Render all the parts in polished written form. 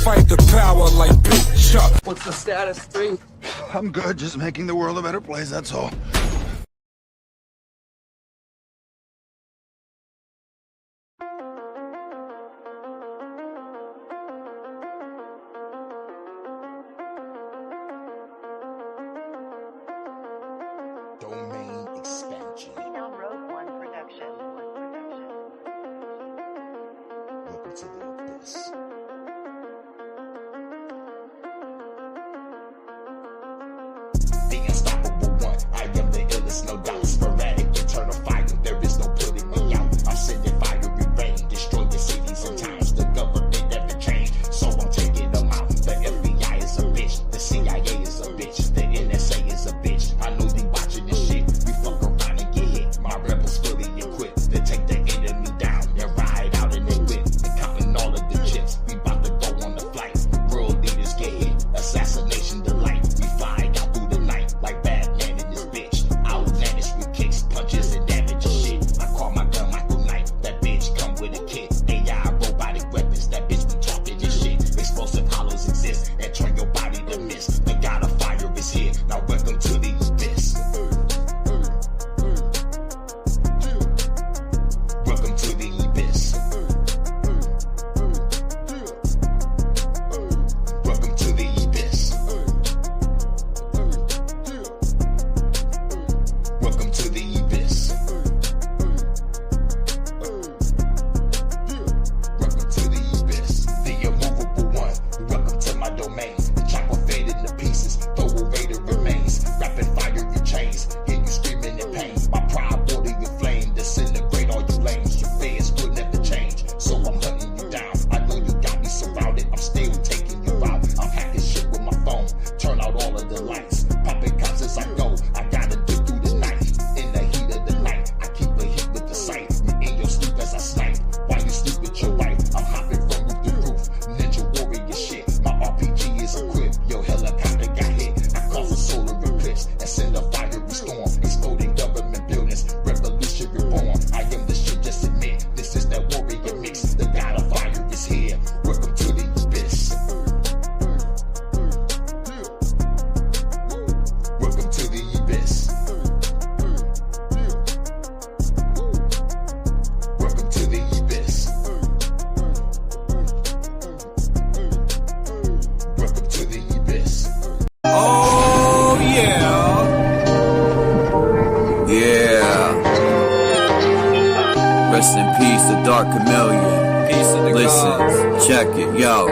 fight the power like Big Chuck. What's the status, 3? I'm good, just making the world a better place, that's all. Domain expansion. Down Road One Production. Welcome to the abyss. The unstoppable one. I am the illest, no doubt. Sporadic, eternal fire. There is no putting me out. I'm sending fiery rain, destroying cities and towns. The government never changed, so I'm taking them out. The FBI is a bitch. The CIA is a bitch. The NSA is a bitch. I know you watching this shit. We fuck around and get hit. My rebels fully equipped to take the enemy down and ride out in their whip. And counting all of the chips. We about to go on the flight. World leaders get hit. Assassination delight. We fly out through the night like Batman in this bitch. Outlandish with kicks, punches, and damage and shit. I call my gun Michael Knight. That bitch come with a kit. AI robotic weapons. That bitch be talking this shit. Explosive hollows exist and turn your body to mist. The god of fire is here. Now welcome to the abyss. Welcome to the abyss. Welcome to the abyss. Welcome to the abyss. Welcome to the abyss. The immovable one. Welcome to my domain. The chopper fade into pieces. Throw away the remains. Rapid fire your chains. Hear you screaming in pain. My pride water your flame. Disintegrate all your lanes. Your fears will never change. So I'm hunting you down. I know you got me surrounded. I'm still taking you out. I'm hacking shit with my phone. Turn out all of the lights. Popping cops as I go. I gotta dig through the night. In the heat of the night. I keep a hit with the sight. In your sleep as I snipe. While you sleep with your wife. I'm hopping from roof to roof. Ninja warrior shit. My RPG is equipped. Your helicopter got hit. I cause a solar eclipse. And send a fiery storm. Exploding government buildings. Revolution reborn. I am the shit, just admit. This is that warrior mix. The god of fire is here. Welcome to the abyss. Welcome to the abyss. Welcome to the abyss. Welcome to the abyss. Oh yeah. Yeah. Rest in peace, the Dark Chameleon. Peace of the Listen, check it, yo.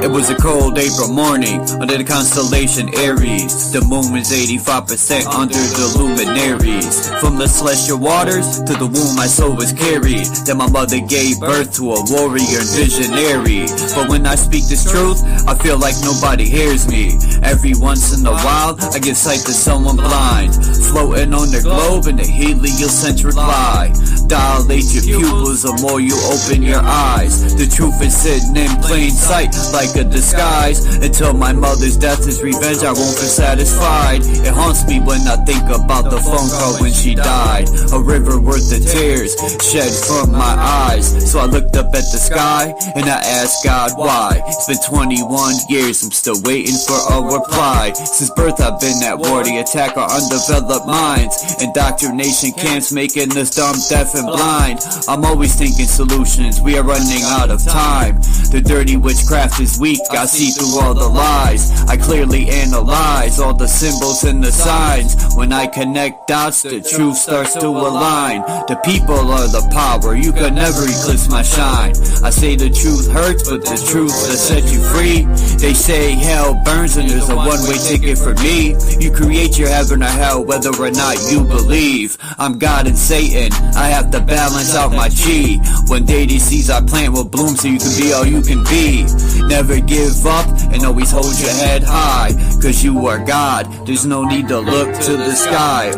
It was a cold April morning under the constellation Aries. The moon was 85% under the luminaries. From the celestial waters to the womb my soul was carried. Then my mother gave birth to a warrior and visionary. But when I speak this truth, I feel like nobody hears me. Every once in a while, I give sight to someone blind, floating on the globe in the heliocentric lie. Dilate your pupils the more you open your eyes. The truth is sitting in plain sight like a disguise. Until my mother's death is revenge, I won't be satisfied. It haunts me when I think about the phone call when she died. A river worth of tears shed from my eyes. So I looked up at the sky and I asked God why. It's been 21 years, I'm still waiting for a reply. Since birth I've been at war, the attack our undeveloped minds. Indoctrination camps making us dumb, deaf and blind. I'm always thinking solutions, we are running out of time. The dirty witchcraft is weak, I see through all the lies. I clearly analyze all the symbols and the signs. When I connect dots, the truth starts to align. The people are the power, you can never eclipse my shine. I say the truth hurts, but the truth will set you free. They say hell burns and there's a one-way ticket for me. You create your heaven or hell whether or not you believe. I'm God and Satan, I have to balance out my chi. One day these seeds I plant will bloom so you can be all you can be. Never give up and always hold your head high, cause you are God, there's no need to look to the sky.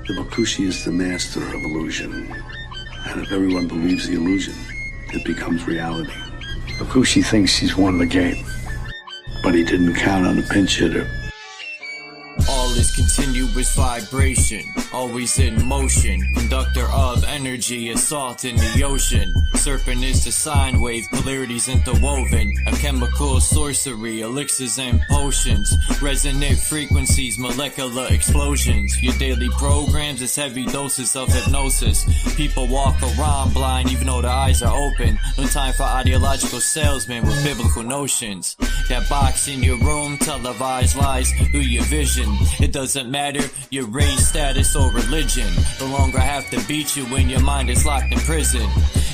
The Bakushi is the master of illusion, and if everyone believes the illusion, it becomes reality. Bakushi thinks he's won the game, but he didn't count on a pinch hitter. All is continuous vibration, always in motion, conductor of energy, a salt in the ocean. Serpent is the sine wave, polarities interwoven, a chemical sorcery, elixirs and potions, resonant frequencies, molecular explosions. Your daily programs is heavy doses of hypnosis. People walk around blind even though their eyes are open. No time for ideological salesmen with biblical notions. That box in your room, televised lies through your vision. It doesn't matter your race, status, or religion. No longer have to beat you when your mind is locked in prison.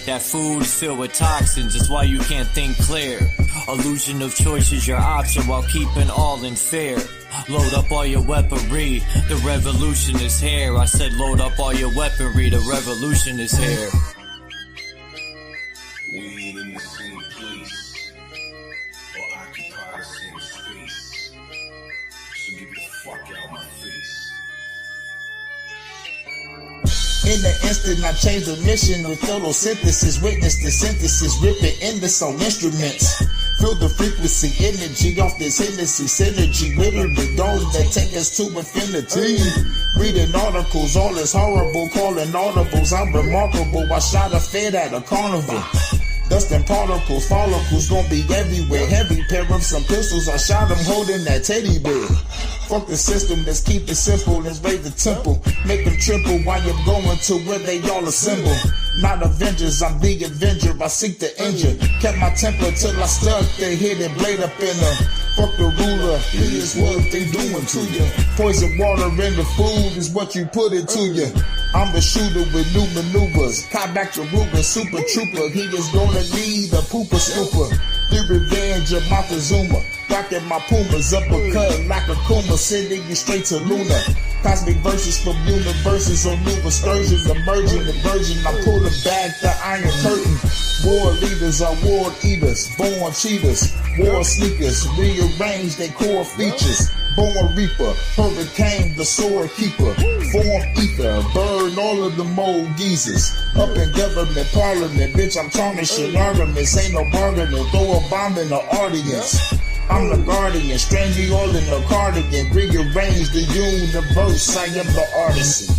That food is filled with toxins, it's why you can't think clear. Illusion of choice is your option while keeping all in fear. Load up all your weaponry, the revolution is here. I said load up all your weaponry, the revolution is here. We ain't in the same place, or occupy the same space, so get the fuck out my face. In the instant, I changed the mission with photosynthesis. Witness the synthesis, rip it in the soul instruments. Feel the frequency, energy off this Hennessy synergy. Literally those that take us to infinity. Reading articles, all is horrible, calling audibles. I'm remarkable, I shot a fed at a carnival. Dust and particles, follicles gon' be everywhere. Heavy pair of some pistols, I shot them holding that teddy bear. Fuck the system, let's keep it simple, let's raise the temple. Make them triple while you're going to where they all assemble. Not Avengers, I'm the Avenger, I seek the injure. Kept my temper till I stuck the hidden blade up in her. Fuck the ruler, here's what they doing to you. Poison water in the food is what you put into you. I'm the shooter with new maneuvers. Caught back your Ruger, super trooper. He is gonna need a pooper scooper. The revenge of Montezuma. Rockin' my Pumas, uppercut like a Kuma, sending you straight to Luna. Cosmic verses from universes on new excursions, emerging the virgin. I pull the back the iron curtain. War leaders are war eaters, born cheaters, war sneakers, rearrange their core features. Born reaper, hurricane, the sword keeper, form ether, burn all of the mold geezers. Up in government, parliament, bitch, I'm tarnishing arguments, ain't no bargaining, throw a bomb in the audience. I'm the guardian, strange you all in the cardigan, rearrange the universe, I am the artisan.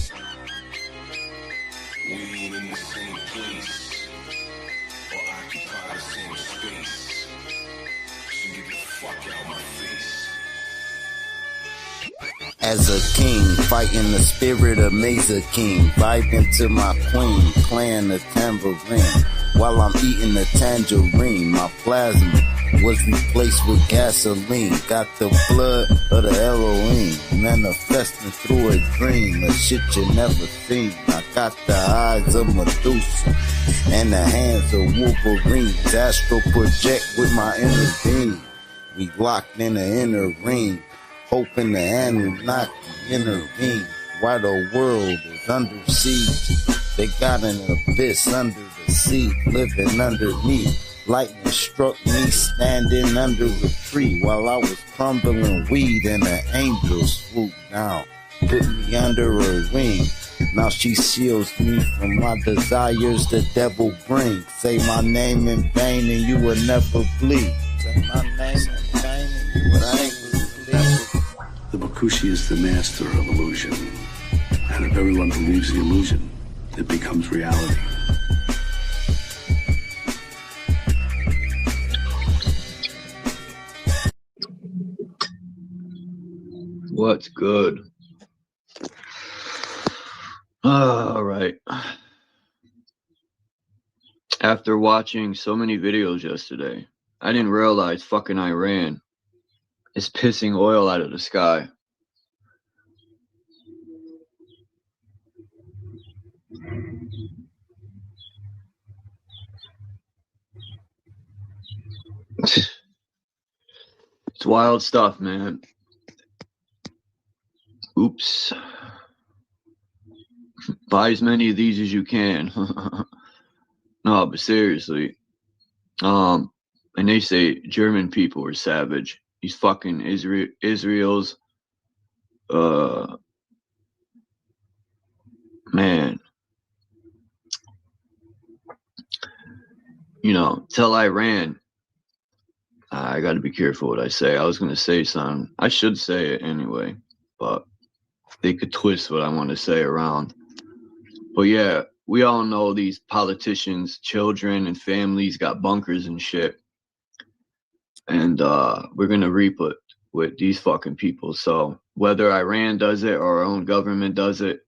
We ain't in the same place, or occupy the same space, so get the fuck out my face. As a king, fighting the spirit of Mesa King, vibing to my queen, playing the tambourine, while I'm eating the tangerine. My plasma was replaced with gasoline, got the blood of the Elohim, manifesting through a dream, a shit you never seen. I got the eyes of Medusa, and the hands of Wolverine, astral project with my inner being. We locked in the inner ring, hoping the Anunnaki intervene. While the world is under siege, they got an abyss under the sea, living underneath. Lightning struck me standing under a tree while I was crumbling weed, and an angel swooped down, put me under her wing. Now she shields me from my desires the devil brings. Say my name in vain and you will never bleed. Say my name in vain and you will never bleed. The Bakushi is the master of illusion. And if everyone believes the illusion, it becomes reality. What's good? All right. After watching so many videos yesterday, I didn't realize fucking Iran is pissing oil out of the sky. It's wild stuff, man. Oops. Buy as many of these as you can. No, but seriously. And they say German people are savage. These fucking Israel's man. You know, tell Iran. I gotta be careful what I say. I was gonna say something. I should say it anyway, but they could twist what I want to say around. But yeah, we all know these politicians, children and families got bunkers and shit. And we're gonna reap it with these fucking people. So whether Iran does it or our own government does it,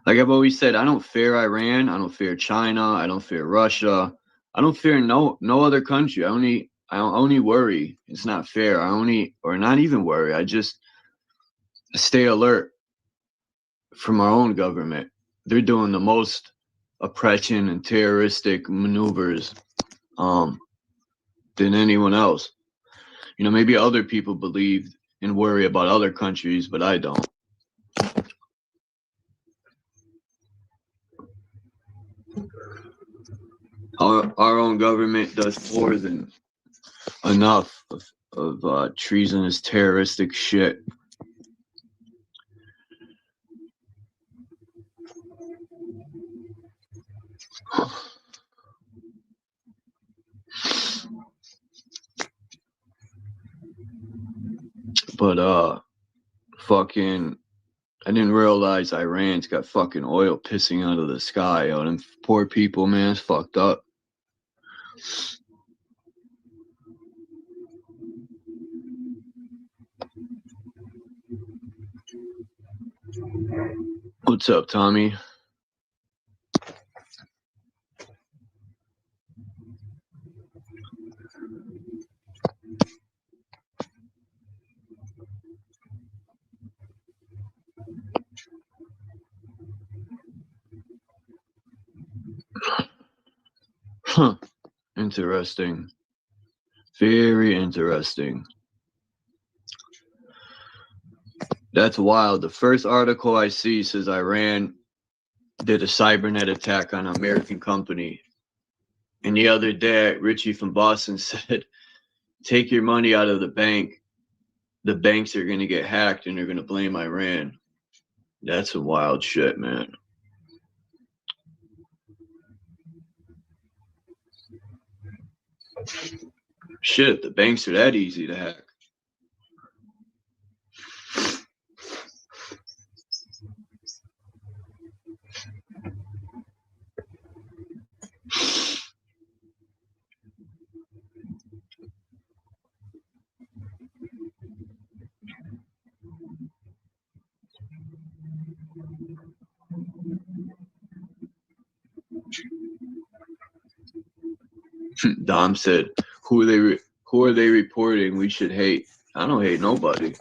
like I've always said, I don't fear Iran, I don't fear China, I don't fear Russia, I don't fear no other country. I only worry. It's not fair. Or not even worry. I just stay alert from our own government. They're doing the most oppression and terroristic maneuvers than anyone else. You know, maybe other people believe and worry about other countries, but I don't. Our own government does more than enough of treasonous terroristic shit. But fucking, I didn't realize Iran's got fucking oil pissing out of the sky. Yo, them poor people, man, it's fucked up. What's up, Tommy? Huh. Interesting. Very interesting. That's wild. The first article I see says Iran did a cybernet attack on an American company. And the other day, Richie from Boston said, take your money out of the bank. The banks are going to get hacked and they're going to blame Iran. That's some wild shit, man. Shit, the banks are that easy to hack. Dom said, who are they reporting we should hate? I don't hate nobody.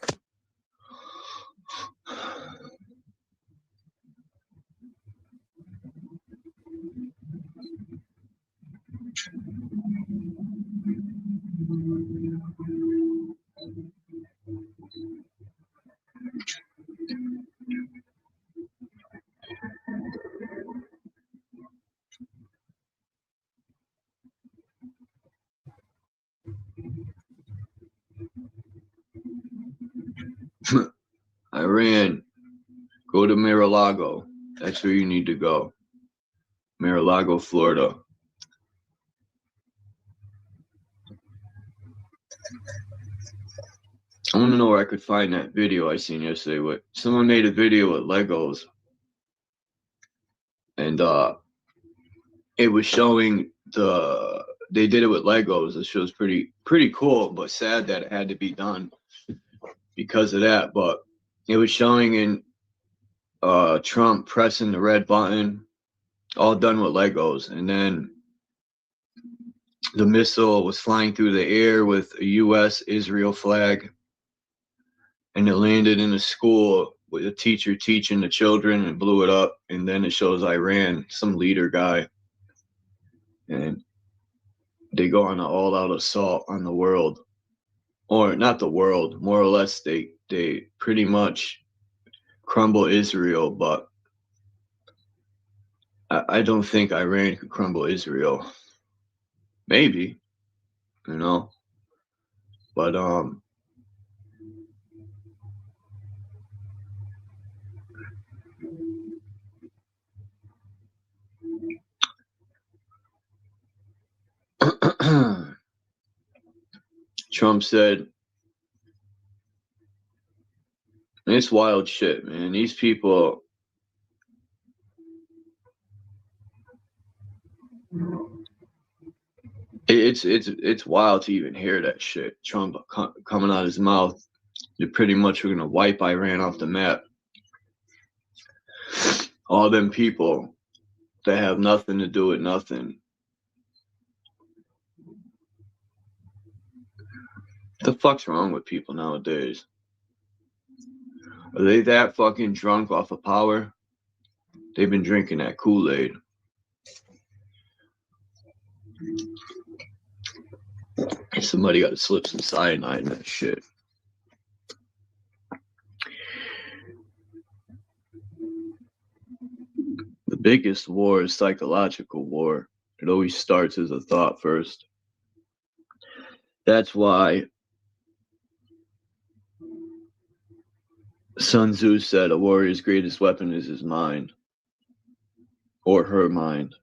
Iran, go to Mar-a-Lago. That's where you need to go. Mar-a-Lago, Florida. I want to know where I could find that video I seen yesterday. With someone made a video with Legos, and it was showing they did it with Legos. It was pretty cool, but sad that it had to be done because of that. But it was showing in Trump pressing the red button, all done with Legos, and then the missile was flying through the air with a U.S.-Israel flag, and it landed in a school with a teacher teaching the children and blew it up. And then it shows Iran, some leader guy, and they go on an all-out assault on the world, or not the world, more or less they pretty much crumble Israel. But I don't think Iran could crumble Israel. Maybe, you know, but Trump said It's wild shit, man. These people, it's wild to even hear that shit. Trump coming out of his mouth. They're pretty much gonna wipe Iran off the map. All them people that have nothing to do with nothing. What the fuck's wrong with people nowadays? Are they that fucking drunk off of power? They've been drinking that Kool-Aid. Somebody got to slip some cyanide in that shit. The biggest war is psychological war. It always starts as a thought first. That's why Sun Tzu said a warrior's greatest weapon is his mind, or her mind,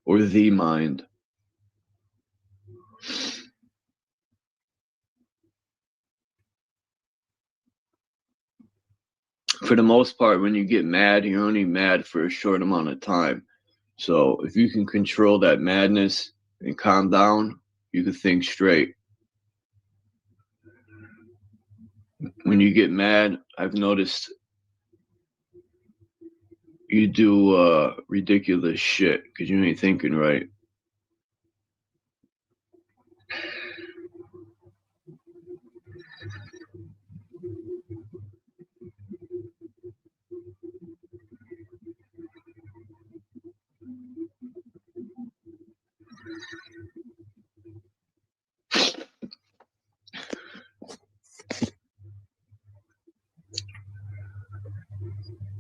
or the mind. For the most part, when you get mad, you're only mad for a short amount of time. So if you can control that madness and calm down, you can think straight. When you get mad, I've noticed you do ridiculous shit because you ain't thinking right.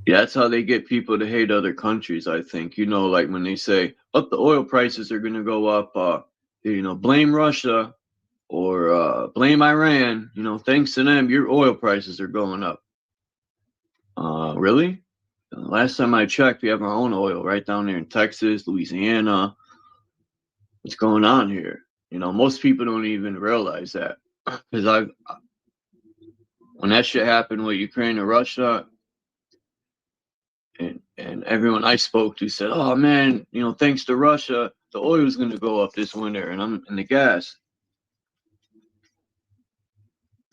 Yeah, that's how they get people to hate other countries, I think. You know, like when they say, oh, the oil prices are going to go up, blame Russia or blame Iran. You know, thanks to them, your oil prices are going up. Really? Last time I checked, we have our own oil right down there in Texas, Louisiana. What's going on here? You know, most people don't even realize that. Because when that shit happened with Ukraine and Russia, and everyone I spoke to said, oh man, you know, thanks to Russia, the oil is going to go up this winter and the gas.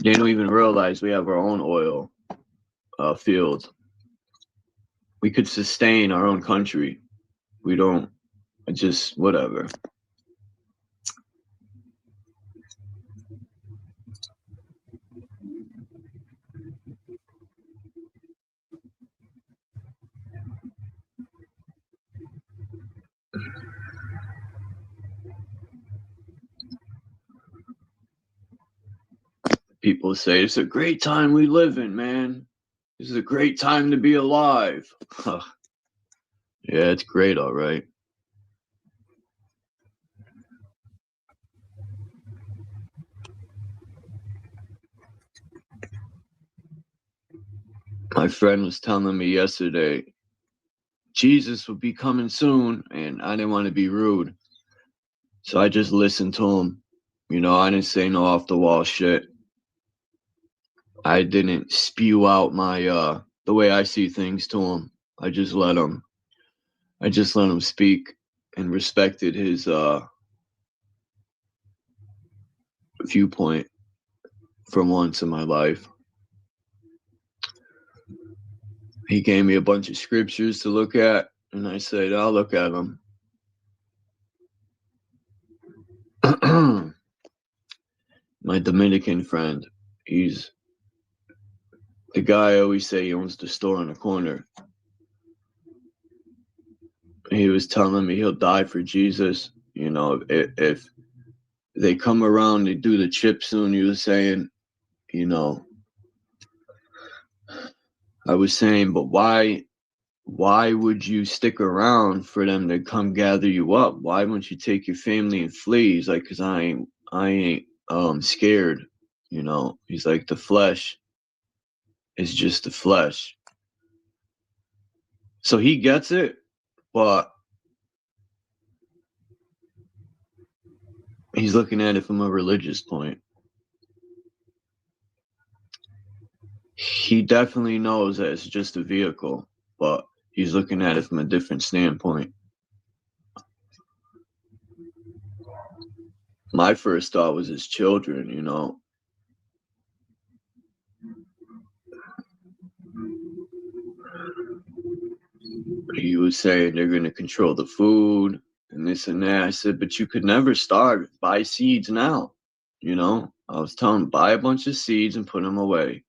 They don't even realize we have our own oil fields. We could sustain our own country. We don't. It's just whatever. People say it's a great time we live in, man. This is a great time to be alive. Yeah, it's great, all right. My friend was telling me yesterday, Jesus will be coming soon, and I didn't want to be rude. So I just listened to him. You know, I didn't say no off the wall shit. I didn't spew out my the way I see things to him. I just let him speak and respected his viewpoint for once in my life. He gave me a bunch of scriptures to look at, and I said, I'll look at them. My Dominican friend, he's the guy I always say he owns the store on the corner. He was telling me he'll die for Jesus. You know, if they come around, they do the chip soon. He was saying, you know, I was saying, but why would you stick around for them to come gather you up? Why wouldn't you take your family and flee? He's like, cause I ain't scared. You know, he's like, the flesh is just the flesh. So he gets it, but he's looking at it from a religious point. definitely knows that it's just a vehicle, but he's looking at it from a different standpoint. My first thought was his children, you know. He was saying they're going to control the food and this and that. I said, but you could never starve. Buy seeds now, you know. I was telling him, buy a bunch of seeds and put them away.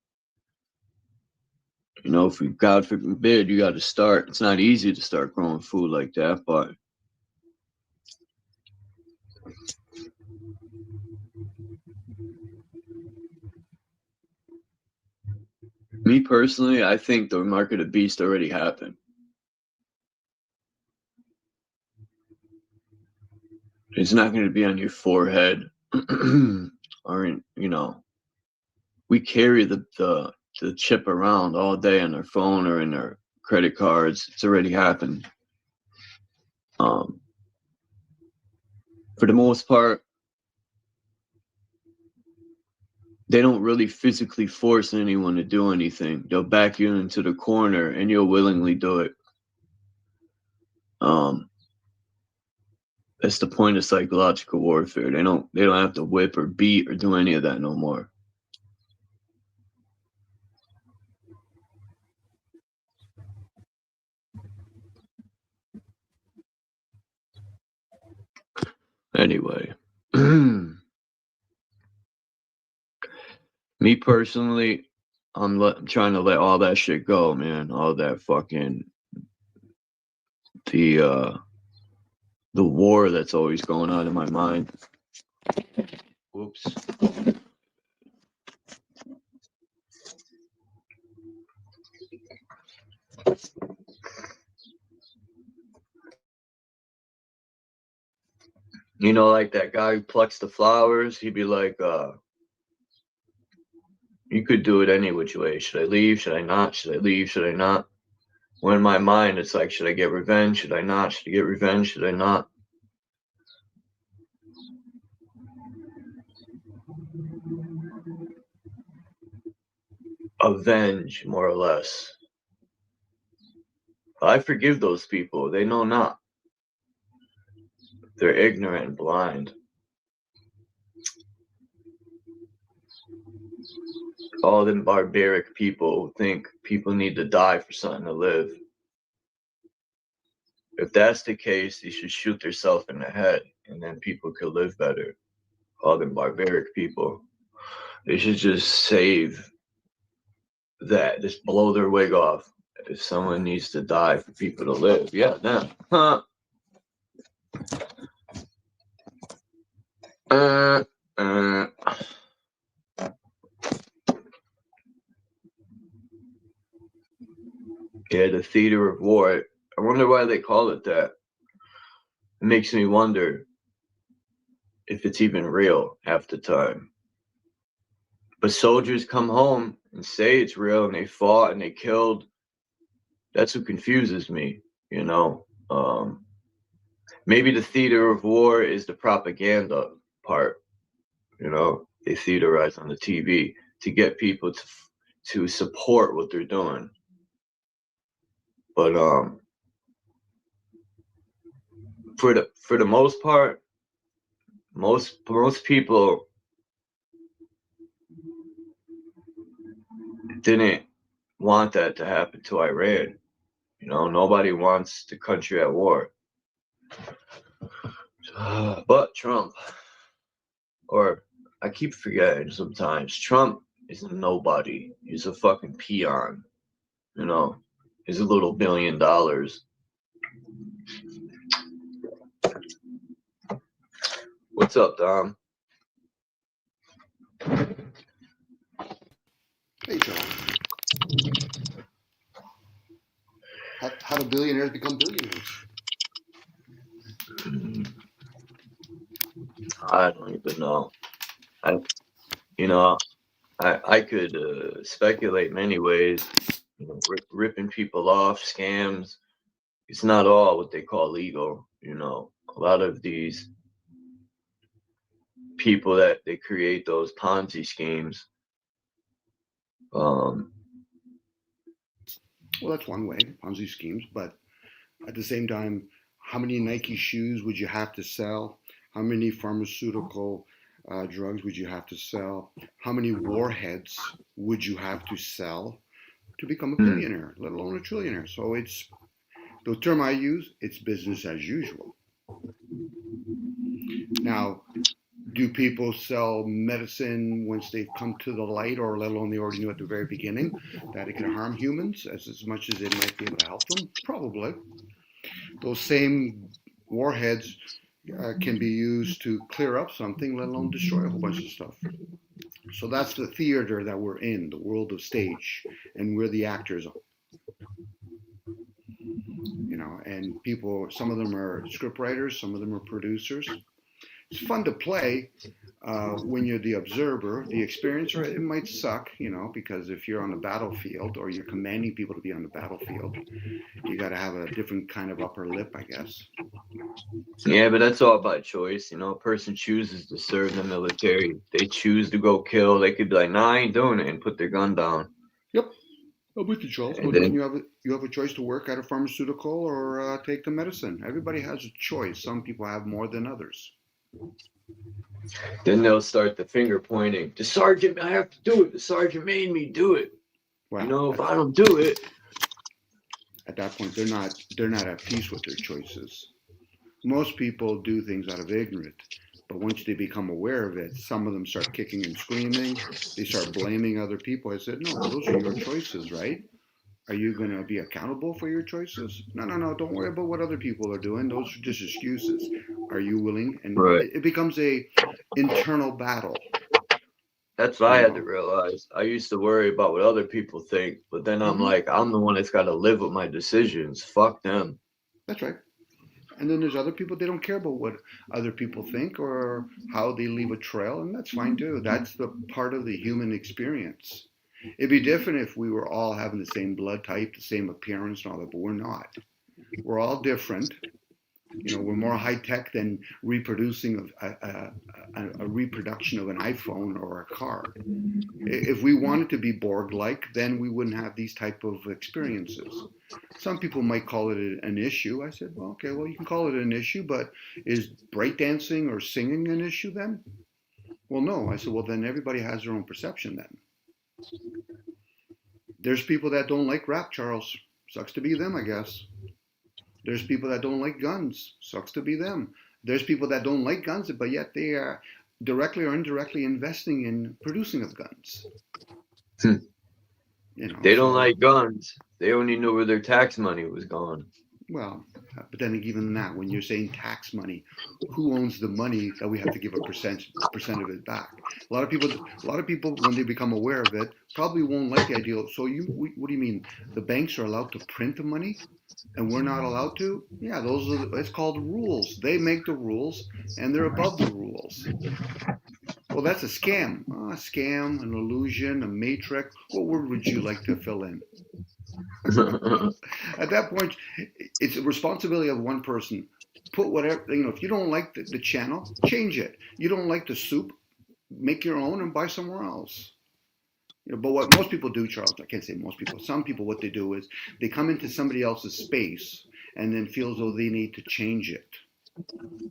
You know, if we, God forbid, you got to start. It's not easy to start growing food like that, but me personally, I think the mark of the beast already happened. It's not going to be on your forehead or in, you know, we carry the chip around all day on our phone or in our credit cards. It's already happened. For the most part, they don't really physically force anyone to do anything. They'll back you into the corner and you'll willingly do it. That's the point of psychological warfare. They don't have to whip or beat or do any of that no more. Anyway, me personally, I'm trying to let all that shit go, man. All that fucking the war that's always going on in my mind. Whoops. You know, like that guy who plucks the flowers, he'd be like, you could do it any which way. Should I leave? Should I not? Should I leave? Should I not? When in my mind, it's like, should I get revenge? Should I not? Should I get revenge? Should I not? Avenge, more or less. I forgive those people. They know not. They're ignorant and blind. All them barbaric people who think people need to die for something to live. If that's the case, they should shoot themselves in the head and then people could live better. All them barbaric people. They should just save that. Just blow their wig off. If someone needs to die for people to live. Yeah, them. Huh. Yeah, the theater of war. I wonder why they call it that. It makes me wonder if it's even real half the time. But soldiers come home and say it's real and they fought and they killed. That's what confuses me, you know. Maybe the theater of war is the propaganda part, you know. They theaterize on the TV to get people to support what they're doing. But for the most part, most people didn't want that to happen to Iran. You know, nobody wants the country at war. But Trump, or I keep forgetting sometimes, Trump is a nobody. He's a fucking peon. You know, he's a little $1 billion. What's up, Dom? Hey, John. How do billionaires become billionaires? I don't even know. I could speculate many ways. You know, ripping people off, scams. It's not all what they call legal. You know, a lot of these people that they create those Ponzi schemes. Well, that's one way, Ponzi schemes. But at the same time, how many Nike shoes would you have to sell? How many pharmaceutical drugs would you have to sell? How many warheads would you have to sell to become a billionaire, let alone a trillionaire? So it's the term I use, it's business as usual. Now, do people sell medicine once they've come to the light, or let alone they already knew at the very beginning that it can harm humans as much as it might be able to help them? Probably. Those same warheads can be used to clear up something, let alone destroy a whole bunch of stuff. So that's the theater that we're in, the world of stage, and we're the actors. You know, and people, some of them are script writers, some of them are producers. It's fun to play when you're the observer, the experiencer. It might suck, you know, because if you're on the battlefield or you're commanding people to be on the battlefield, you got to have a different kind of upper lip, I guess. Yeah, but that's all by choice. You know, a person chooses to serve the military. They choose to go kill. They could be like, nah, I ain't doing it, and put their gun down. Yep. I'm with you, Charles. But then you have a choice to work at a pharmaceutical or take the medicine. Everybody has a choice. Some people have more than others. Then they'll start the finger pointing. The sergeant, I have to do it. The sergeant made me do it. Well, you know, if I don't do it. At that point, they're not at peace with their choices. Most people do things out of ignorance, but once they become aware of it, some of them start kicking and screaming. They start blaming other people. I said, no, those are your choices, right? Are you going to be accountable for your choices? No. Don't worry about what other people are doing. Those are just excuses. Are you willing? And it becomes a internal battle. That's what I had to realize. I used to worry about what other people think, but then I'm like, I'm the one that's got to live with my decisions. Fuck them. That's right. And then there's other people, they don't care about what other people think or how they leave a trail, and that's fine too. That's the part of the human experience. It'd be different if we were all having the same blood type, the same appearance and all that, but we're not. We're all different. You know, we're more high tech than reproducing a reproduction of an iPhone or a car. If we wanted to be Borg-like, then we wouldn't have these type of experiences. Some people might call it an issue. I said, well, okay, well, you can call it an issue, but is breakdancing or singing an issue then? Well, no. I said, well, then everybody has their own perception then. There's people that don't like rap, Charles. Sucks to be them, I guess. There's people that don't like guns. Sucks to be them. There's people that don't like guns, but yet they are directly or indirectly investing in producing of guns. You know, they don't like guns. They only know where their tax money was gone. Well, but then even that, when you're saying tax money, who owns the money that we have to give a percent of it back? A lot of people, when they become aware of it, probably won't like the idea. So what do you mean? The banks are allowed to print the money, and we're not allowed to? Yeah, it's called rules. They make the rules, and they're above the rules. Well, that's a scam. A scam, an illusion, a matrix. What word would you like to fill in? At that point, it's a responsibility of one person. Put whatever, you know, if you don't like the channel, change it. You don't like the soup, make your own and buy somewhere else. You know, but what most people do, Charles, I can't say most people, some people, what they do is they come into somebody else's space and then feel as though they need to change it.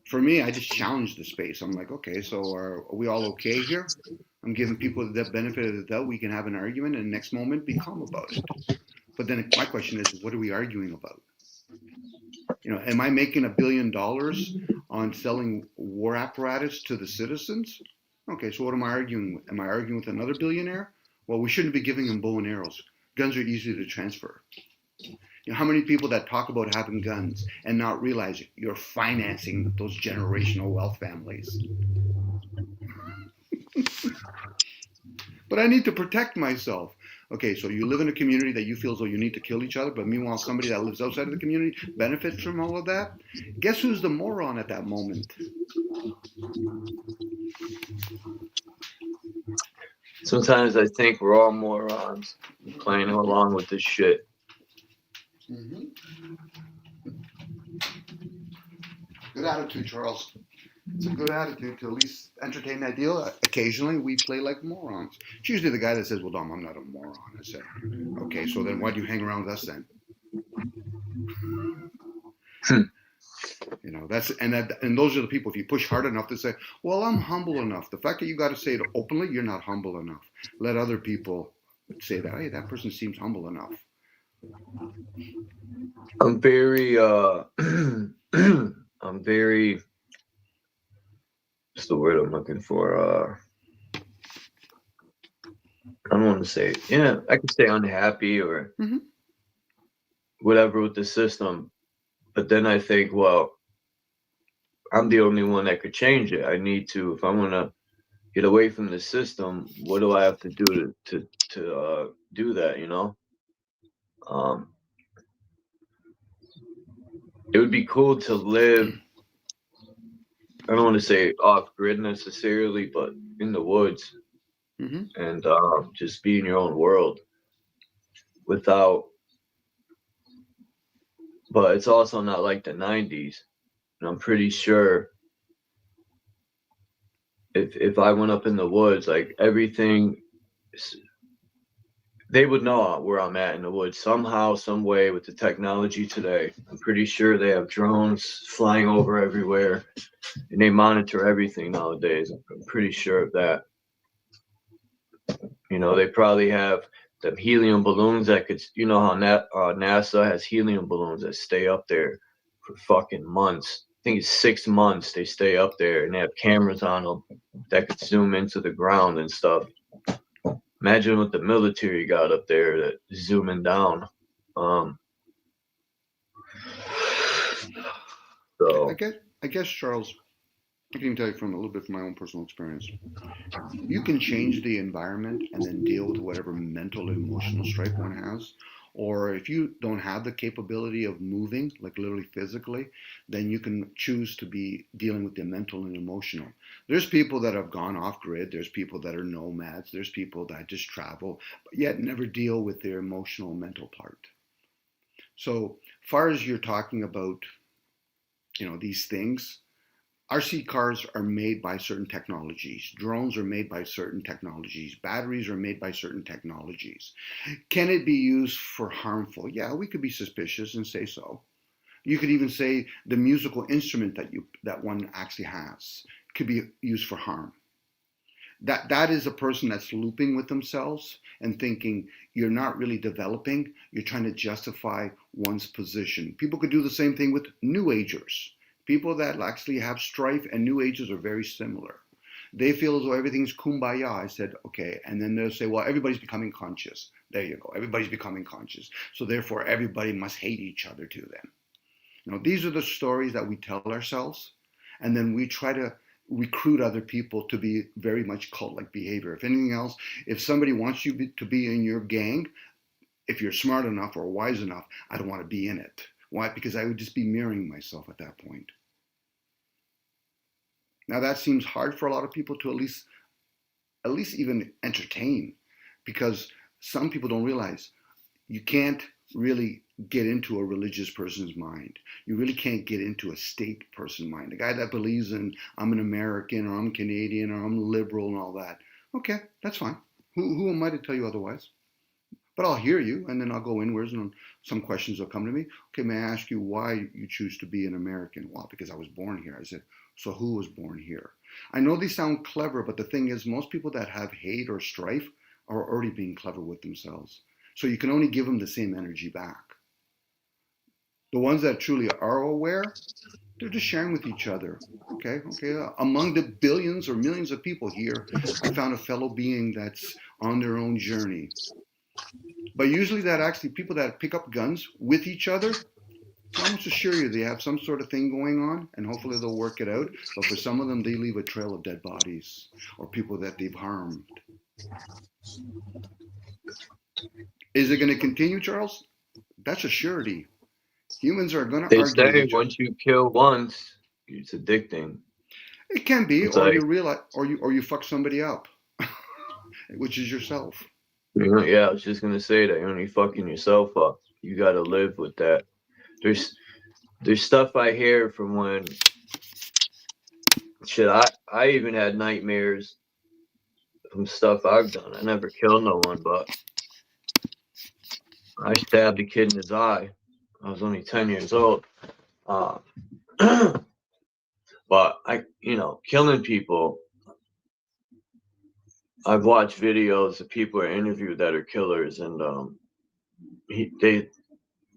For me, I just challenge the space. I'm like, okay, so are we all okay here? I'm giving people the benefit of the doubt. We can have an argument and the next moment be calm about it. But then my question is, what are we arguing about? You know, am I making $1 billion on selling war apparatus to the citizens? Okay, so what am I arguing with? Am I arguing with another billionaire? Well, we shouldn't be giving them bow and arrows. Guns are easy to transfer. You know, how many people that talk about having guns and not realize you're financing those generational wealth families? But I need to protect myself. Okay, so you live in a community that you feel as though you need to kill each other, but meanwhile somebody that lives outside of the community benefits from all of that. Guess who's the moron at that moment? Sometimes I think we're all morons playing along with this shit. Good attitude, Charles. It's a good attitude to at least entertain that deal. Occasionally, we play like morons. It's usually the guy that says, "Well, Dom, I'm not a moron." I said, "Okay, so then why do you hang around with us then?" You know, and those are the people. If you push hard enough to say, "Well, I'm humble enough," the fact that you got to say it openly, you're not humble enough. Let other people say that. Hey, that person seems humble enough. I'm very I'm very, what's the word I'm looking for? I don't want to say, yeah, I could say unhappy or whatever with the system. But then I think, well, I'm the only one that could change it. I need to, if I want to get away from the system, what do I have to do to do that, you know? It would be cool to live, I don't want to say off grid necessarily, but in the woods and just be in your own world without, but it's also not like the 90s. And I'm pretty sure if I went up in the woods, like everything, they would know where I'm at in the woods somehow, some way with the technology today. I'm pretty sure they have drones flying over everywhere and they monitor everything nowadays. I'm pretty sure of that. You know, they probably have them helium balloons that could, you know how NASA has helium balloons that stay up there for fucking months. I think it's 6 months they stay up there, and they have cameras on them that could zoom into the ground and stuff. Imagine what the military got up there that zooming down. So I guess, Charles, I can even tell you from a little bit from my own personal experience. You can change the environment and then deal with whatever mental and emotional strife one has. Or if you don't have the capability of moving, like literally physically, then you can choose to be dealing with the mental and emotional. There's people that have gone off grid. There's people that are nomads. There's people that just travel, but yet never deal with their emotional and mental part. So far as you're talking about, you know, these things, RC cars are made by certain technologies. Drones are made by certain technologies. Batteries are made by certain technologies. Can it be used for harmful? Yeah, we could be suspicious and say so. You could even say the musical instrument that one actually has could be used for harm. That is a person that's looping with themselves and thinking you're not really developing. You're trying to justify one's position. People could do the same thing with New Agers. People that actually have strife and New Agers are very similar. They feel as though everything's kumbaya. I said, okay. And then they'll say, well, everybody's becoming conscious. There you go. Everybody's becoming conscious. So therefore, everybody must hate each other too then. You know, these are the stories that we tell ourselves. And then we try to recruit other people to be very much cult-like behavior. If anything else, if somebody wants you to be in your gang, if you're smart enough or wise enough, I don't want to be in it. Why? Because I would just be mirroring myself at that point. Now that seems hard for a lot of people to at least even entertain, because some people don't realize you can't really get into a religious person's mind. You really can't get into a state person's mind. The guy that believes in I'm an American or I'm Canadian or I'm liberal and all that. Okay, that's fine. Who am I to tell you otherwise? But I'll hear you, and then I'll go inwards, and some questions will come to me. Okay, may I ask you why you choose to be an American? Well, because I was born here. I said, so who was born here? I know these sound clever, but the thing is, most people that have hate or strife are already being clever with themselves. So you can only give them the same energy back. The ones that truly are aware, they're just sharing with each other. Okay. Among the billions or millions of people here, I found a fellow being that's on their own journey. But usually that actually people that pick up guns with each other, I almost assure you they have some sort of thing going on, and hopefully they'll work it out. But for some of them, they leave a trail of dead bodies or people that they've harmed. Is it going to continue, Charles? That's a surety. Humans are going to argue. They say once you kill once, it's addicting. It can be, it's or like, you realize, or you fuck somebody up, which is yourself. Yeah, I was just gonna say that you're only fucking yourself up. You gotta live with that. There's stuff I hear from when shit, I even had nightmares from stuff I've done. I never killed no one, but I stabbed a kid in his eye. I was only 10 years old. But killing people, I've watched videos of people are interviewed that are killers, and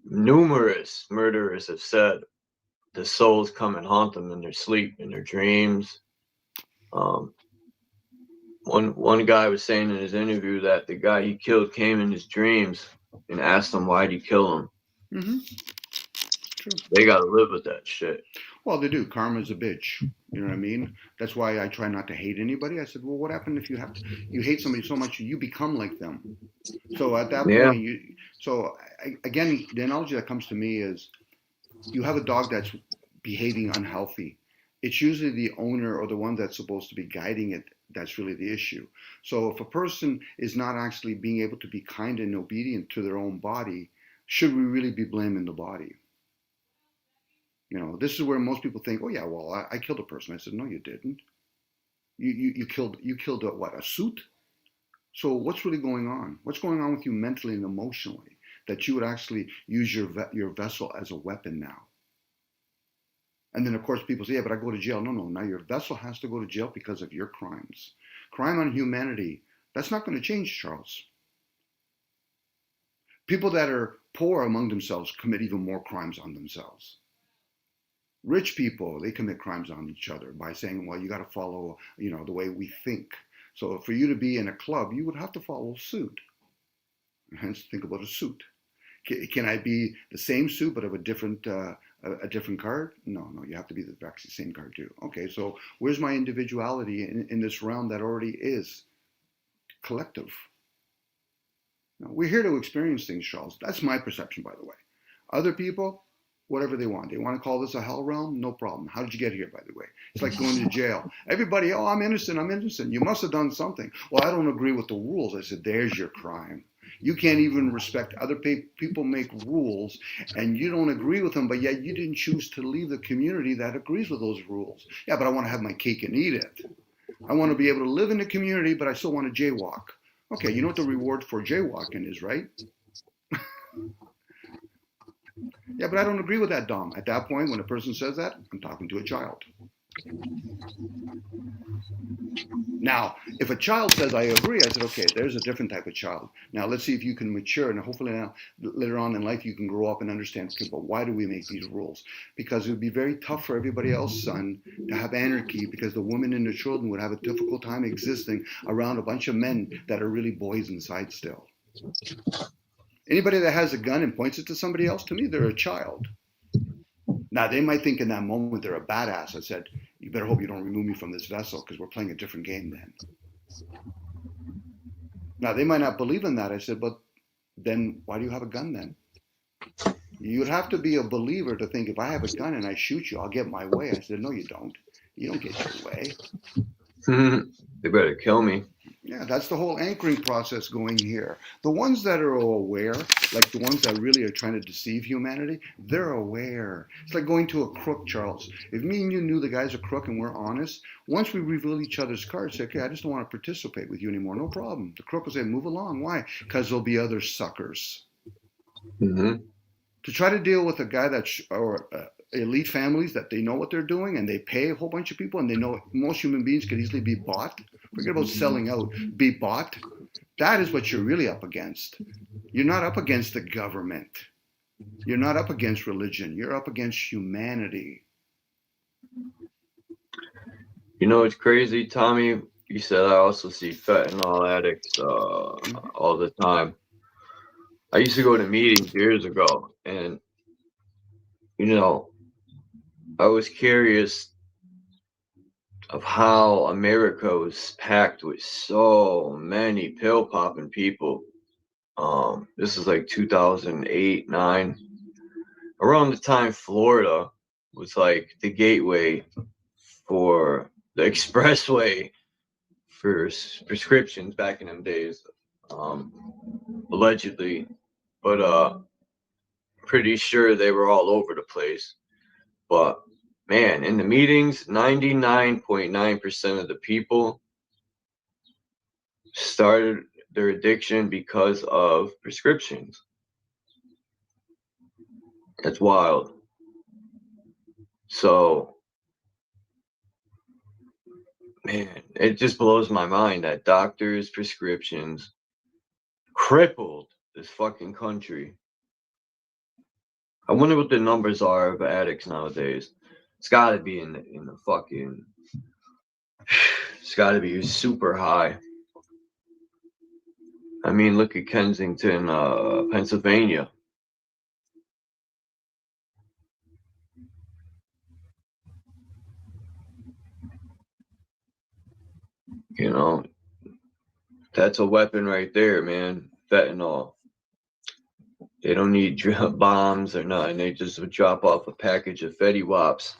numerous murderers have said the souls come and haunt them in their sleep, in their dreams. One guy was saying in his interview that the guy he killed came in his dreams and asked him why'd he kill him. Mm-hmm. True. They gotta live with that shit. Well, they do. Karma's a bitch. You know what I mean? That's why I try not to hate anybody. I said, well, what happened if you hate somebody so much you become like them? So at that point, again, the analogy that comes to me is you have a dog that's behaving unhealthy. It's usually the owner or the one that's supposed to be guiding it that's really the issue. So if a person is not actually being able to be kind and obedient to their own body, should we really be blaming the body? You know, this is where most people think, oh yeah, well, I killed a person. I said, no, you didn't. You killed a suit? So what's really going on? What's going on with you mentally and emotionally that you would actually use your vessel as a weapon now? And then, of course, people say, yeah, but I go to jail. No, now your vessel has to go to jail because of your crimes. Crime on humanity, that's not going to change, Charles. People that are poor among themselves commit even more crimes on themselves. Rich people, they commit crimes on each other by saying, well, you got to follow, the way we think. So for you to be in a club, you would have to follow suit. Hence, think about a suit. Can I be the same suit but of a different card? No, you have to be the exact same card too. Okay, so where's my individuality in this realm that already is collective? Now, we're here to experience things, Charles. That's my perception, by the way. Other people, whatever they want. They want to call this a hell realm? No problem. How did you get here, by the way? It's like going to jail. Everybody, oh, I'm innocent. You must have done something. Well, I don't agree with the rules. I said, there's your crime. You can't even respect other people make rules and you don't agree with them, but yet you didn't choose to leave the community that agrees with those rules. Yeah, but I want to have my cake and eat it. I want to be able to live in the community, but I still want to jaywalk. Okay, you know what the reward for jaywalking is, right? Yeah, but I don't agree with that, Dom. At that point, when a person says that, I'm talking to a child. Now, if a child says, I agree, I said, okay, there's a different type of child. Now, let's see if you can mature, and hopefully now, later on in life, you can grow up and understand, okay, but why do we make these rules? Because it would be very tough for everybody else, son, to have anarchy, because the women and the children would have a difficult time existing around a bunch of men that are really boys inside still. Anybody that has a gun and points it to somebody else, to me, they're a child. Now, they might think in that moment they're a badass. I said, you better hope you don't remove me from this vessel because we're playing a different game then. Now, they might not believe in that. I said, but then why do you have a gun then? You'd have to be a believer to think if I have a gun and I shoot you, I'll get my way. I said, no, you don't. You don't get your way. They better kill me. Yeah, that's the whole anchoring process going here. The ones that are aware, like the ones that really are trying to deceive humanity, they're aware. It's like going to a crook, Charles. If me and you knew the guy's a crook and we're honest, once we reveal each other's cards, say, okay, I just don't want to participate with you anymore. No problem. The crook will say, move along. Why? Because there'll be other suckers. Mm-hmm. To try to deal with a guy that's, or elite families that they know what they're doing and they pay a whole bunch of people and they know most human beings could easily be bought. Forget about selling out, be bought. That is what you're really up against. You're not up against the government. You're not up against religion. You're up against humanity. You know, it's crazy, Tommy. You said I also see fentanyl addicts all the time. I used to go to meetings years ago and, I was curious of how America was packed with so many pill popping people. This is like 2008, 9. Around the time Florida was like the gateway for the expressway for prescriptions back in them days, allegedly. But pretty sure they were all over the place. But man, in the meetings, 99.9% of the people started their addiction because of prescriptions. That's wild. So, man, it just blows my mind that doctors' prescriptions crippled this fucking country. I wonder what the numbers are of addicts nowadays. It's got to be in the fucking. It's got to be super high. I mean, look at Kensington, Pennsylvania. You know, that's a weapon right there, man. Fentanyl. They don't need bombs or nothing. They just would drop off a package of Fetty Wops.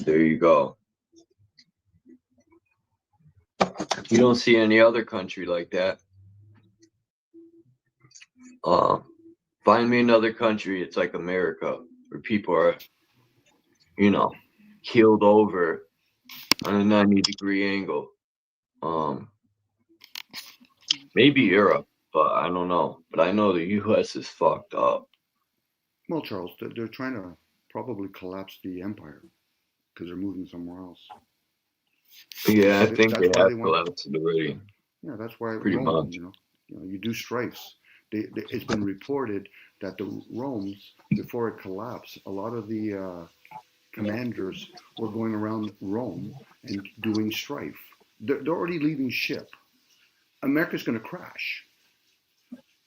There you go. You don't see any other country like that. Find me another country, it's like America, where people are, keeled over on a 90-degree angle. Maybe Europe, but I don't know. But I know the U.S. is fucked up. Well, Charles, they're trying to probably collapse the empire because they're moving somewhere else. Yeah, I think they have collapsed it already. Yeah, that's why Pretty Rome, much. You do strifes. It's been reported that the Rome's, before it collapsed, a lot of the commanders were going around Rome and doing strife. They're already leaving ship. America's going to crash.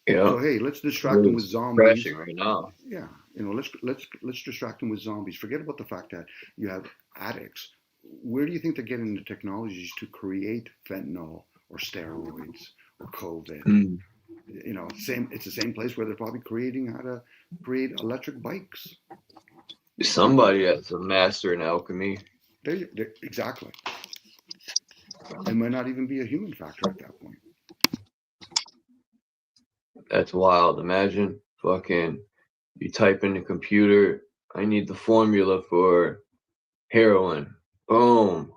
Yeah. So hey, let's distract them with zombies. Crashing right now. Yeah, let's distract them with zombies. Forget about the fact that you have addicts. Where do you think they're getting the technologies to create fentanyl or steroids or COVID? It's the same place where they're probably creating how to create electric bikes. Somebody that's a master in alchemy. Exactly. It might not even be a human factor at that point. That's wild. Imagine fucking you type in the computer, I need the formula for heroin. Boom.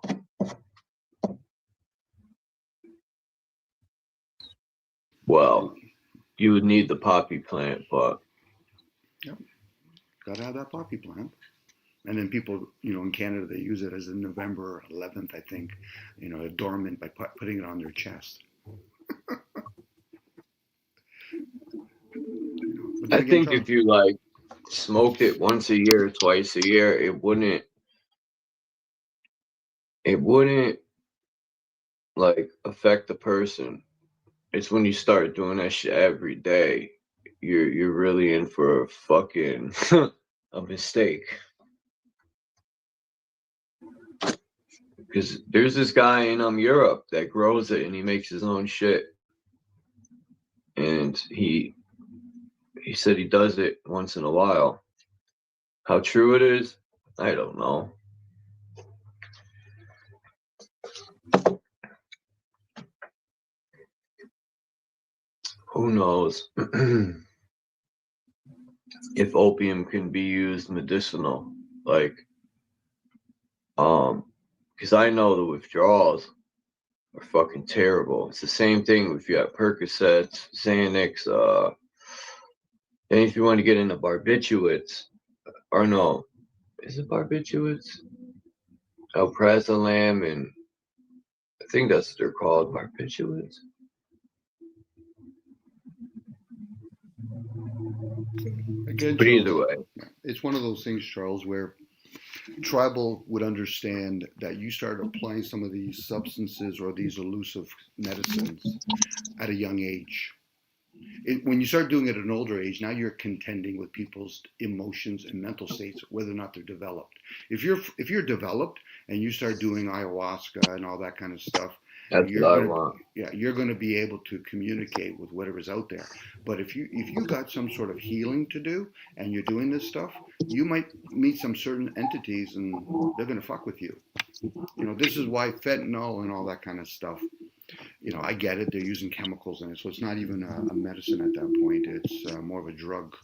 Well, you would need the poppy plant, but Yep. Gotta have that poppy plant. And then people, in Canada, they use it as a November 11th, I think, adornment by putting it on their chest. I think if you smoked it once a year, twice a year, it wouldn't affect the person. It's when you start doing that shit every day, you're really in for a fucking a mistake. Because there's this guy in Europe that grows it and he makes his own shit. And he said he does it once in a while. How true it is, I don't know. Who knows if opium can be used medicinal, because I know the withdrawals are fucking terrible. It's the same thing if you have Percocets, Xanax, and if you want to get into barbiturates, or no, is it barbiturates? Alprazolam, and I think that's what they're called, barbiturates. Again, But either way, it's one of those things, Charles, where tribal would understand that you start applying some of these substances or these elusive medicines at a young age. When you start doing it at an older age, now you're contending with people's emotions and mental states, whether or not they're developed. If you're developed and you start doing ayahuasca and all that kind of stuff, that's what I want. Yeah, you're going to be able to communicate with whatever's out there. But if you got some sort of healing to do and you're doing this stuff, you might meet some certain entities and they're going to fuck with you. This is why fentanyl and all that kind of stuff. I get it. They're using chemicals in it, so it's not even a medicine at that point. It's more of a drug.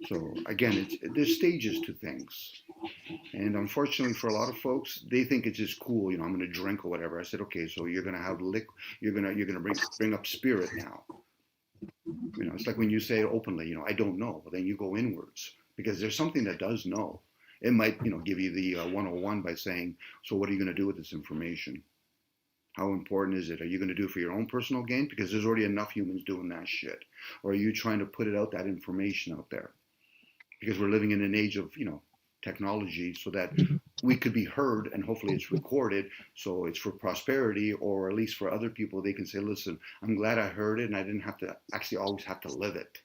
So again, there's stages to things, and unfortunately for a lot of folks, they think it's just cool. I'm going to drink or whatever. I said, okay, so you're going to have you're going to bring up spirit now. It's like when you say openly, I don't know. Well, then you go inwards because there's something that does know. It might, give you the 101 by saying, so what are you going to do with this information? How important is it? Are you going to do it for your own personal gain? Because there's already enough humans doing that shit. Or are you trying to put it out, that information out there? Because we're living in an age of, technology so that we could be heard and hopefully it's recorded. So it's for prosperity, or at least for other people, they can say, listen, I'm glad I heard it and I didn't have to actually always have to live it.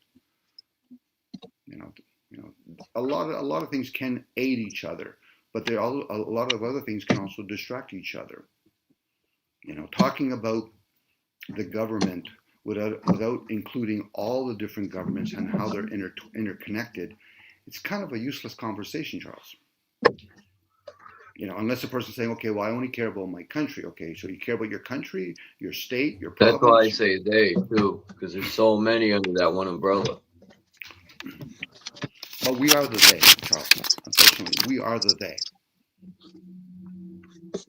A lot of things can aid each other, but a lot of other things can also distract each other. Talking about the government without including all the different governments and how they're interconnected, it's kind of a useless conversation, Charles. Unless a person's saying, okay, well, I only care about my country. Okay, so you care about your country, your state, your province. That's why I say they too, because there's so many under that one umbrella. But we are the they, Charles. Unfortunately, we are the they.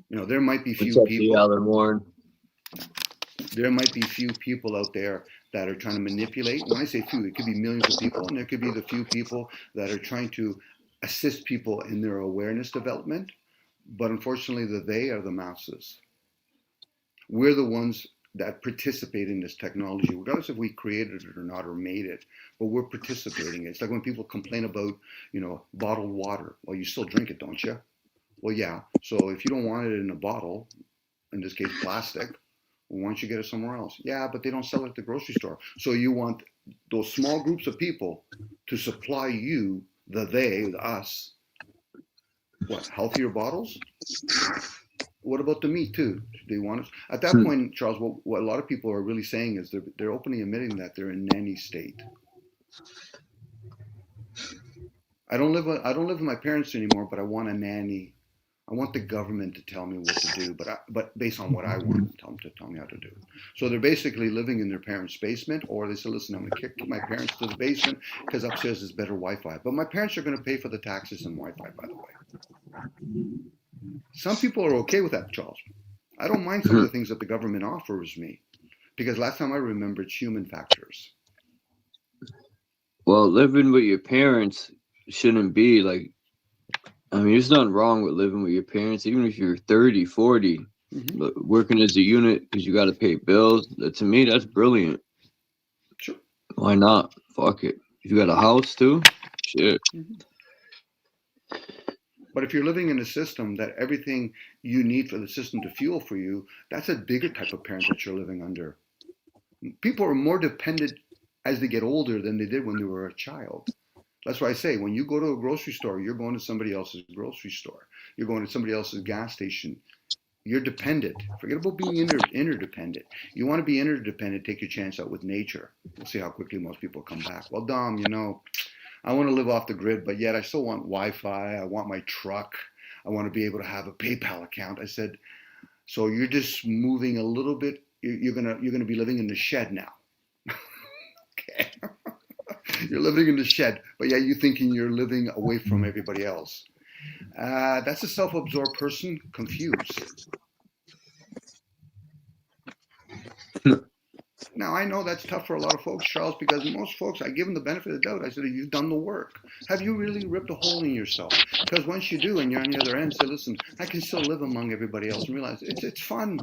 There might be few people. There might be few people out there that are trying to manipulate. When I say few, it could be millions of people, and there could be the few people that are trying to assist people in their awareness development. But unfortunately, the they are the masses. We're the ones that participate in this technology, regardless if we created it or not or made it, but we're participating. It's like when people complain about, bottled water. Well, you still drink it, don't you? Well, yeah. So if you don't want it in a bottle, in this case, plastic, well, why don't you get it somewhere else? Yeah, but they don't sell it at the grocery store. So you want those small groups of people to supply you, the us, what, healthier bottles? What about the meat too? They want it. At that point, Charles, what a lot of people are really saying is they're openly admitting that they're in nanny state. I don't live with my parents anymore, but I want a nanny. I want the government to tell me what to do, but based on what I want them to tell me how to do. So they're basically living in their parents' basement, or they say, listen, I'm going to kick my parents to the basement because upstairs is better Wi-Fi. But my parents are going to pay for the taxes and Wi-Fi, by the way. Some people are okay with that, Charles. I don't mind some of the things that the government offers me, because last time I remember, it's human factors. Well, living with your parents shouldn't be like, there's nothing wrong with living with your parents, even if you're 30, 40, but working as a unit because you got to pay bills. To me, that's brilliant. Sure. Why not? Fuck it. If you got a house too, shit. But if you're living in a system that everything you need for the system to fuel for you, that's a bigger type of parent that you're living under. People are more dependent as they get older than they did when they were a child. That's why I say, when you go to a grocery store, you're going to somebody else's grocery store. You're going to somebody else's gas station. You're dependent. Forget about being interdependent. You want to be interdependent, take your chance out with nature. We'll see how quickly most people come back. Well, Dom, I want to live off the grid, but yet I still want Wi-Fi. I want my truck. I want to be able to have a PayPal account. I said, so you're just moving a little bit. You're gonna be living in the shed now. Okay. You're living in the shed, but yeah, you're thinking you're living away from everybody else. That's a self-absorbed person confused. Now, I know that's tough for a lot of folks, Charles, because most folks, I give them the benefit of the doubt. I said, you've done the work. Have you really ripped a hole in yourself? Because once you do and you're on the other end, say, listen, I can still live among everybody else and realize it's fun.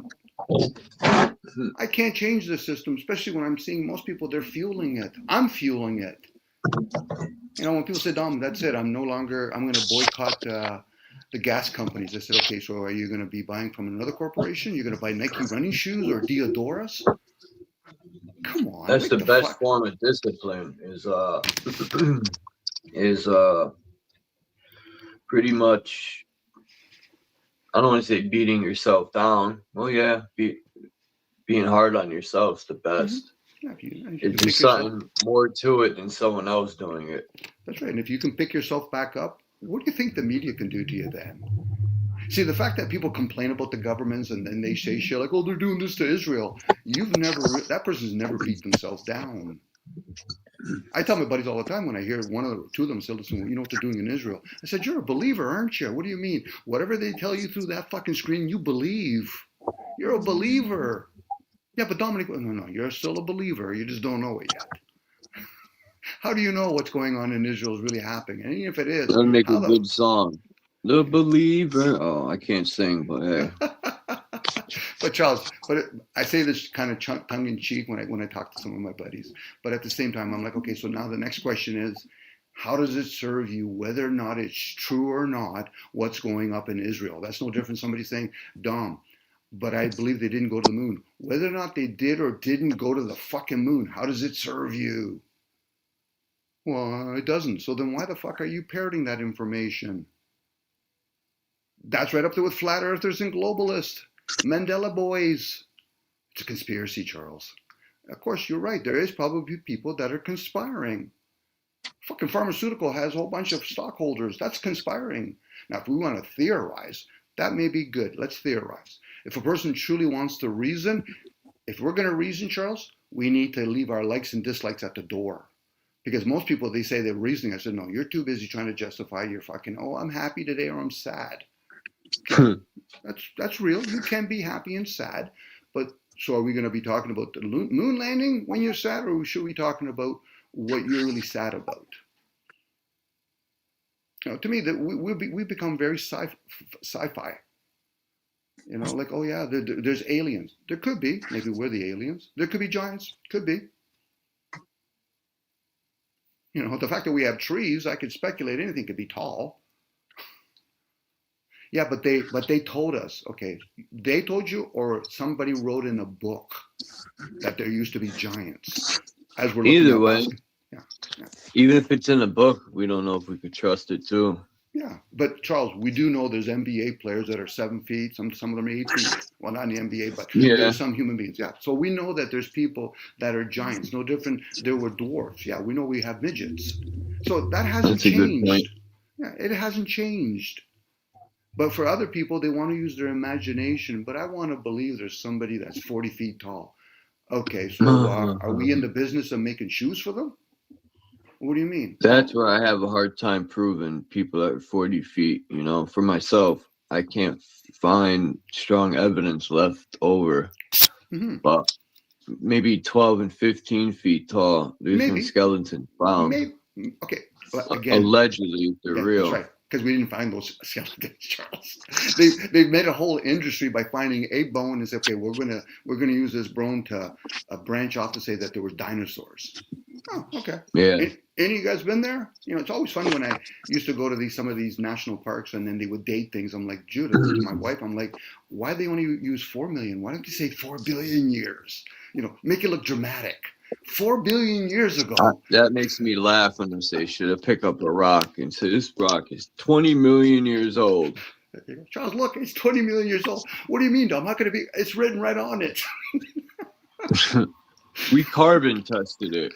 I can't change the system, especially when I'm seeing most people, they're fueling it. I'm fueling it. When people say, Dom, that's it. I'm going to boycott the gas companies. I said, okay, so are you going to be buying from another corporation? You're going to buy Nike running shoes or Diodorus? Come on. That's the best form of discipline is pretty much, I don't want to say beating yourself down. Well, yeah, being hard on yourself is the best. Yeah, it's just something more to it than someone else doing it. That's right. And if you can pick yourself back up, what do you think the media can do to you then? See, the fact that people complain about the governments and then they say shit like, oh, they're doing this to Israel. That person's never beat themselves down. I tell my buddies all the time when I hear two of them say, listen, you know what they're doing in Israel. I said, you're a believer, aren't you? What do you mean? Whatever they tell you through that fucking screen, you believe. You're a believer. Yeah, but Dominic, no, you're still a believer. You just don't know it yet. How do you know what's going on in Israel is really happening? And even if it is, That'll make a good song. The Believer. Oh, I can't sing, but hey. But Charles, I say this kind of tongue in cheek when I talk to some of my buddies. But at the same time, I'm like, okay, so now the next question is, how does it serve you, whether or not it's true or not, what's going up in Israel? That's no different. Somebody saying, Dom, but I believe they didn't go to the moon. Whether or not they did or didn't go to the fucking moon, how does it serve you? Well, it doesn't. So then why the fuck are you parroting that information? That's right up there with flat earthers and globalists. Mandela boys. It's a conspiracy, Charles. Of course, you're right. There is probably people that are conspiring. Fucking pharmaceutical has a whole bunch of stockholders. That's conspiring. Now, if we want to theorize, that may be good. Let's theorize. If a person truly wants to reason, if we're going to reason, Charles, we need to leave our likes and dislikes at the door. Because most people, they say they're reasoning. I said, no, you're too busy trying to justify your fucking, oh, I'm happy today or I'm sad. That's real. You can be happy and sad. But so are we going to be talking about the moon landing when you're sad, or should we be talking about what you're really sad about? You know, to me, that we become very sci-fi. You know, like, oh yeah, there's aliens. There could be. Maybe we're the aliens. There could be giants. Could be. You know, the fact that we have trees, I could speculate anything could be tall. Yeah, but they told us, okay, they told you, or somebody wrote in a book that there used to be giants. As we're either way, yeah. Even if it's in a book, we don't know if we could trust it too. Yeah, but Charles, we do know there's NBA players that are 7 feet. Some of them are 8 feet. Well, not in the NBA, but there's some human beings. Yeah, so we know that there's people that are giants. No different. There were dwarfs. Yeah, we know we have midgets. So that hasn't changed. Yeah, it hasn't changed. But for other people, they want to use their imagination. But I want to believe there's somebody that's 40 feet tall. Okay, so are we in the business of making shoes for them? What do you mean? That's where I have a hard time proving people that are 40 feet. You know, for myself, I can't find strong evidence left over. Mm-hmm. But maybe 12 and 15 feet tall. There's been skeletons found. Maybe. Okay. Again, allegedly, they're real. That's right. Because we didn't find those skeletons, Charles. They've made a whole industry by finding a bone and say, okay, we're gonna use this bone to branch off to say that there were dinosaurs. Oh, okay. Yeah. Any of you guys been there? You know, it's always funny when I used to go to some of these national parks and then they would date things. I'm like, Judith, to my wife, I'm like, why do they only use 4 million? Why don't you say 4 billion years? You know, make it look dramatic. 4 billion years ago. That makes me laugh when they say, should I pick up a rock and say, this rock is 20 million years old. Charles, look, it's 20 million years old. What do you mean, Dom? How could it be? It's written right on it. We carbon tested it.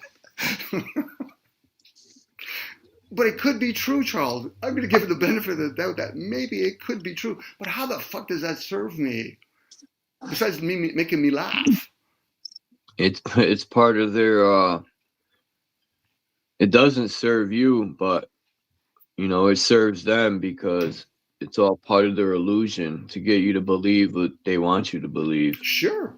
But it could be true, Charles. I'm going to give it the benefit of the doubt that maybe it could be true. But how the fuck does that serve me? Besides me making me laugh. It's part of their it doesn't serve you, but you know, it serves them because it's all part of their illusion to get you to believe what they want you to believe. Sure.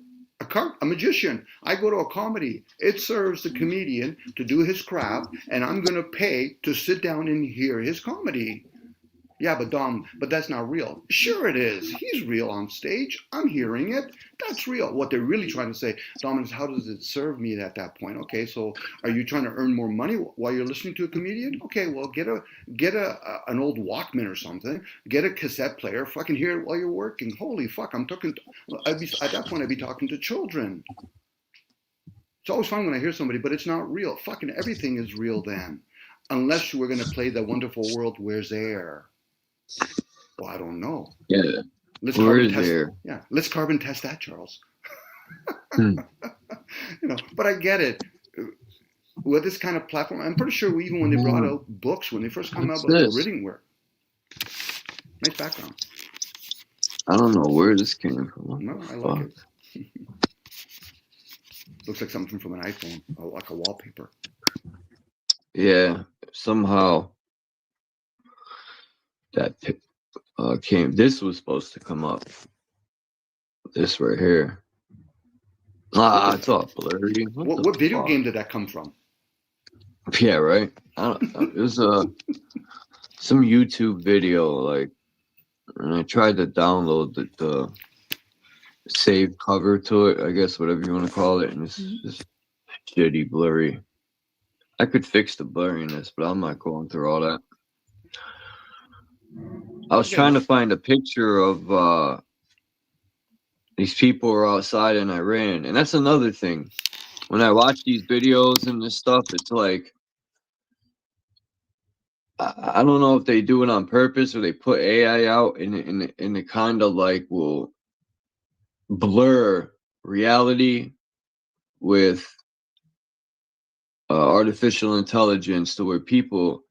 A magician. I go to a comedy. It serves the comedian to do his craft, and I'm going to pay to sit down and hear his comedy. Yeah, but Dom, but that's not real. Sure it is. He's real on stage. I'm hearing it. That's real. What they're really trying to say, Dom, is how does it serve me at that point? Okay, so are you trying to earn more money while you're listening to a comedian? Okay, well, get an old Walkman or something. Get a cassette player. Fucking hear it while you're working. Holy fuck, at that point, I'd be talking to children. It's always fun when I hear somebody, but it's not real. Fucking everything is real then. Unless we're going to play the wonderful world, where's air? Well, I don't know. Yeah. Let's carbon test that, Charles. You know, but I get it. With this kind of platform, I'm pretty sure even when they brought out books, when they first came out about the reading work. Nice background. I don't know where this came from. No, I like it. Looks like something from an iPhone, like a wallpaper. Yeah, somehow that came. This was supposed to come up. This right here. It's all blurry. What video game did that come from? Yeah, right. I don't know. It was some YouTube video, like, and I tried to download the save cover to it, I guess, whatever you want to call it, and it's just shitty blurry. I could fix the blurriness, but I'm not going through all that. I was trying to find a picture of these people were outside in Iran, and that's another thing. When I watch these videos and this stuff, it's like I don't know if they do it on purpose or they put AI out and it kind of like will blur reality with artificial intelligence to where people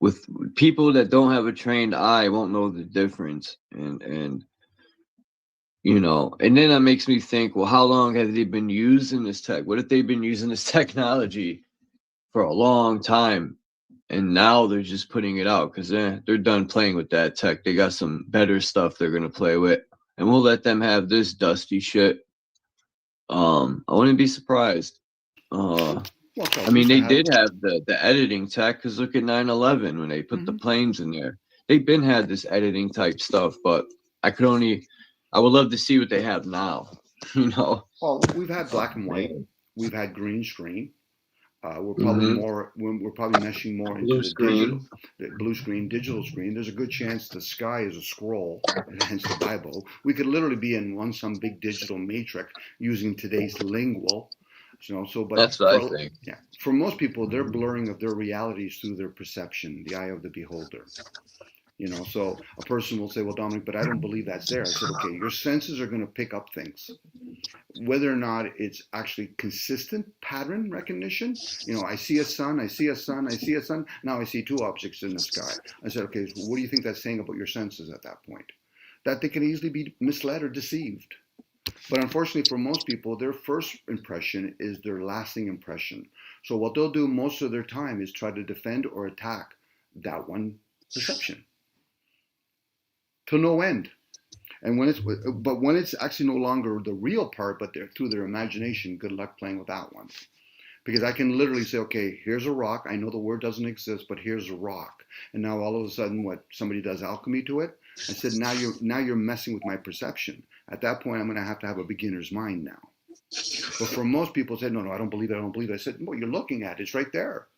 that don't have a trained eye won't know the difference, and you know, and then that makes me think, well, how long have they been using this tech? What if they've been using this technology for a long time and now they're just putting it out because they're done playing with that tech? They got some better stuff they're gonna play with, and we'll let them have this dusty shit. I wouldn't be surprised. I mean, they did have the editing tech, because look at 9/11 when they put the planes in there. They've been had this editing type stuff, but I would love to see what they have now. You know. Well, we've had black and white. We've had green screen. We're probably we're probably meshing more into the blue screen, digital screen. There's a good chance the sky is a scroll, and hence the Bible. We could literally be in some big digital matrix using today's lingual. You know, so but that's what I think. Yeah, for most people, they're blurring of their realities through their perception, the eye of the beholder. You know, so a person will say, well, Dominic, but I don't believe that's there. I said, okay, your senses are going to pick up things. Whether or not it's actually consistent pattern recognition, you know, I see a sun, I see a sun, I see a sun. Now I see two objects in the sky. I said, okay, so what do you think that's saying about your senses at that point? That they can easily be misled or deceived. But unfortunately for most people, their first impression is their lasting impression. So what they'll do most of their time is try to defend or attack that one perception to no end. And when it's actually no longer the real part, but they're through their imagination, good luck playing with that one. Because I can literally say, okay, here's a rock. I know the word doesn't exist, but here's a rock. And now all of a sudden, what, somebody does alchemy to it? I said, now you're messing with my perception. At that point, I'm going to have a beginner's mind now. But for most people, say, no, I don't believe it. I don't believe it. I said, well, you're looking at it. It's right there.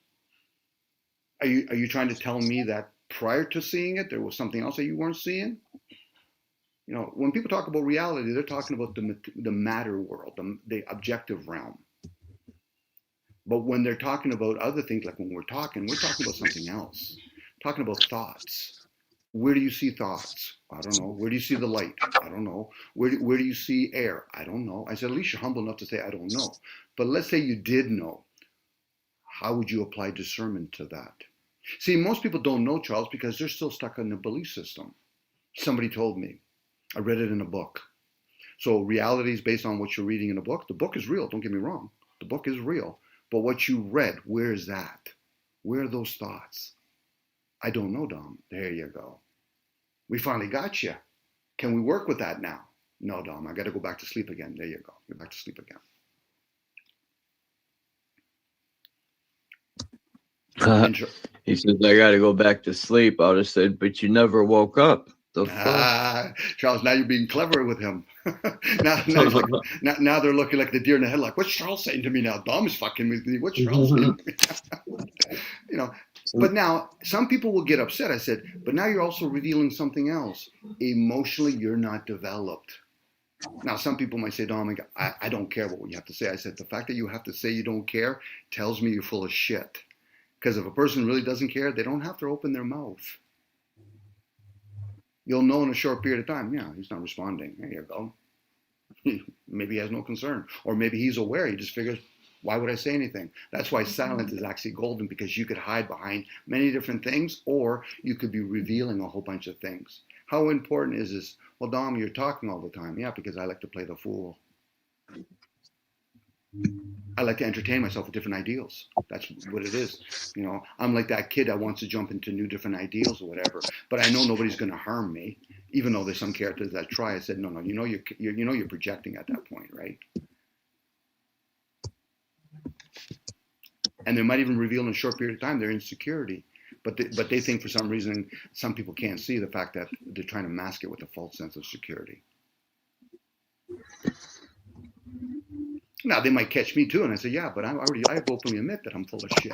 Are you trying to tell me that prior to seeing it, there was something else that you weren't seeing? You know, when people talk about reality, they're talking about the matter world, the objective realm. But when they're talking about other things, like when we're talking about something else. Talking about thoughts. Where do you see thoughts? I don't know. Where do you see the light? I don't know. Where do you see air? I don't know. I said, at least you're humble enough to say, I don't know. But let's say you did know. How would you apply discernment to that? See, most people don't know, Charles, because they're still stuck in the belief system. Somebody told me. I read it in a book. So reality is based on what you're reading in a book. The book is real. Don't get me wrong. The book is real. But what you read, where is that? Where are those thoughts? I don't know, Dom. There you go. We finally got you. Can we work with that now? No, Dom, I got to go back to sleep again. There you go. You're back to sleep again. He says, I got to go back to sleep. I would have said, but you never woke up. Charles, now you're being clever with him. now they're looking like the deer in the headlock. What's Charles saying to me now? Dom's fucking with me. What's Charles saying to me? You know, but now some people will get upset. I said, but now you're also revealing something else. Emotionally, you're not developed. Now, some people might say, Dom, I don't care what you have to say. I said, the fact that you have to say you don't care tells me you're full of shit. Because if a person really doesn't care, they don't have to open their mouth. You'll know in a short period of time, yeah, he's not responding. There you go. Maybe he has no concern. Or maybe he's aware. He just figures, why would I say anything? That's why silence is actually golden, because you could hide behind many different things, or you could be revealing a whole bunch of things. How important is this? Well, Dom, you're talking all the time. Yeah, because I like to play the fool. I like to entertain myself with different ideals. That's what it is. You know, I'm like that kid that wants to jump into new different ideals or whatever. But I know nobody's going to harm me, even though there's some characters that try. I said, no, you know, you're projecting at that point, right? And they might even reveal in a short period of time their insecurity, but they think for some reason some people can't see the fact that they're trying to mask it with a false sense of security. Now they might catch me too, and I say, yeah, but I have openly admit that I'm full of shit.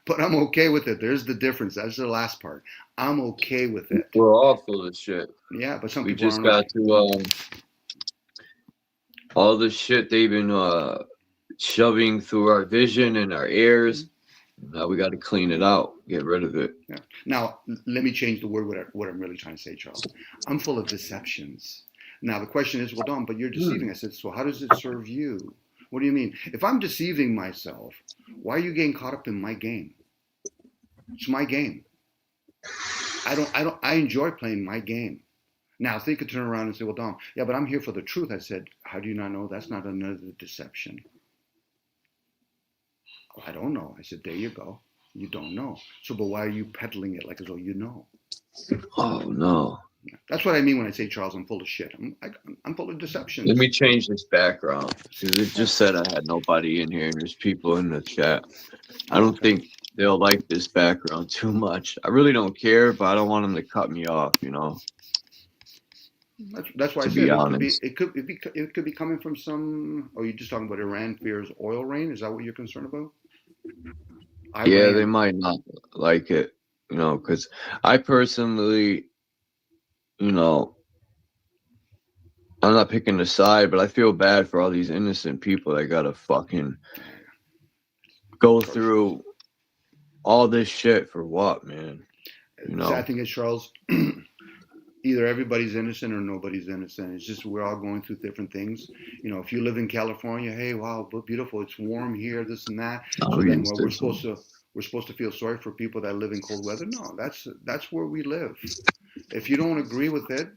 But I'm okay with it. There's the difference. That's the last part. I'm okay with it. We're all full of shit. Yeah, but some We people just aren't. got to all the shit they've been shoving through our vision and our ears. Now we got to clean it out, get rid of it. Yeah. Now let me change the word. What I'm really trying to say, Charles. I'm full of deceptions. Now the question is, well, Don, but you're deceiving. I said, so how does it serve you? What do you mean? If I'm deceiving myself, why are you getting caught up in my game? It's my game. I enjoy playing my game. Now if they could turn around and say, well, Don, yeah, but I'm here for the truth. I said, how do you not know? That's not another deception. Oh, I don't know. I said, there you go. You don't know. So, but why are you peddling it like as though you know? Oh no. That's what I mean when I say, Charles, I'm full of shit. I'm full of deception. Let me change this background because it just said I had nobody in here and there's people in the chat. I don't think they'll like this background too much. I really don't care, but I don't want them to cut me off, you know. That's why I To said be honest. it could be coming from some. Oh, you're just talking about Iran fears oil rain. Is that what you're concerned about? Yeah, Iran. they might not like it, you know, because I personally, you know, I'm not picking a side, but I feel bad for all these innocent people that gotta fucking go through all this shit for what, man? You know, Sad thing is, Charles, either everybody's innocent or nobody's innocent. It's just we're all going through different things. You know, if you live in California, hey, wow, beautiful, it's warm here, this and that. So then we're supposed to feel sorry for people that live in cold weather. No, that's where we live. If you don't agree with it,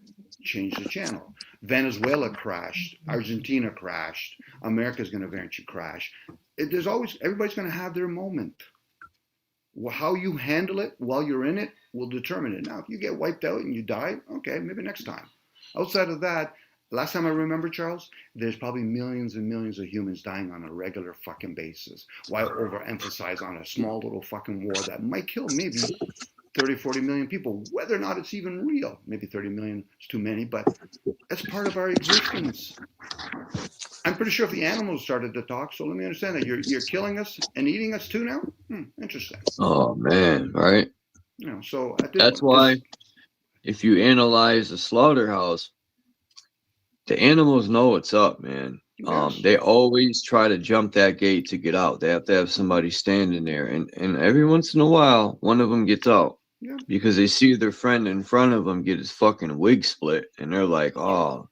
change the channel. Venezuela crashed. Argentina crashed. America's going to eventually crash. Everybody's going to have their moment. How you handle it while you're in it will determine it. Now, if you get wiped out and you die, okay, maybe next time. Outside of that, last time I remember, Charles, there's probably millions and millions of humans dying on a regular fucking basis. Why overemphasize on a small little fucking war that might kill maybe 30, 40 million people, whether or not it's even real. Maybe 30 million is too many, but that's part of our existence. I'm pretty sure if the animals started to talk, so let me understand that you're killing us and eating us too now? Interesting. oh man, right? You know, so That's why if you analyze the slaughterhouse, the animals know what's up, man. Yes. They always try to jump that gate to get out. They have to have somebody standing there, and every once in a while, one of them gets out. Yeah. Because they see their friend in front of them get his fucking wig split, and they're like, "Oh,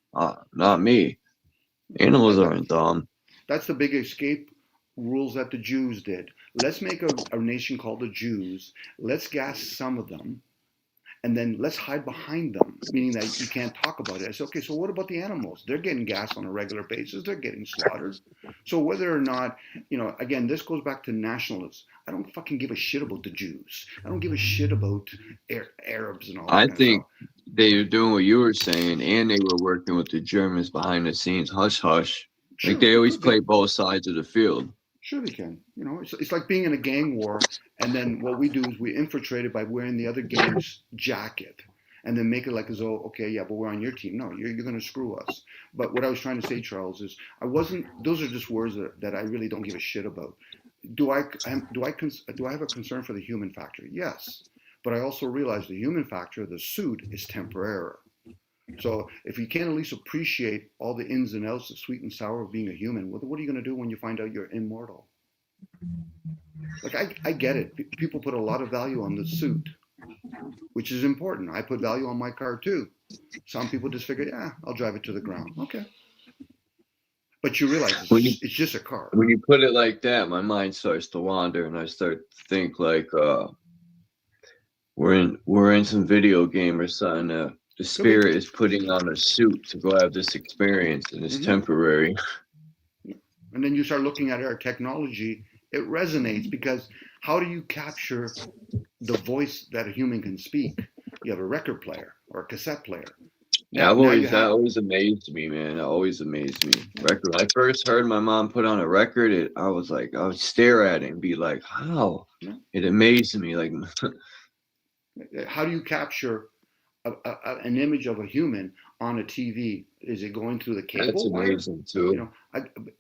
not me." Animals aren't dumb. That's the big escape rules that the Jews did. Let's make a nation called the Jews. Let's gas some of them, and then let's hide behind them, meaning that you can't talk about it. I said, okay, so what about the animals? They're getting gassed on a regular basis. They're getting slaughtered. So whether or not, you know, again, this goes back to nationalists. I don't fucking give a shit about the Jews. I don't give a shit about Arabs and all that. I think they were doing what you were saying, and they were working with the Germans behind the scenes, hush hush. Sure, Like they always play both sides of the field. Sure they can. You know, it's like being in a gang war, and then what we do is we infiltrate it by wearing the other gang's jacket, and then make it like as though, okay, yeah, but we're on your team. No, you're going to screw us. But what I was trying to say, Charles, is those are just words that I really don't give a shit about. Do I have a concern for the human factor? Yes, but I also realize the human factor, the suit, is temporary. So if you can't at least appreciate all the ins and outs, the sweet and sour of being a human, what are you going to do when you find out you're immortal? Like, I get it. People put a lot of value on the suit, which is important. I put value on my car too. Some people just figure, yeah, I'll drive it to the ground. Okay. But you realize it's just a car. When you put it like that, my mind starts to wander, and I start to think like we're in some video game or something. The spirit is putting on a suit to go have this experience, and it's temporary. And then you start looking at our technology, it resonates because how do you capture the voice that a human can speak? You have a record player or a cassette player. Yeah, that always amazed me, man. It always amazed me. Record. When I first heard my mom put on a record, I would stare at it and be like, how? Yeah. It amazed me. Like, how do you capture an image of a human on a TV? Is it going through the cable? That's amazing too.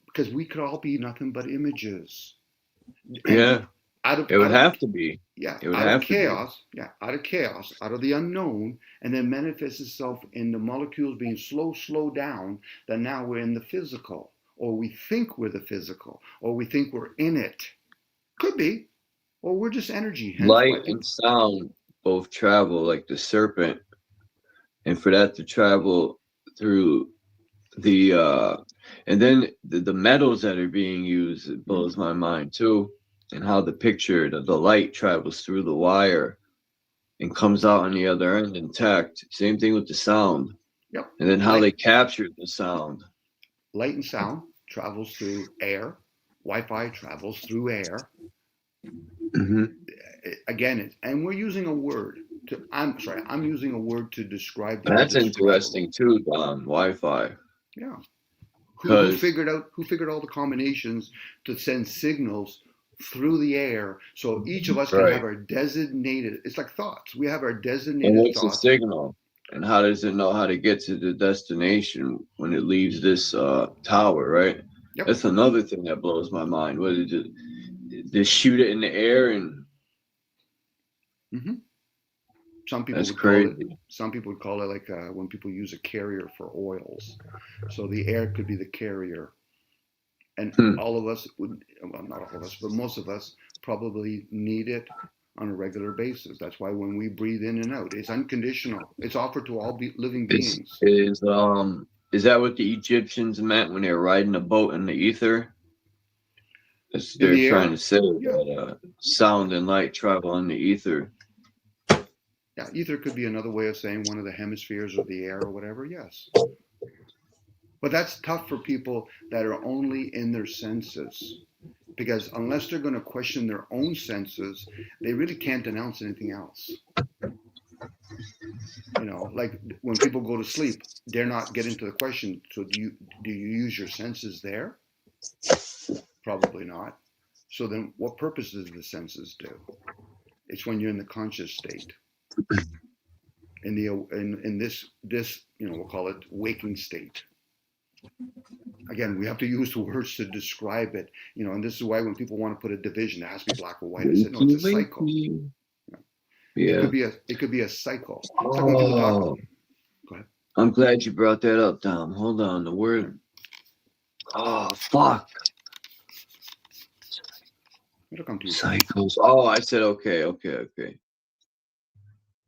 Because we could all be nothing but images. Yeah. It would have to be. Yeah, it would out have of chaos. Yeah, out of chaos, out of the unknown, and then manifests itself in the molecules being slow down. That now we're in the physical, or we think we're the physical, or we think we're in it. Could be, or we're just energy. Light and sound both travel like the serpent, and for that to travel through the and then the metals that are being used, it blows my mind too. And how the light travels through the wire and comes out on the other end intact. Same thing with the sound. Yep. And then how they captured the sound. Light and sound travels through air. Wi-Fi travels through air. Mm-hmm. Again, and we're using a word. I'm using a word to describe. That's interesting too, Don. Wi-Fi. Yeah. Who figured all the combinations to send signals through the air, so each of us can have our designated. It's like thoughts. We have our designated. And what's thoughts. the signal? And how does it know how to get to the destination when it leaves this tower? Right. Yep. That's another thing that blows my mind. What did it? They shoot it in the air and. Mm-hmm. Some people That's would crazy. Call it. Some people would call it like when people use a carrier for oils. So the air could be the carrier. And all of us would, well, not all of us, but most of us probably need it on a regular basis. That's why when we breathe in and out, it's unconditional. It's offered to all living beings. Is that what the Egyptians meant when they were riding a boat in the ether? They're trying to say that sound and light travel in the ether. Yeah, ether could be another way of saying one of the hemispheres of the air or whatever. Yes. But that's tough for people that are only in their senses, because unless they're going to question their own senses, they really can't denounce anything else. Like when people go to sleep, they're not getting to the question. So do you use your senses there? Probably not. So then, what purpose does the senses do? It's when you're in the conscious state, in this we'll call it waking state. Again, we have to use the words to describe it, and this is why when people want to put a division, it has to be black or white. I said, no, it's a cycle. Yeah. It could be a cycle. Oh. Go ahead. I'm glad you brought that up, Dom. Hold on. The word. Oh, fuck. It'll come to you. Cycles. Oh, I said okay.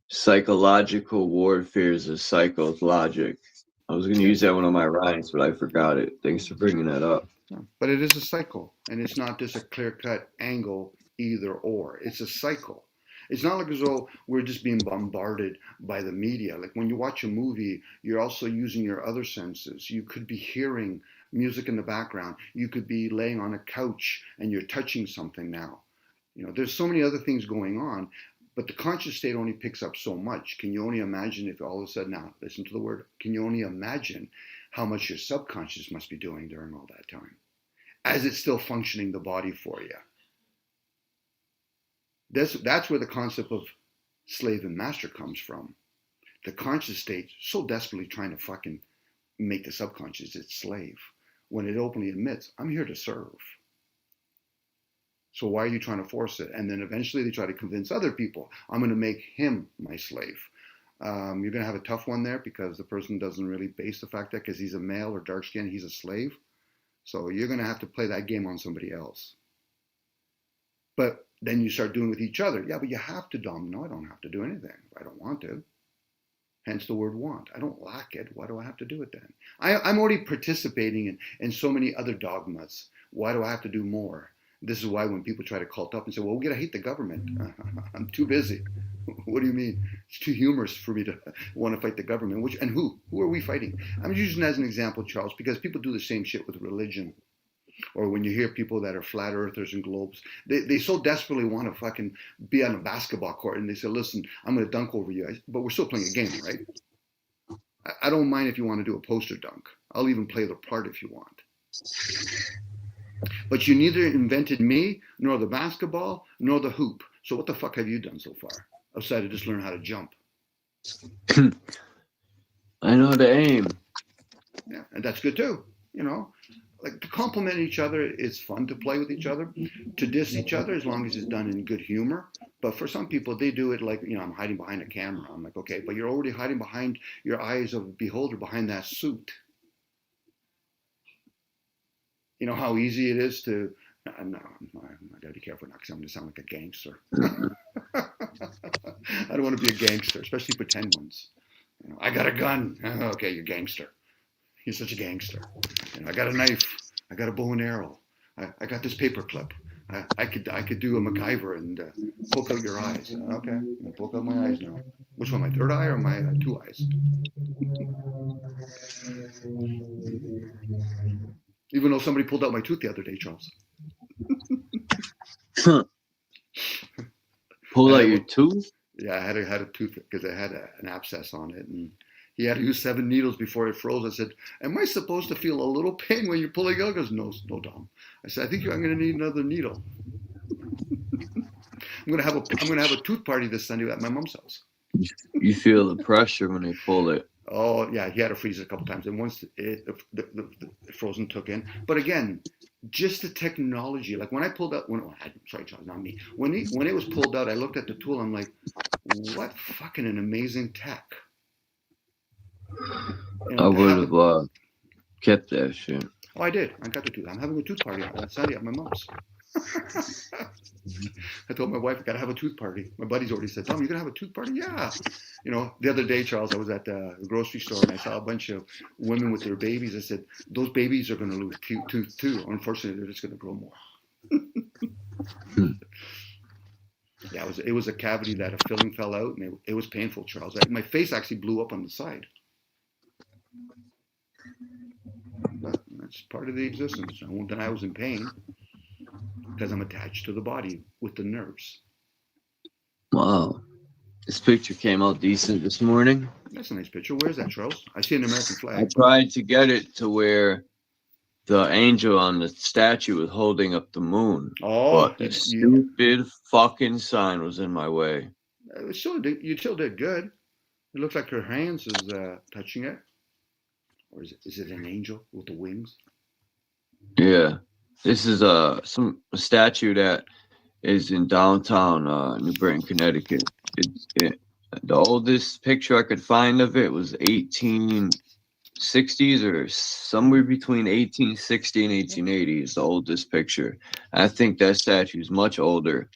Psychological warfare is a cycle of logic. I was going to use that one on my rhymes, but I forgot it. Thanks for bringing that up. But it is a cycle, and it's not just a clear-cut angle either or. It's a cycle. It's not like as though we're just being bombarded by the media. Like when you watch a movie, you're also using your other senses. You could be hearing music in the background. You could be laying on a couch and you're touching something now. There's so many other things going on. But the conscious state only picks up so much. Can you only imagine if all of a sudden, now listen to the word, can you only imagine how much your subconscious must be doing during all that time? As it's still functioning the body for you. That's where the concept of slave and master comes from. The conscious state so desperately trying to fucking make the subconscious its slave. When it openly admits, I'm here to serve. So why are you trying to force it? And then eventually they try to convince other people, I'm going to make him my slave. You're going to have a tough one there because the person doesn't really base the fact that because he's a male or dark skinned, he's a slave. So you're going to have to play that game on somebody else. But then you start doing with each other. Yeah, but you have to, Dom. No, I don't have to do anything if I don't want to. Hence the word want. I don't lack it. Why do I have to do it then? I'm already participating in so many other dogmas. Why do I have to do more? This is why when people try to cult up and say, well, we're going to hate the government. I'm too busy. What do you mean? It's too humorous for me to want to fight the government. And who? Who are we fighting? I'm using that as an example, Charles, because people do the same shit with religion. Or when you hear people that are flat earthers and globes, they so desperately want to fucking be on a basketball court, and they say, listen, I'm going to dunk over you. But we're still playing a game, right? I don't mind if you want to do a poster dunk. I'll even play the part if you want. But you neither invented me, nor the basketball, nor the hoop. So what the fuck have you done so far? Outside of just learn how to jump. I know how to aim. Yeah, and that's good too. You know, like to compliment each other is fun to play with each other. To diss each other, as long as it's done in good humor. But for some people, they do it like, you know, I'm hiding behind a camera. I'm like, okay, but you're already hiding behind your eyes of beholder behind that suit. You know how easy it is to. No, I gotta be careful now because I'm gonna sound like a gangster. I don't want to be a gangster, especially pretend ones. You know, I got a gun. Oh, okay, you're a gangster. You're such a gangster. You know, I got a knife. I got a bow and arrow. I got this paper clip. I could do a MacGyver and poke out your eyes. Okay, I'm gonna poke out my eyes now. Which one, my third eye or my two eyes? Even though somebody pulled out my tooth the other day, Charles. Pull out your tooth? Yeah, I had a tooth because I had an abscess on it, and he had to use 7 needles before it froze. I said, "Am I supposed to feel a little pain when you're pulling out?" He goes, "No, Dom." I said, "I think I'm going to need another needle." I'm going to have a tooth party this Sunday at my mom's house. You feel the pressure when they pull it. Oh yeah, he had to freeze it a couple times, and once the frozen took in. But again, just the technology. Like when I pulled out, sorry, Charles, not me. When it was pulled out, I looked at the tool. I'm like, what fucking an amazing tech. You know, I would have kept that shit. Oh, I did. I got the tooth. I'm having a tooth party on Sunday at my mom's. I told my wife I gotta have a tooth party. My buddies already said, "Tom, you're gonna have a tooth party?" Yeah. You know, the other day, Charles, I was at the grocery store and I saw a bunch of women with their babies. I said, "Those babies are gonna lose tooth too. Unfortunately, they're just gonna grow more." Yeah, it was a cavity that a filling fell out, and it was painful, Charles. My face actually blew up on the side. But that's part of the existence. I won't deny I was in pain because I'm attached to the body with the nerves. Wow. This picture came out decent this morning. That's a nice picture. Where's that, Charles? I see an American flag. I tried to get it to where the angel on the statue was holding up the moon. Oh, but the stupid fucking sign was in my way. You still did good. It looks like her hands is touching it. Or is it an angel with the wings? Yeah. This is a statue that is in downtown New Britain, Connecticut. The oldest picture I could find of it was 1860s or somewhere between 1860 and 1880 is the oldest picture. I think that statue is much older.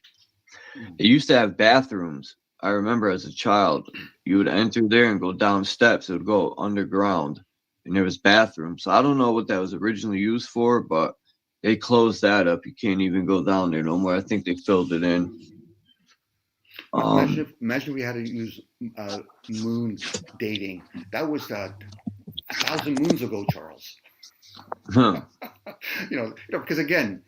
It used to have bathrooms. I remember as a child, you would enter there and go down steps. It would go underground, and there was bathrooms. So I don't know what that was originally used for, but they closed that up. You can't even go down there no more. I think they filled it in. Imagine we had to use moon dating. That was 1,000 moons ago, Charles. Huh. you know, because again,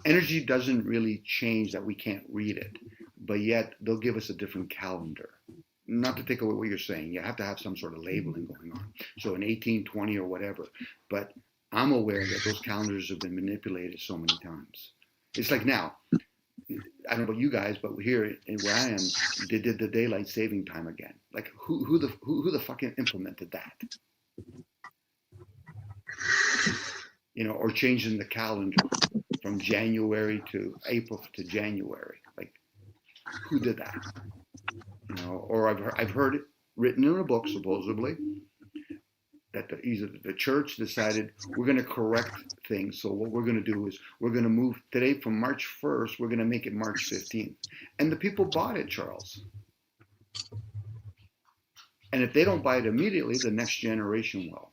energy doesn't really change that we can't read it, but yet they'll give us a different calendar. Not to take away what you're saying, you have to have some sort of labeling going on. So in 1820 or whatever, but I'm aware that those calendars have been manipulated so many times. It's like now, I don't know about you guys, but here in where I am, they did the daylight saving time again. Like who the fucking implemented that? You know, or changing the calendar from January to April to January. Like who did that? You know, or I've heard it written in a book supposedly that either the church decided we're going to correct things. So what we're going to do is we're going to move today from March 1st, we're going to make it March 15th. And the people bought it, Charles. And if they don't buy it immediately, the next generation will.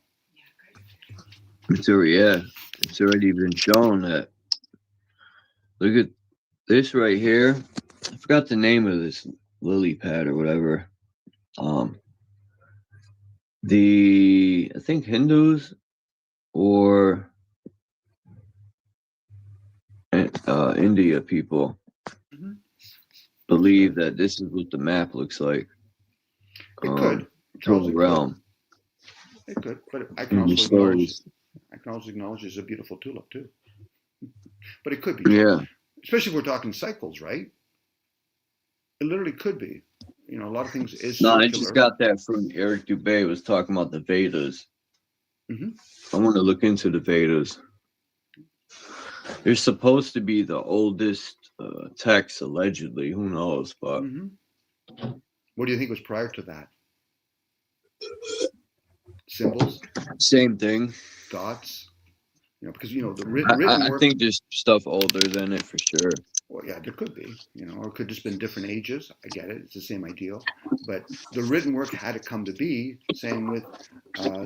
It's already been shown that. Look at this right here. I forgot the name of this lily pad or whatever. I think Hindus or India people believe that this is what the map looks like. It could. From the realm. It could, but I In can the also acknowledge. stories. I can also acknowledge there's a beautiful tulip too. But it could be. Yeah. Especially if we're talking cycles, right? It literally could be. You know, a lot of things is No, circular. I just got that from Eric Dubé was talking about the Vedas. Mhm. I want to look into the Vedas. They're supposed to be the oldest text, allegedly. Who knows? But What do you think was prior to that? Symbols, same thing. dots. You know, because you know the written I work. think there's stuff older than it for sure. Well, yeah, there could be. You know, or it could just been different ages. I get it; it's the same ideal. But the written work had to come to be. Same with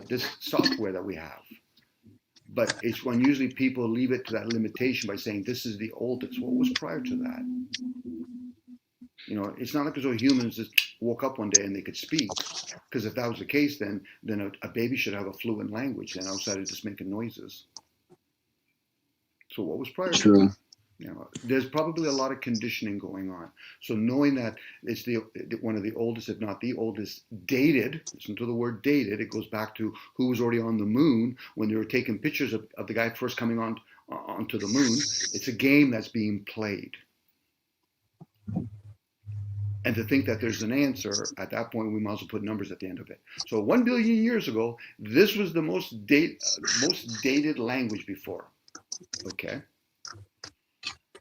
this software that we have. But it's when usually people leave it to that limitation by saying this is the oldest. What was prior to that? You know, it's not like as though humans just woke up one day and they could speak. Because if that was the case, then a baby should have a fluent language, and outside of just making noises. So what was prior to True. that? You know, there's probably a lot of conditioning going on. So knowing that it's one of the oldest, if not the oldest, dated. Listen to the word dated. It goes back to who was already on the moon when they were taking pictures of the guy first coming onto the moon. It's a game that's being played. And to think that there's an answer, at that point, we might as well put numbers at the end of it. So 1 billion years ago, this was the most dated language before. Okay.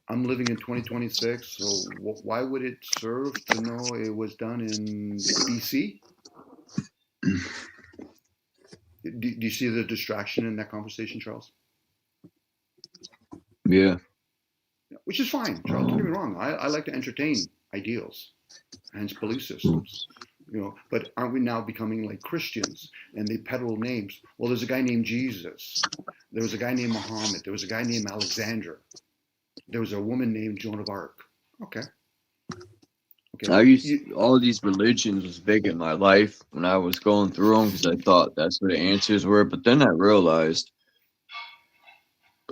I'm living in 2026, so why would it serve to know it was done in BC? Do you see the distraction in that conversation, Charles? Yeah. Which is fine, Charles. Don't get me wrong. I like to entertain ideals, hence belief systems. You know, but aren't we now becoming like Christians and they peddle names? Well, there's a guy named Jesus. There was a guy named Muhammad. There was a guy named Alexander. There was a woman named Joan of Arc. Okay. All these religions was big in my life when I was going through them because I thought that's where the answers were. But then I realized,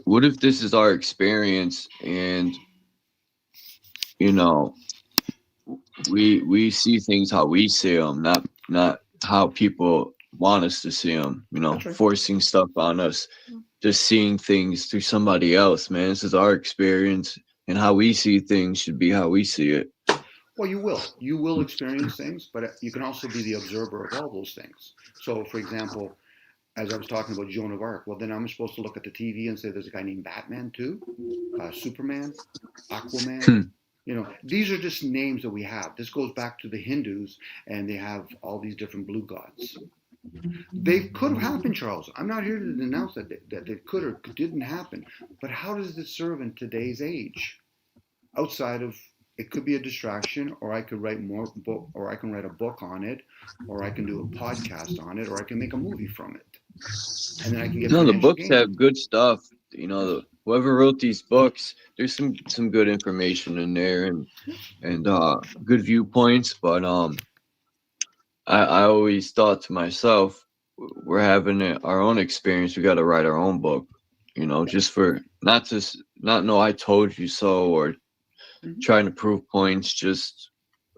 what if this is our experience and, you know, we see things how we see them, not how people want us to see them, you know, right. Forcing stuff on us, just seeing things through somebody else, man. This is our experience, and how we see things should be how we see it. Well, you will experience things, but you can also be the observer of all those things. So, for example, as I was talking about Joan of Arc, well, then I'm supposed to look at the TV and say there's a guy named Batman too, Superman, Aquaman. You know, these are just names that we have. This goes back to the Hindus, and they have all these different blue gods. They could have happened, Charles. I'm not here to denounce that it could or didn't happen. But how does it serve in today's age? Outside of, it could be a distraction, or I could write more book, or I can write a book on it, or I can do a podcast on it, or I can make a movie from it. And then I can get No, the financial books gain. have good stuff. You know, whoever wrote these books, there's some good information in there and good viewpoints. But I always thought to myself, we're having our own experience. We got to write our own book. You know, just for not know I told you so, or trying to prove points just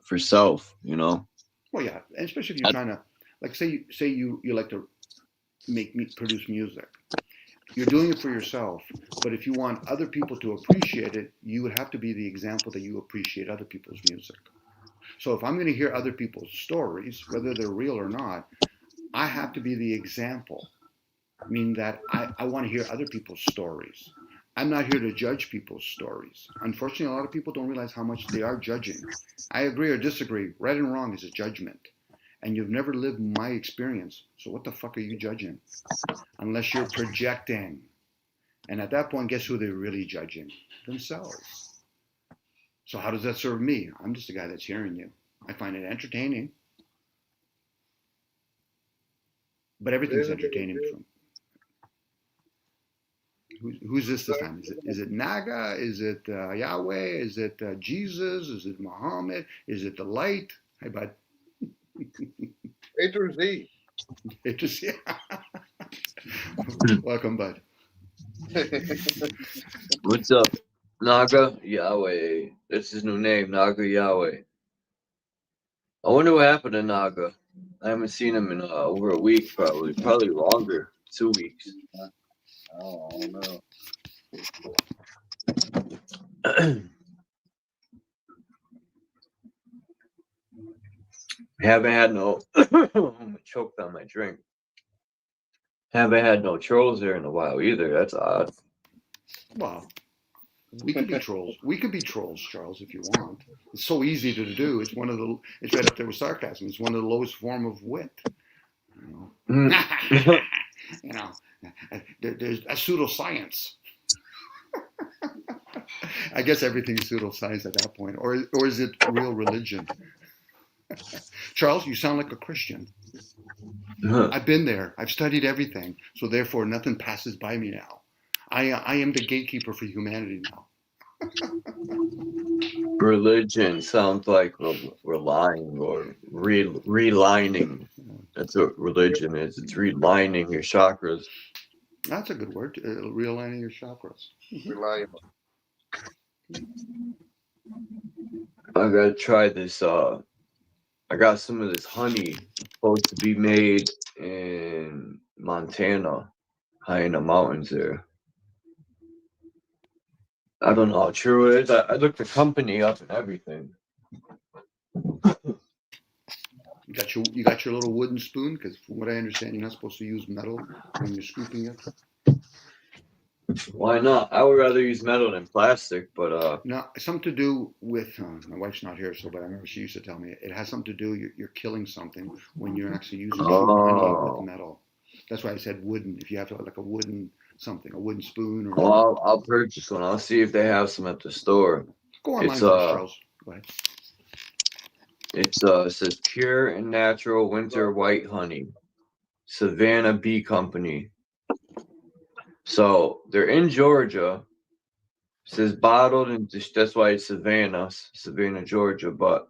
for self. You know. Well, yeah, and especially if you're trying to, like, say you like to produce music. You're doing it for yourself, but if you want other people to appreciate it, you would have to be the example that you appreciate other people's music. So if I'm going to hear other people's stories, whether they're real or not, I have to be the example, meaning that I want to hear other people's stories. I'm not here to judge people's stories. Unfortunately, a lot of people don't realize how much they are judging. I agree or disagree. Right and wrong is a judgment. And you've never lived my experience. So what the fuck are you judging? Unless you're projecting. And at that point, guess who they're really judging? Themselves. So how does that serve me? I'm just a guy that's hearing you. I find it entertaining. But everything's entertaining. Who's this time? Is it Naga? Is it Yahweh? Is it Jesus? Is it Muhammad? Is it the light? Hey, bud. A to Z. A to Z. Welcome, bud. What's up? Naga Yahweh. That's his new name, Naga Yahweh. I wonder what happened to Naga. I haven't seen him in over a week, probably longer, 2 weeks. Oh, I don't know. Haven't had no. I'm choked on my drink. Haven't had no trolls there in a while either. That's odd. Well, we could be trolls. We could be trolls, Charles, if you want. It's so easy to do. It's one of the. It's right up there with sarcasm. It's one of the lowest form of wit. You know, you know there's a pseudoscience. I guess everything's pseudoscience at that point, or is it real religion? Charles, you sound like a Christian. I've been there. I've studied everything, so therefore nothing passes by me now. I am the gatekeeper for humanity now. Religion sounds like relying or relining. That's what religion is. It's relining your chakras. That's a good word. Realigning your chakras. Reliable. I gotta try this. I got some of this honey supposed to be made in Montana, high in the mountains there. I don't know how true it is. I looked the company up and everything. You got your little wooden spoon, because from what I understand, you're not supposed to use metal when you're scooping it. Why not? I would rather use metal than plastic, but No, something to do with my wife's not here, so but I remember she used to tell me it has something to do. You're killing something when you're actually using honey with metal. That's why I said wooden. If you have like a wooden something, a wooden spoon, or well, I'll purchase one. I'll see if they have some at the store. Go online, Charles. Go ahead. It says pure and natural winter white honey, Savannah Bee Company. So they're in Georgia. It says bottled and that's why it's Savannah, Georgia. But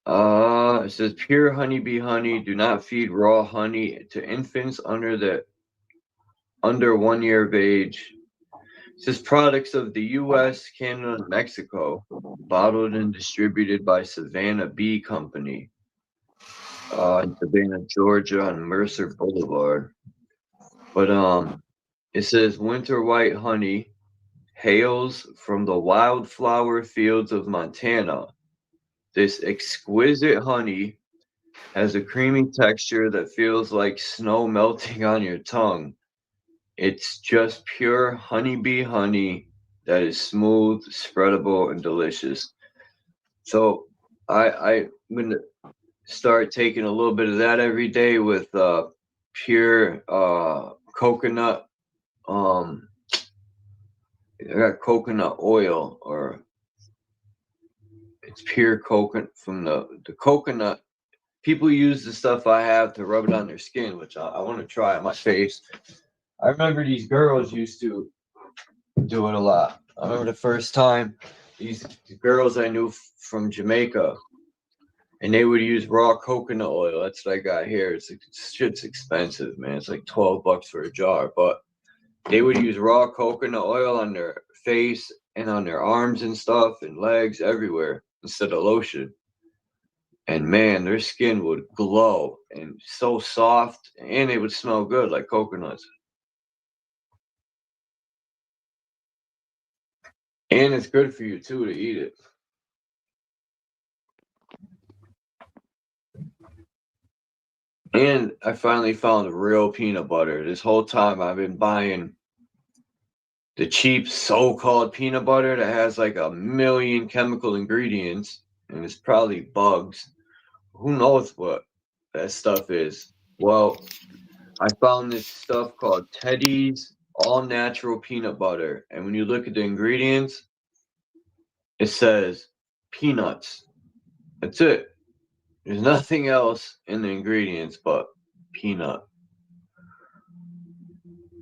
it says pure honeybee honey. Do not feed raw honey to infants under 1 year of age. It says products of the U.S., Canada, and Mexico, bottled and distributed by Savannah Bee Company, in Savannah, Georgia, on Mercer Boulevard. But it says winter white honey hails from the wildflower fields of Montana. This exquisite honey has a creamy texture that feels like snow melting on your tongue. It's just pure honeybee honey that is smooth, spreadable, and delicious. So I'm going to start taking a little bit of that every day with pure coconut. I got coconut oil, or it's pure coconut from the coconut. People use the stuff I have to rub it on their skin, which I want to try on my face. I remember these girls used to do it a lot. I remember the first time these girls I knew from Jamaica, and they would use raw coconut oil. That's what I got here. It's expensive, man. It's like $12 for a jar, but they would use raw coconut oil on their face and on their arms and stuff and legs everywhere instead of lotion. And man, their skin would glow and so soft, and it would smell good like coconuts. And it's good for you too to eat it. And I finally found real peanut butter. This whole time I've been buying the cheap so-called peanut butter that has like 1 million chemical ingredients, and it's probably bugs. Who knows what that stuff is? Well, I found this stuff called Teddy's All Natural Peanut Butter, and when you look at the ingredients, it says peanuts. That's it. There's nothing else in the ingredients but peanut.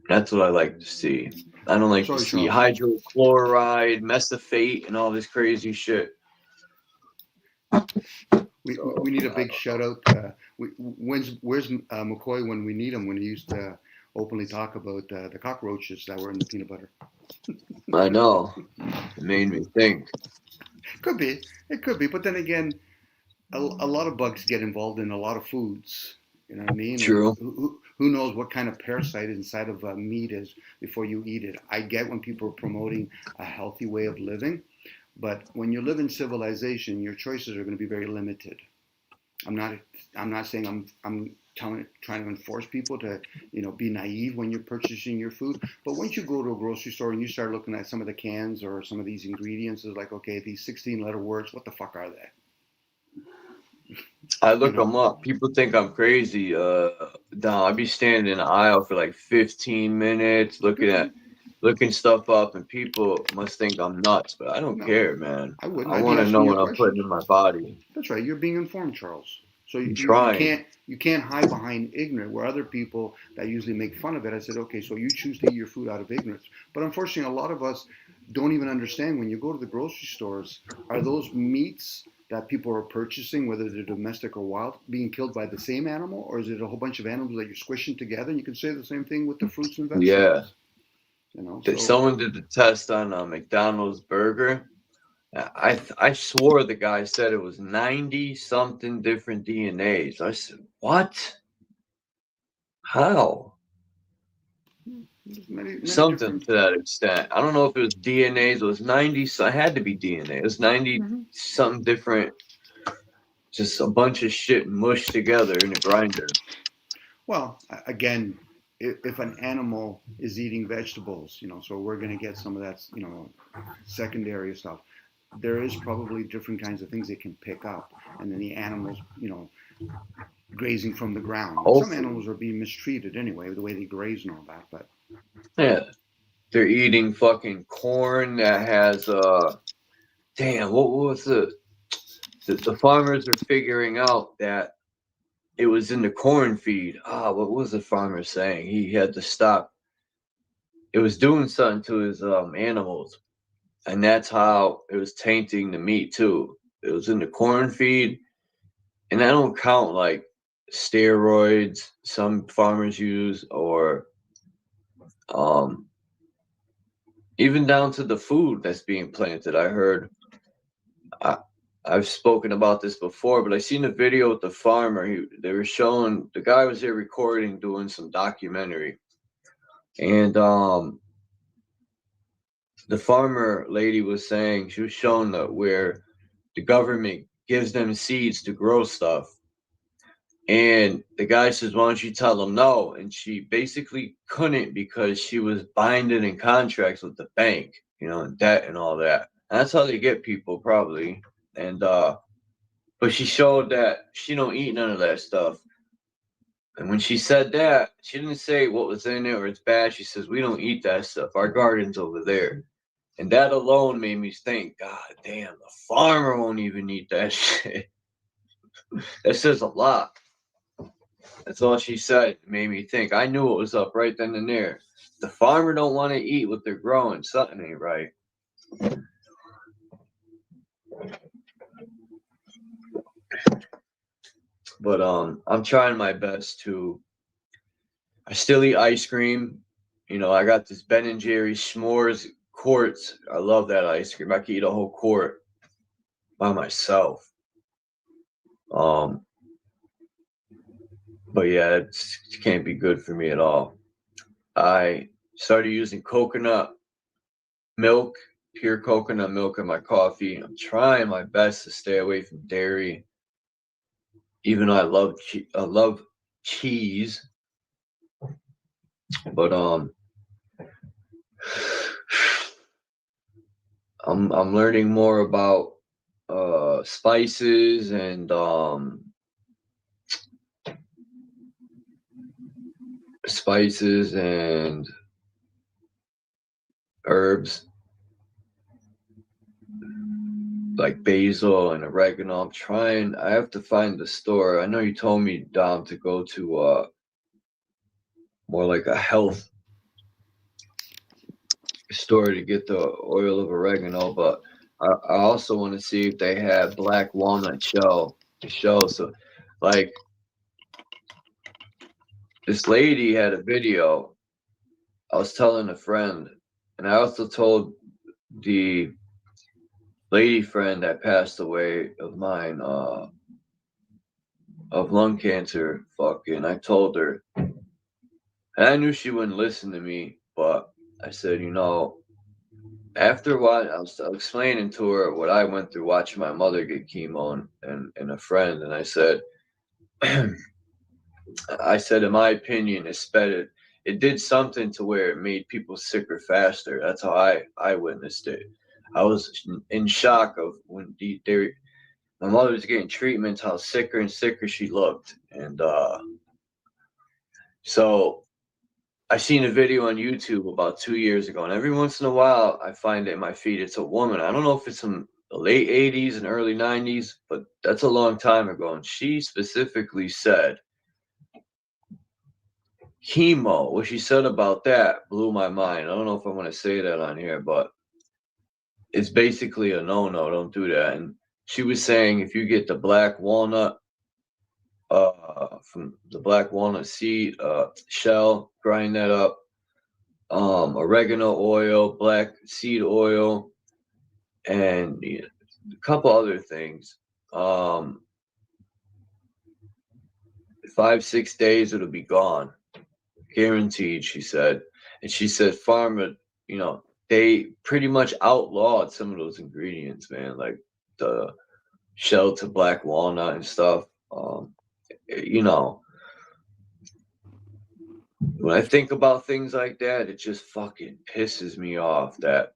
That's what I like to see. I don't like to see hydrochloride, mesophyte, and all this crazy shit. We need a big shout out. Where's McCoy when we need him? When he used to openly talk about the cockroaches that were in the peanut butter. I know. It made me think. Could be. It could be. But then again, a lot of bugs get involved in a lot of foods. You know what I mean? True. Who knows what kind of parasite inside of meat is before you eat it? I get when people are promoting a healthy way of living, but when you live in civilization, your choices are going to be very limited. I'm not saying I'm trying to enforce people to, be naive when you're purchasing your food. But once you go to a grocery store and you start looking at some of the cans or some of these ingredients, it's like, okay, these 16-letter words, what the fuck are they? I look them up. People think I'm crazy. I'd be standing in the aisle for like 15 minutes looking stuff up, and people must think I'm nuts, but I don't care, man. I wouldn't. I want to know what I'm putting in my body. That's right. You're being informed, Charles. So you can't hide behind ignorance. Where other people that usually make fun of it, I said, okay, so you choose to eat your food out of ignorance. But unfortunately, a lot of us don't even understand when you go to the grocery stores, are those meats that people are purchasing, whether they're domestic or wild, being killed by the same animal, or is it a whole bunch of animals that you're squishing together? And you can say the same thing with the fruits and vegetables. Yeah. Someone did the test on a McDonald's burger. I swore the guy said it was 90 something different DNAs. I said, what? How? Something to that extent. I don't know if it was DNAs. It was 90. So it had to be DNA. It was 90 something different. Just a bunch of shit mushed together in a grinder. Well, again, if an animal is eating vegetables, so we're going to get some of that, secondary stuff. There is probably different kinds of things they can pick up, and then the animals, grazing from the ground. Some animals are being mistreated anyway, the way they graze and all that. But yeah, they're eating fucking corn that has damn. What was the farmers are figuring out that it was in the corn feed. What was the farmer saying? He had to stop. It was doing something to his animals. And that's how it was tainting the meat too. It was in the corn feed. And I don't count like steroids some farmers use, or even down to the food that's being planted. I heard, I've spoken about this before, but I seen a video with the farmer. They were showing, the guy was there recording, doing some documentary. And the farmer lady was saying, she was showing that where the government gives them seeds to grow stuff. And the guy says, why don't you tell them no? And she basically couldn't, because she was binding in contracts with the bank, and debt and all that. And that's how they get people probably. And, but she showed that she don't eat none of that stuff. And when she said that, she didn't say what was in it or it's bad. She says, we don't eat that stuff. Our garden's over there. And that alone made me think, God damn, the farmer won't even eat that shit. That says a lot. That's all she said. It made me think. I knew it was up right then and there. The farmer don't want to eat what they're growing. Something ain't right. But I'm trying my best to. I still eat ice cream. I got this Ben & Jerry's s'mores quarts. I love that ice cream. I could eat a whole quart by myself. But yeah, it can't be good for me at all. I started using coconut milk, pure coconut milk in my coffee. I'm trying my best to stay away from dairy. Even though I love cheese. But I'm learning more about spices and herbs like basil and oregano. I have to find the store. I know you told me, Dom, to go to more like a health store to get the oil of oregano, but I also want to see if they have black walnut shell. So like this lady had a video. I was telling a friend, And I also told the lady friend that passed away of mine, of lung cancer, I told her, and I knew she wouldn't listen to me, but I said, after what I was explaining to her what I went through watching my mother get chemo and a friend, and I said, in my opinion, it did something to where it made people sicker faster. That's how I witnessed it. I was in shock of when my mother was getting treatments, how sicker and sicker she looked. And so I seen a video on YouTube about 2 years ago, and every once in a while I find it in my feed. It's a woman. I don't know if it's from the late 80s and early 90s, but that's a long time ago. And she specifically said, chemo, what she said about that blew my mind. I don't know if I want to say that on here, but it's basically a no-no. Don't do that. And she was saying if you get the black walnut, from the black walnut seed shell, grind that up, oregano oil, black seed oil, and a couple other things. 5-6 days it'll be gone, guaranteed, she said. And she said pharma, they pretty much outlawed some of those ingredients, man, like the shell to black walnut and stuff. When I think about things like that, it just fucking pisses me off that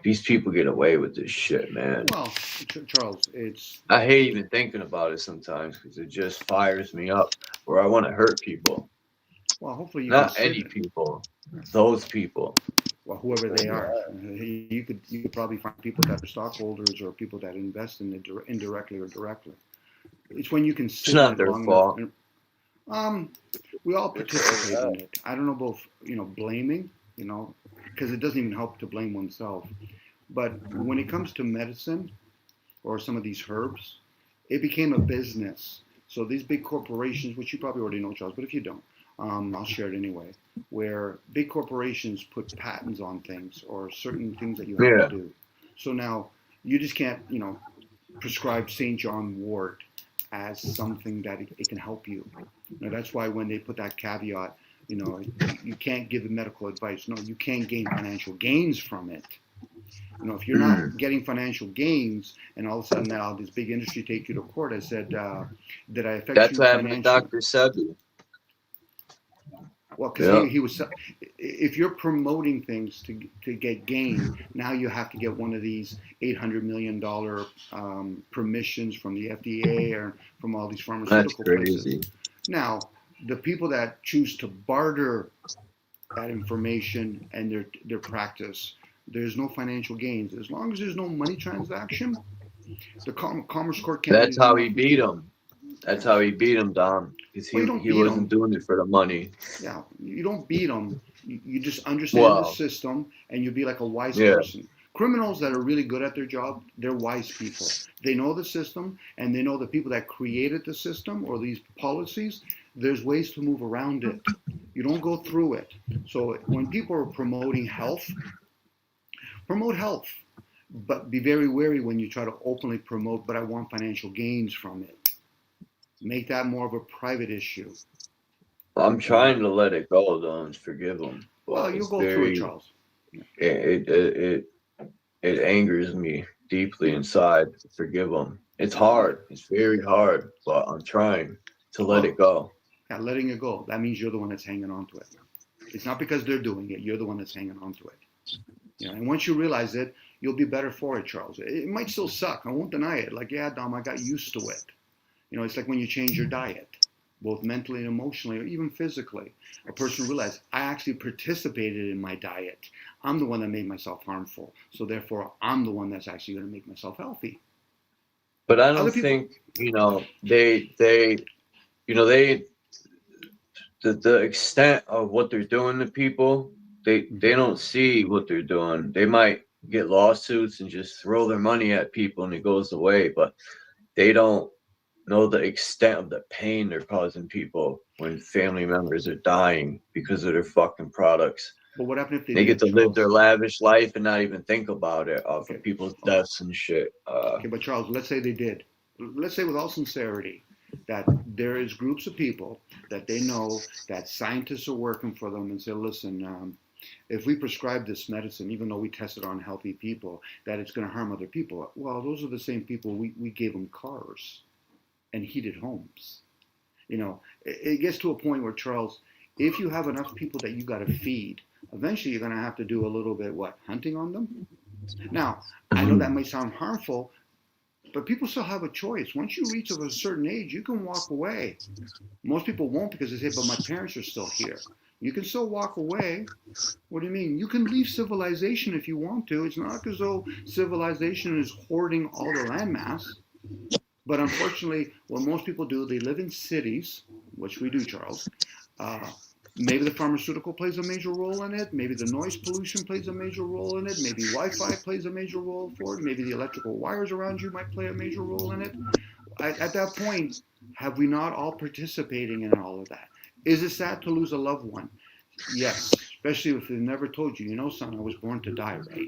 these people get away with this shit, man. Well, Charles, I hate even thinking about it sometimes because it just fires me up where I want to hurt people. Well, hopefully you not any people, those people. Well, whoever they are, you could probably find people that are stockholders or people that invest in it indirectly or directly. It's when you can. It's not their fault. We all participate in it. I don't know about blaming, because it doesn't even help to blame oneself. But when it comes to medicine or some of these herbs, it became a business. So these big corporations, which you probably already know, Charles, but if you don't, I'll share it anyway, where big corporations put patents on things or certain things that you have to do. So now you just can't, prescribe St. John wort as something that it can help you. That's why when they put that caveat, you can't give the medical advice. No, you can't gain financial gains from it. If you're not getting financial gains, and all of a sudden now this big industry take you to court, I said, did I affect That's you what happened to Dr. Sebi. Well, because he was, if you're promoting things to get gain, now you have to get one of these $800 million permissions from the FDA or from all these pharmaceutical places. Now, the people that choose to barter that information and their practice, there's no financial gains. As long as there's no money transaction, the Commerce Court can't. That's how he beat him. That's how he beat him, Dom, because he wasn't doing it for the money. Yeah, you don't beat them. You just understand the system, and you be like a wise person. Criminals that are really good at their job, they're wise people. They know the system, and they know the people that created the system or these policies, there's ways to move around it. You don't go through it. So when people are promoting health, promote health. But be very wary when you try to openly promote, but I want financial gains from it. Make that more of a private issue. I'm trying to let it go, though, and forgive them. Well, you'll go through it, Charles. It angers me deeply inside to forgive them. It's hard. It's very hard, but I'm trying to let it go. Yeah, letting it go. That means you're the one that's hanging on to it. It's not because they're doing it. You're the one that's hanging on to it. And once you realize it, you'll be better for it, Charles. It might still suck. I won't deny it. Like, yeah, Dom, I got used to it. It's like when you change your diet, both mentally and emotionally, or even physically. A person realizes, I actually participated in my diet. I'm the one that made myself harmful. So therefore, I'm the one that's actually going to make myself healthy. But I don't think, the extent of what they're doing to people, they don't see what they're doing. They might get lawsuits and just throw their money at people and it goes away, but they don't know the extent of the pain they're causing people when family members are dying because of their fucking products. But what happened if they They get to did, live Charles? their lavish life and not even think about it for Okay. people's deaths and shit. Okay, but Charles, let's say they did. Let's say with all sincerity that there is groups of people that they know that scientists are working for them and say, listen, if we prescribe this medicine, even though we tested on healthy people, that it's going to harm other people. Well, those are the same people we gave them cars and heated homes. You know, it gets to a point where, Charles, if you have enough people that you got to feed, eventually you're going to have to do a little bit, hunting on them? Now, I know that might sound harmful, but people still have a choice. Once you reach a certain age, you can walk away. Most people won't because they say, but my parents are still here. You can still walk away. What do you mean? You can leave civilization if you want to. It's not as though civilization is hoarding all the landmass. But unfortunately, what most people do, they live in cities, which we do, Charles. Maybe the pharmaceutical plays a major role in it. Maybe the noise pollution plays a major role in it. Maybe Wi-Fi plays a major role for it. Maybe the electrical wires around you might play a major role in it. At that point, have we not all participating in all of that? Is it sad to lose a loved one? Yes, especially if they never told you, son, I was born to die, right?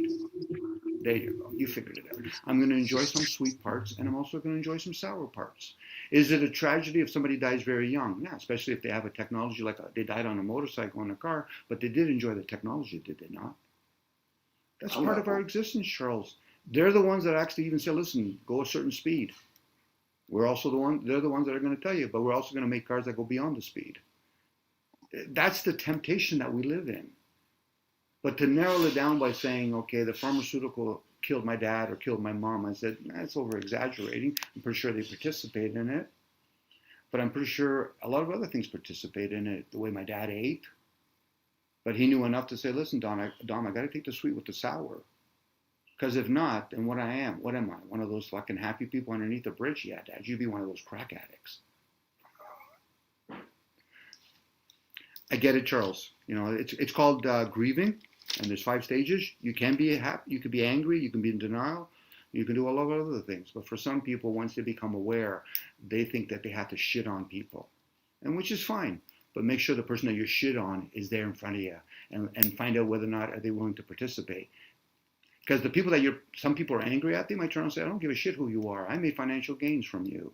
There you go. You figured it out. I'm going to enjoy some sweet parts, and I'm also going to enjoy some sour parts. Is it a tragedy if somebody dies very young? Yeah, especially if they have a technology like they died on a motorcycle in a car, but they did enjoy the technology, did they not? That's part of our existence, Charles. They're the ones that actually even say, listen, go a certain speed. We're also they're the ones that are going to tell you, but we're also going to make cars that go beyond the speed. That's the temptation that we live in. But to narrow it down by saying, okay, the pharmaceutical killed my dad or killed my mom, I said, that's over-exaggerating. I'm pretty sure they participate in it. But I'm pretty sure a lot of other things participate in it, the way my dad ate. But he knew enough to say, listen, Dom, I got to take the sweet with the sour. Because if not, then what am I? One of those fucking happy people underneath the bridge? Yeah, Dad, you'd be one of those crack addicts. I get it, Charles. It's called grieving, and there's 5 stages. You can be happy, you can be angry, you can be in denial, you can do a lot of other things. But for some people, once they become aware, they think that they have to shit on people, and which is fine. But make sure the person that you shit on is there in front of you, and find out whether or not are they willing to participate. Because the people that some people are angry at, they might turn and say, I don't give a shit who you are. I made financial gains from you.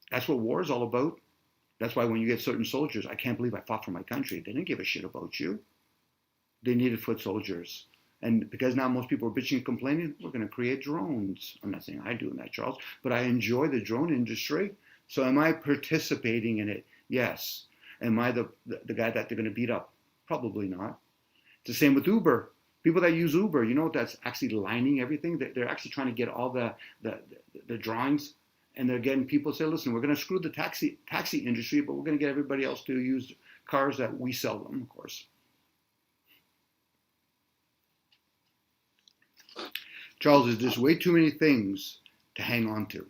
That's what war is all about. That's why when you get certain soldiers, I can't believe I fought for my country. They didn't give a shit about you. They needed foot soldiers. And because now most people are bitching and complaining, we're going to create drones. I'm not saying I do that, Charles, but I enjoy the drone industry. So am I participating in it? Yes. Am I the guy that they're going to beat up? Probably not. It's the same with Uber. People that use Uber, that's actually lining everything. They're actually trying to get all the drawings. And they're getting people say, listen, we're going to screw the taxi industry, but we're going to get everybody else to use cars that we sell them, of course. Charles, there's just way too many things to hang on to.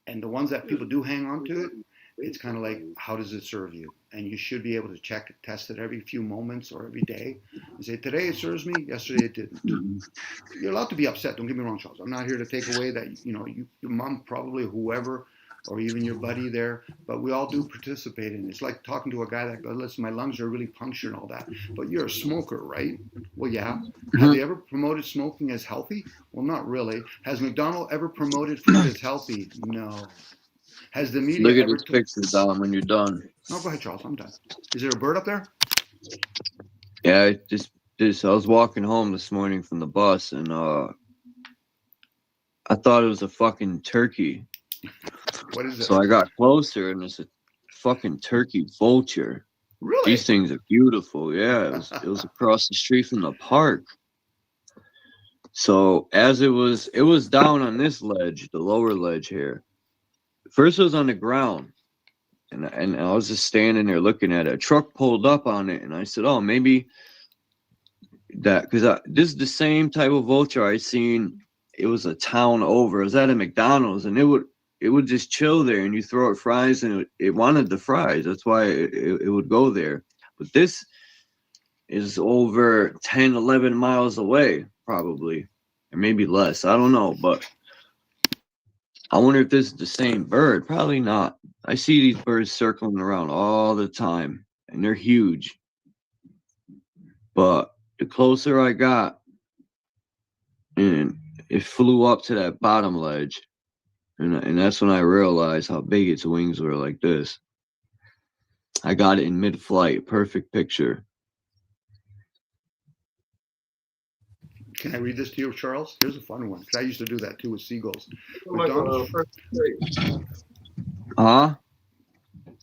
And the ones that people do hang on to, it's kind of like, how does it serve you? And you should be able to check it, test it every few moments or every day. And say, today it serves me, yesterday it didn't. You're allowed to be upset, don't get me wrong, Charles. I'm not here to take away that, your mom, probably whoever, or even your buddy there, but we all do participate in it. It's like talking to a guy that goes, listen, my lungs are really punctured and all that, but you're a smoker, right? Well, yeah. Have they ever promoted smoking as healthy? Well, not really. Has McDonald's ever promoted food as healthy? No. Has the media Look at ever his pictures, Dom, when you're done. No, go ahead, Charles. I'm done. Is there a bird up there? Yeah, I was walking home this morning from the bus, and I thought it was a fucking turkey. What is it? So I got closer, and it's a fucking turkey vulture. Really? These things are beautiful. Yeah, it was across the street from the park. So as it was down on this ledge, the lower ledge here. First it was on the ground, and I was just standing there looking at it. A truck pulled up on it, and I said, oh, maybe that, because this is the same type of vulture I seen. It was a town over. It was at a McDonald's, and it would just chill there, and you throw it fries, and it wanted the fries. That's why it would go there. But this is over 10, 11 miles away, probably, or maybe less. I don't know, but I wonder if this is the same bird. Probably not. I see these birds circling around all the time, and they're huge. But the closer I got, and it flew up to that bottom ledge, and that's when I realized how big its wings were like this. I got it in mid-flight, perfect picture. Can I read this to you, Charles? Here's a fun one, because I used to do that too with seagulls. Like a person's face. Huh?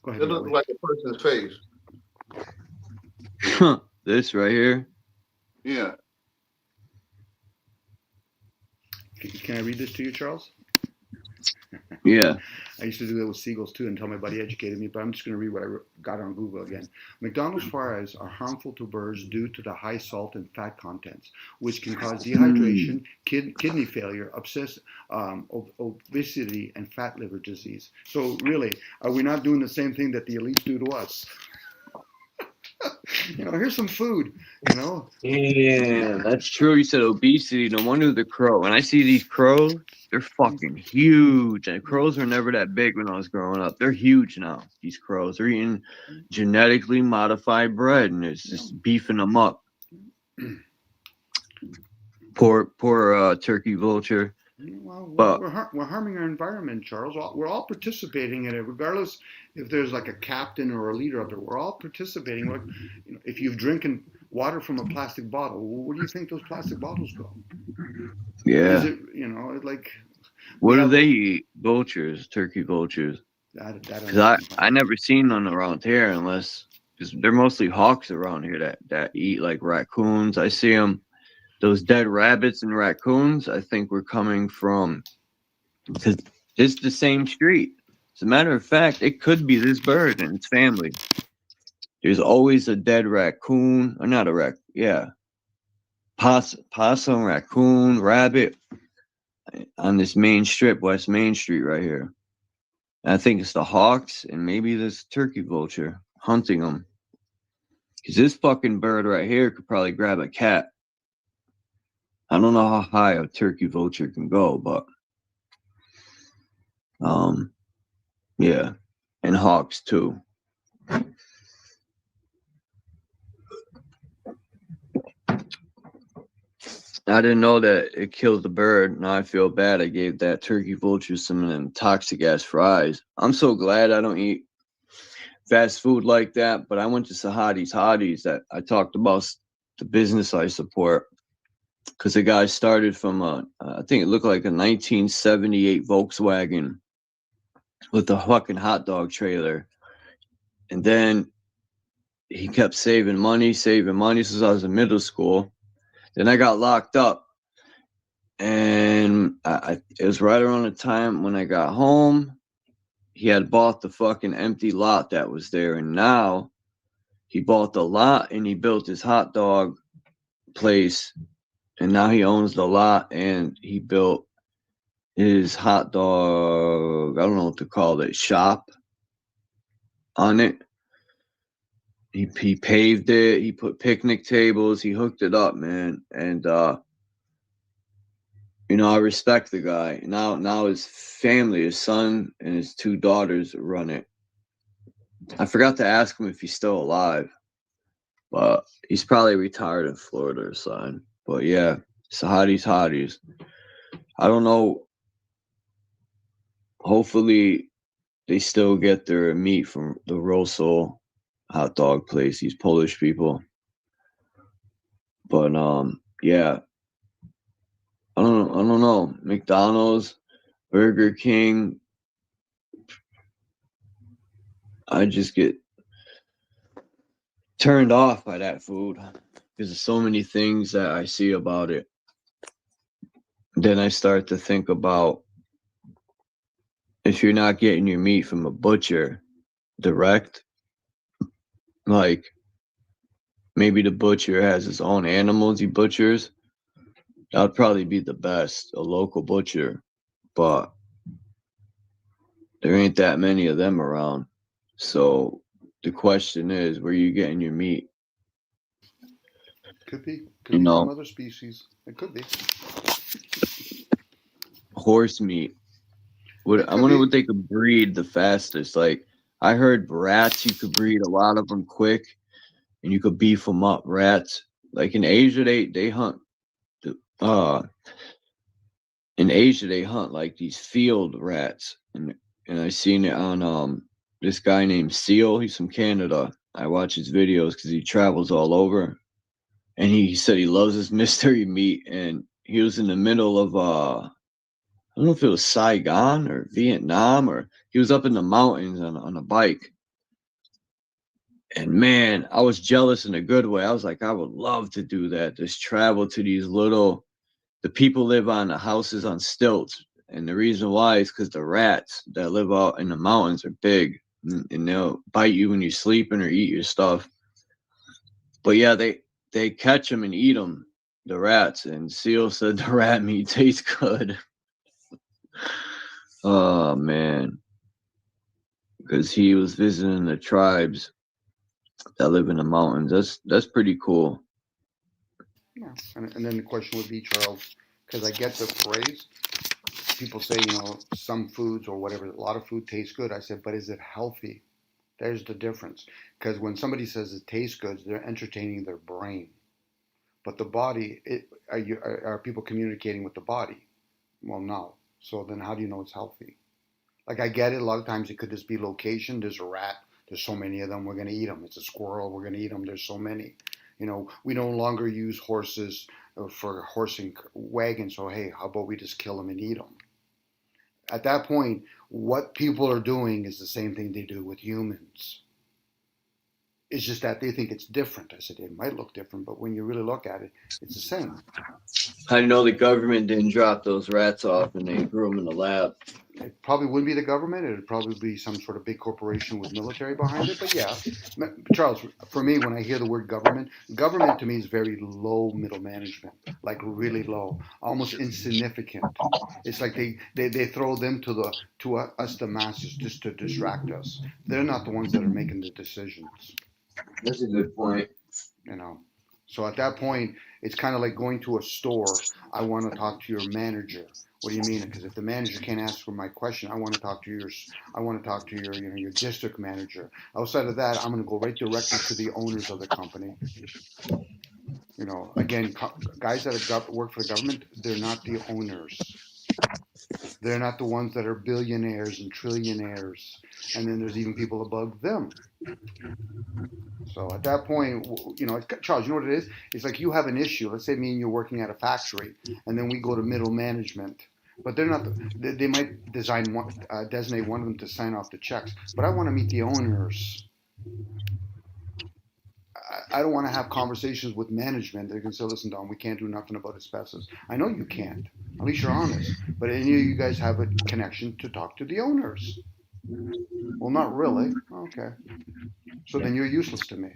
Go ahead. It looks like a person's face. This right here? Yeah. Can I read this to you, Charles? Yeah. I used to do that with seagulls too until my buddy educated me, but I'm just going to read what I got on Google again. McDonald's fries are harmful to birds due to the high salt and fat contents, which can cause dehydration, kidney failure, obesity, and fat liver disease. So really, are we not doing the same thing that the elites do to us? You know, here's some food, you know. Yeah, that's true. You said obesity. No wonder the crow. When I see these crows, they're fucking huge. And crows were never that big when I was growing up. They're huge now. These crows. They're eating genetically modified bread, and it's just beefing them up. Poor turkey vulture. Well, But we're harming our environment, Charles. We're all participating in it, regardless if there's like a captain or a leader up there. We're all participating. Like, you know, if you've drinking water from a plastic bottle, where do you think those plastic bottles go? yeah, Is it, you know, like what do they eat? Vultures, turkey vultures. Because I never seen none around here unless because they're mostly hawks around here that eat like raccoons. I see them. Those dead rabbits and raccoons, I think, were coming from, because it's the same street. As a matter of fact, it could be this bird and its family. There's always a dead raccoon, or not a raccoon, yeah. Possum, raccoon, rabbit on this main strip, West Main Street right here. And I think it's the hawks and maybe this turkey vulture hunting them. Because this fucking bird right here could probably grab a cat. I don't know how high a turkey vulture can go, but yeah, and hawks too. I didn't know that it killed the bird. Now I feel bad. I gave that turkey vulture some of them toxic ass fries. I'm so glad I don't eat fast food like that. But I went to Sahadi's Hotties that I talked about the business I support. Because the guy started from I think it looked like a 1978 Volkswagen with a fucking hot dog trailer. And then he kept saving money since I was in middle school. Then I got locked up. And it was right around the time when I got home. He had bought the fucking empty lot that was there. And now he bought the lot and he built his hot dog place. And now he owns the lot and he built his hot dog, I don't know what to call it, shop on it. He paved it. He put picnic tables. He hooked it up, man. And, you know, I respect the guy. Now his family, his son and his two daughters run it. I forgot to ask him if he's still alive. But he's probably retired in Florida or something. But yeah, Sahadi's Hotties. I don't know. Hopefully, they still get their meat from the Rosol hot dog place. These Polish people. But yeah. I don't know. McDonald's, Burger King. I just get turned off by that food. Because there's so many things that I see about it. Then I start to think about if you're not getting your meat from a butcher direct, like maybe the butcher has his own animals he butchers, that would probably be the best, a local butcher. But there ain't that many of them around. So the question is, where are you getting your meat? Could be from other species. It could be. Horse meat. I wonder what they could breed the fastest. Like, I heard rats, you could breed a lot of them quick, and you could beef them up. Rats, like in Asia, they hunt. In Asia, they hunt like these field rats, and I seen it on this guy named Seal. He's from Canada. I watch his videos because he travels all over, and he said he loves his mystery meat. And he was in the middle of I don't know if it was Saigon or Vietnam, or he was up in the mountains on a bike. And man, I was jealous in a good way. I was like, I would love to do that. Just travel to these the people live on the houses on stilts. And the reason why is because the rats that live out in the mountains are big, and they'll bite you when you're sleeping or eat your stuff. But yeah, they catch them and eat them, the rats. And Seal said the rat meat tastes good. Oh man, because he was visiting the tribes that live in the mountains. That's pretty cool. Yeah. And then the question would be, Charles, because I get the phrase, people say, some foods or whatever, a lot of food tastes good. I said, but is it healthy? There's the difference. Because when somebody says it tastes good, they're entertaining their brain. But the body, are people communicating with the body? Well, no. So then how do you know it's healthy? Like, I get it. A lot of times it could just be location. There's a rat. There's so many of them. We're going to eat them. It's a squirrel. We're going to eat them. There's so many. We no longer use horses for horsing wagons. So, hey, how about we just kill them and eat them? At that point, what people are doing is the same thing they do with humans. It's just that they think it's different. I said, it might look different, but when you really look at it, it's the same. How do you know the government didn't drop those rats off and they grew them in the lab? It probably wouldn't be the government. It would probably be some sort of big corporation with military behind it. But yeah, Charles, for me, when I hear the word government to me is very low middle management, like really low, almost insignificant. It's like they throw them to us, the masses, just to distract us. They're not the ones that are making the decisions. That's a good point. So at that point, it's kind of like going to a store. I want to talk to your manager. What do you mean? Because if the manager can't answer my question, I want to talk to your your district manager. Outside of that, I'm going to go right directly to the owners of the company. Again, guys that work for the government, they're not the owners. They're not the ones that are billionaires and trillionaires. And then there's even people above them. So at that point, Charles, you know what it is? It's like you have an issue. Let's say me and you're working at a factory, and then we go to middle management. But they're not. They might designate one of them to sign off the checks. But I want to meet the owners. I don't want to have conversations with management. They can say, "Listen, Don, we can't do nothing about asbestos." I know you can't. At least you're honest. But any of you guys have a connection to talk to the owners. Well, not really. Okay. So then you're useless to me.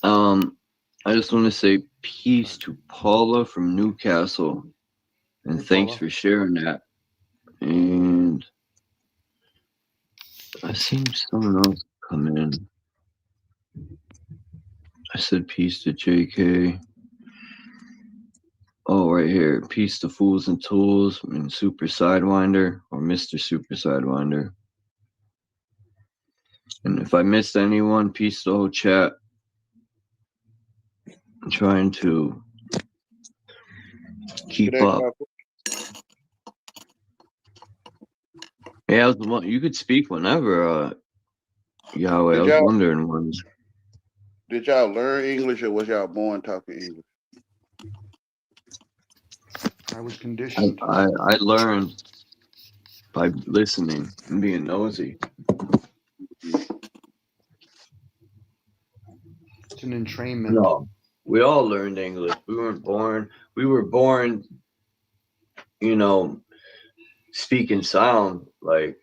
I just want to say peace to Paula from Newcastle, and thanks for sharing that. And I seen someone else come in. I said peace to JK. Oh, right here. Peace to Fools and Tools and Super Sidewinder, or Mr. Super Sidewinder. And if I missed anyone, peace to the whole chat. I'm trying to keep up. Yeah, you could speak whenever, Yahweh. I was wondering when. Did y'all learn English, or was y'all born talking English? I was conditioned. I learned by listening and being nosy. It's an entrainment. No, we all learned English. We were born, speaking sound, like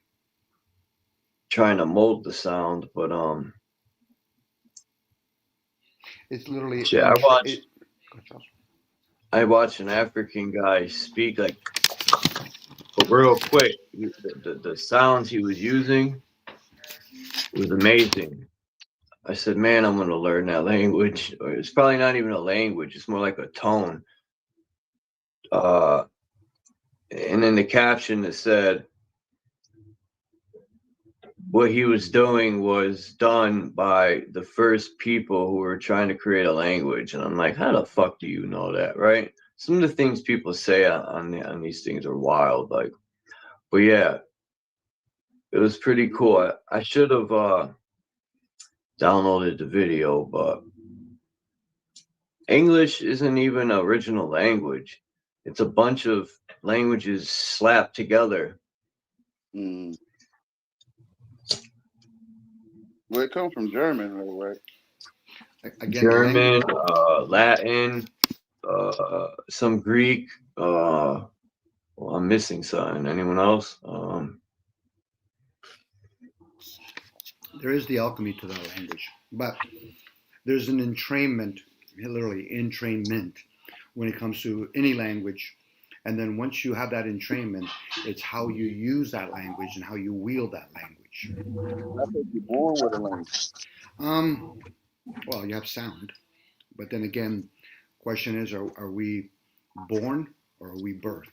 trying to mold the sound, but it's literally. Yeah, I watched an African guy speak like, but real quick. The sounds he was using was amazing. I said, man, I'm going to learn that language. Or it's probably not even a language. It's more like a tone. And then the caption that said, what he was doing was done by the first people who were trying to create a language. And I'm like, how the fuck do you know that, right? Some of the things people say on these things are wild, like, but yeah, it was pretty cool. I should have downloaded the video, but English isn't even an original language. It's a bunch of languages slapped together. Mm. Well, it comes from German, though, right? Again, German, Latin, some Greek. Well, I'm missing something. Anyone else? there is the alchemy to that language, but there's an entrainment, literally entrainment, when it comes to any language. And then once you have that entrainment, it's how you use that language and how you wield that language. I think you're born with a language. Well, you have sound, but then again, question is, are we born or are we birthed?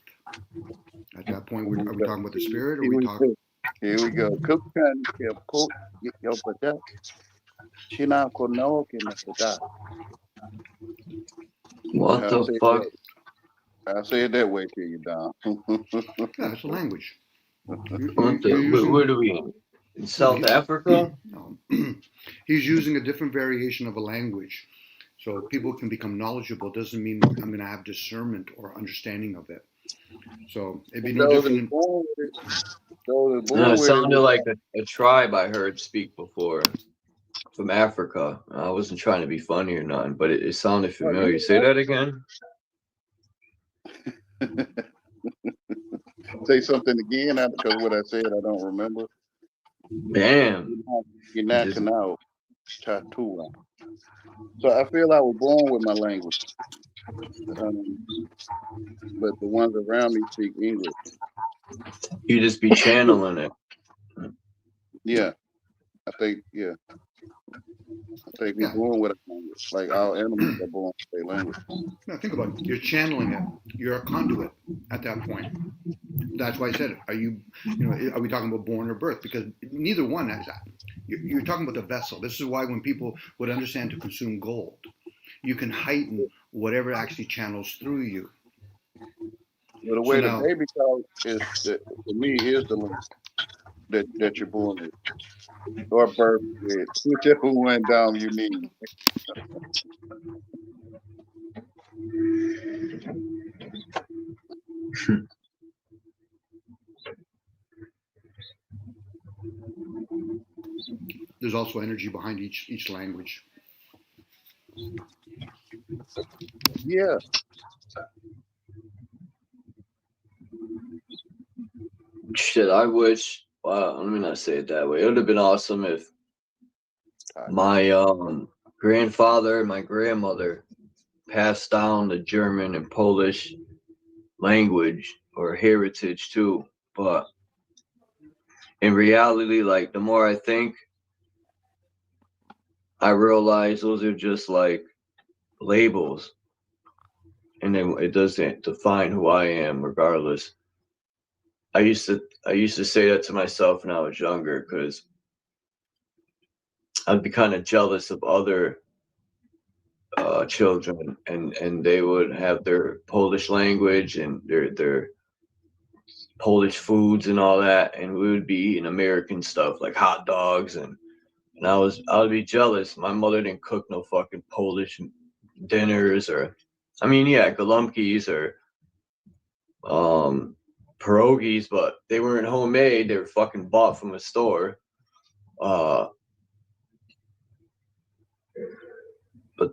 At that point, are we talking about the spirit, or are we talking? Here we go. What the fuck? I say it that way to you, Don. Yeah, it's a language. Where do we? In South Africa? No. He's using a different variation of a language. So people can become knowledgeable. Doesn't mean I'm going to have discernment or understanding of it. So it'd be no different. No, it sounded like a tribe I heard speak before from Africa. I wasn't trying to be funny or nothing, but it sounded familiar. Say that again. Say something again, because what I said I don't remember. Damn. You're not now. So I feel I was born with my language, but the ones around me speak English. You just be channeling it. Yeah, I think. Yeah, I think we're born with a language. Like our animals are born with a language. No, think about it. You're channeling it. You're a conduit at that point. That's why I said it. Are are we talking about born or birth? Because neither one has that. You're talking about the vessel. This is why when people would understand to consume gold, you can heighten whatever actually channels through you. Well, the way the baby talk is, to me, is the link that you're born with, or birth with, whichever one down you need. There's also energy behind each language. Yeah. Shit, I wish. Well, let me not say it that way. It would have been awesome if my grandfather and my grandmother passed down the German and Polish language or heritage too. But in reality, like, the more I think, I realize those are just like labels, and then it doesn't define who I am regardless. I used to say that to myself when I was younger, because I'd be kind of jealous of other children, and they would have their Polish language and their Polish foods and all that, and we would be eating American stuff like hot dogs, and I would be jealous. My mother didn't cook no fucking Polish dinners, or I mean, yeah, golumkis or pierogies, but they weren't homemade. They were fucking bought from a store. But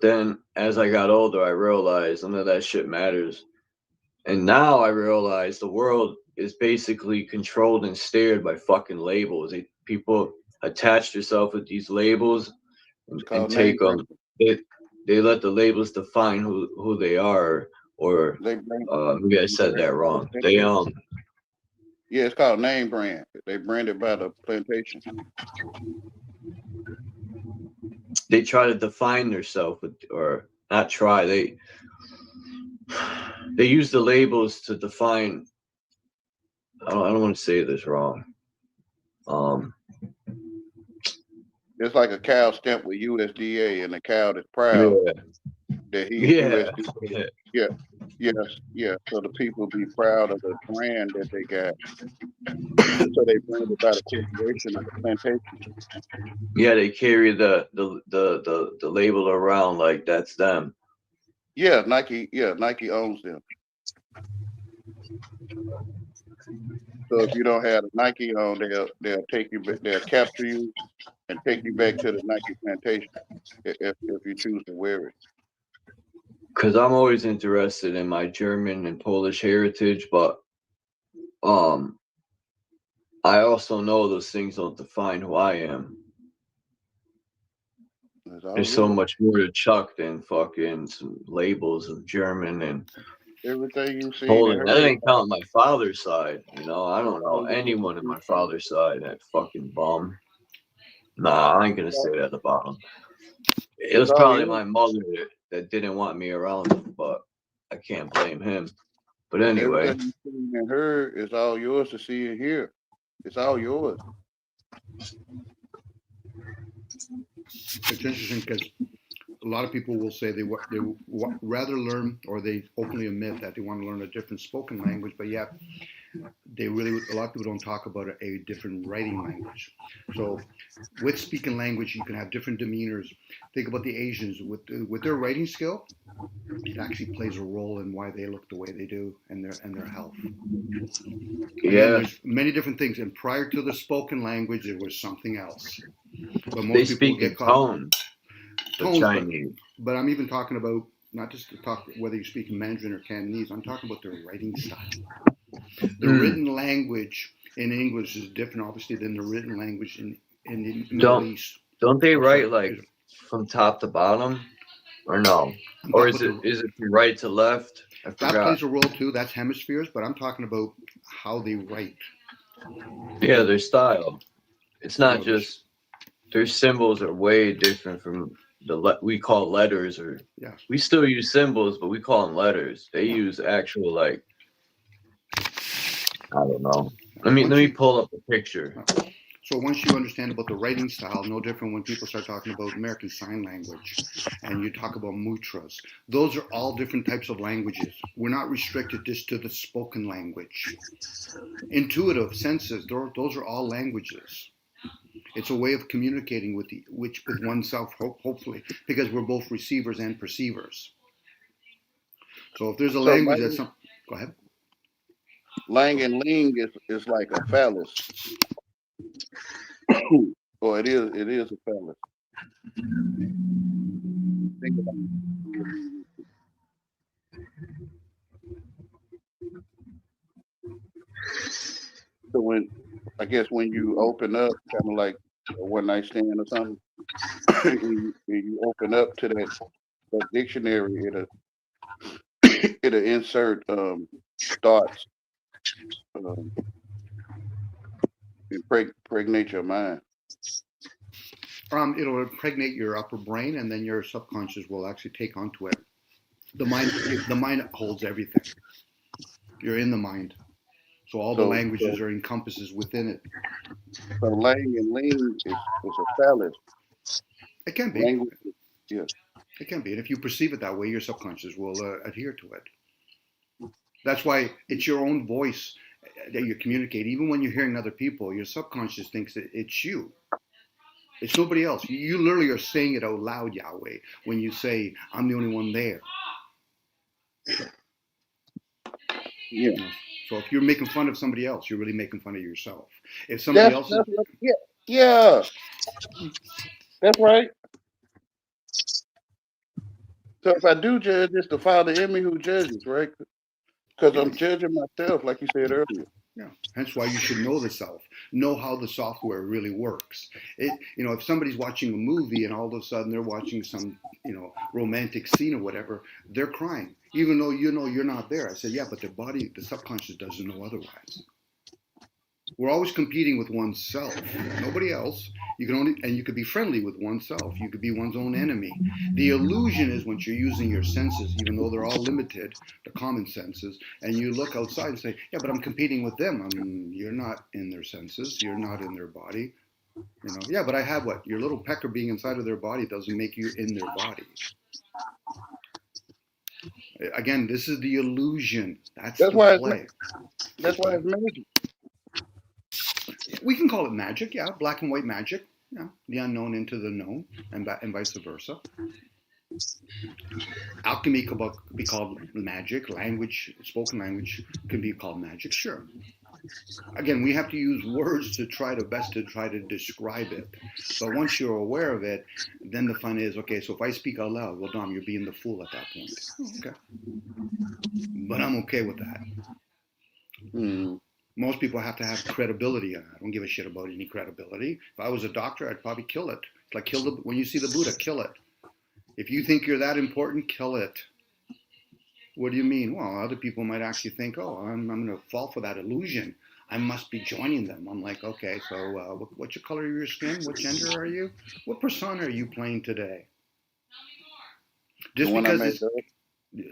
then as I got older, I realized none of that shit matters. And now I realize the world is basically controlled and steered by fucking labels. People attach themselves with these labels and take them. They let the labels define who they are, or maybe I said that wrong. Yeah, it's called name brand. They branded by the plantation. They try to define themselves, or not try. They use the labels to define. I don't want to say this wrong. It's like a cow stamped with USDA, and the cow that's proud that he's USDA. Yeah. So the people be proud of the brand that they got. So they brand it by the corporation of the plantation. Yeah, they carry the label around like that's them. Yeah, Nike owns them. So if you don't have a Nike on, they'll take you, they'll capture you and take you back to the Nike plantation if you choose to wear it. Because I'm always interested in my German and Polish heritage, but I also know those things don't define who I am. There's so much more to Chuck than fucking some labels of German and everything you see. Poland. That ain't counting my father's side. You know, I don't know anyone in my father's side. That fucking bum. Nah, I ain't gonna say that at the bottom. It was probably my mother that didn't want me around him, but I can't blame him. But anyway, everything you see and heard is all yours to see and hear. It's all yours. It's interesting because a lot of people will say they rather learn, or they openly admit that they want to learn a different spoken language, but yet a lot of people don't talk about a different writing language. So with speaking language, you can have different demeanors. Think about the Asians with their writing skill. It actually plays a role in why they look the way they do and their health. Yeah, there's many different things. And prior to the spoken language, it was something else. But most they people speak get in caught. tones, Chinese. But I'm even talking about not just to talk whether you speak in Mandarin or Cantonese. I'm talking about their writing style. The written language in English is different, obviously, than the written language in the Middle East. Don't they write like from top to bottom, or no? Or is it from right to left? I forgot. That plays a role too. That's hemispheres, but I'm talking about how they write. Yeah, their style. It's not just their symbols are way different from we call letters, or we still use symbols, but we call them letters. They use actual like. I don't know. Let me pull up a picture. So once you understand about the writing style, no different when people start talking about American Sign Language and you talk about mudras. Those are all different types of languages. We're not restricted just to the spoken language. Intuitive senses, those are all languages. It's a way of communicating with oneself, hopefully, because we're both receivers and perceivers. So if there's a language that's some, go ahead. Lang and ling is like a phallus. Or it is a phallus. Think about it. So when you open up, kind of like a one night stand or something, when you open up to that dictionary, it'll insert thoughts. Impregnate your mind. It'll impregnate your upper brain, and then your subconscious will actually take onto it. The mind holds everything. You're in the mind, so all the languages are encompasses within it. So lang and ling is a phallus. It can be. Language, yes. It can be, and if you perceive it that way, your subconscious will adhere to it. That's why it's your own voice that you communicate. Even when you're hearing other people, your subconscious thinks that it's you. It's nobody else. You literally are saying it out loud, Yahweh, when you say, I'm the only one there. Yeah. So if you're making fun of somebody else, you're really making fun of yourself. If somebody else is... Yeah. That's right. So if I do judge, it's the Father in me who judges, right? Because I'm judging myself, like you said earlier. Yeah. Hence why you should know the self. Know how the software really works. If somebody's watching a movie and all of a sudden they're watching some, romantic scene or whatever, they're crying. Even though you're not there. I said, yeah, but the subconscious doesn't know otherwise. We're always competing with oneself, nobody else. You could be friendly with oneself. You could be one's own enemy. The illusion is when you're using your senses, even though they're all limited, the common senses, and you look outside and say, yeah, but I'm competing with them. You're not in their senses. You're not in their body. You know, yeah, but I have what? Your little pecker being inside of their body doesn't make you in their body. Again, this is the illusion. That's the why play. That's why it's magic. We can call it magic, yeah, black and white magic. Yeah, the unknown into the known, and vice versa. Alchemy could be called magic. Language, spoken language, can be called magic. Sure. Again, we have to use words to try to describe it. But once you're aware of it, then the fun is, okay, so if I speak out loud, well, Dom, you're being the fool at that point. Oh, okay. But I'm okay with that. Most people have to have credibility. I don't give a shit about any credibility. If I was a doctor, I'd probably kill it. It's like when you see the Buddha, kill it. If you think you're that important, kill it. What do you mean? Well, other people might actually think, oh, I'm going to fall for that illusion. I must be joining them. I'm like, okay, so what's your color of your skin? What gender are you? What persona are you playing today? Just because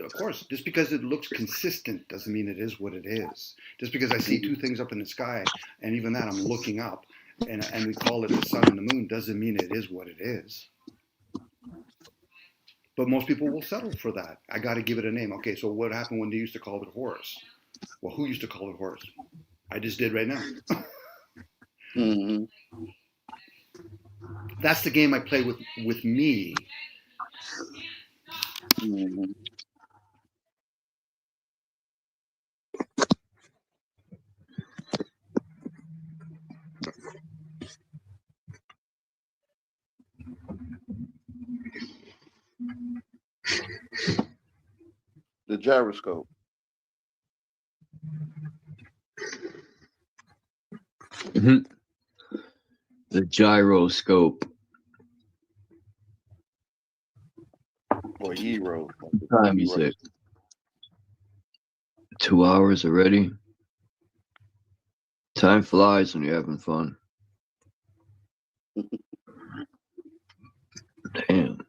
of course, just because it looks consistent doesn't mean it is what it is. Just because I see two things up in the sky, and even that I'm looking up, and we call it the sun and the moon, doesn't mean it is what it is. But most people will settle for that. I got to give it a name. Okay, so what happened when they used to call it Horus? Well, who used to call it Horus? I just did right now. That's the game I play with me. The gyroscope. The gyroscope. Or gyro. What time is it? 2 hours already? Time flies when you're having fun. Damn.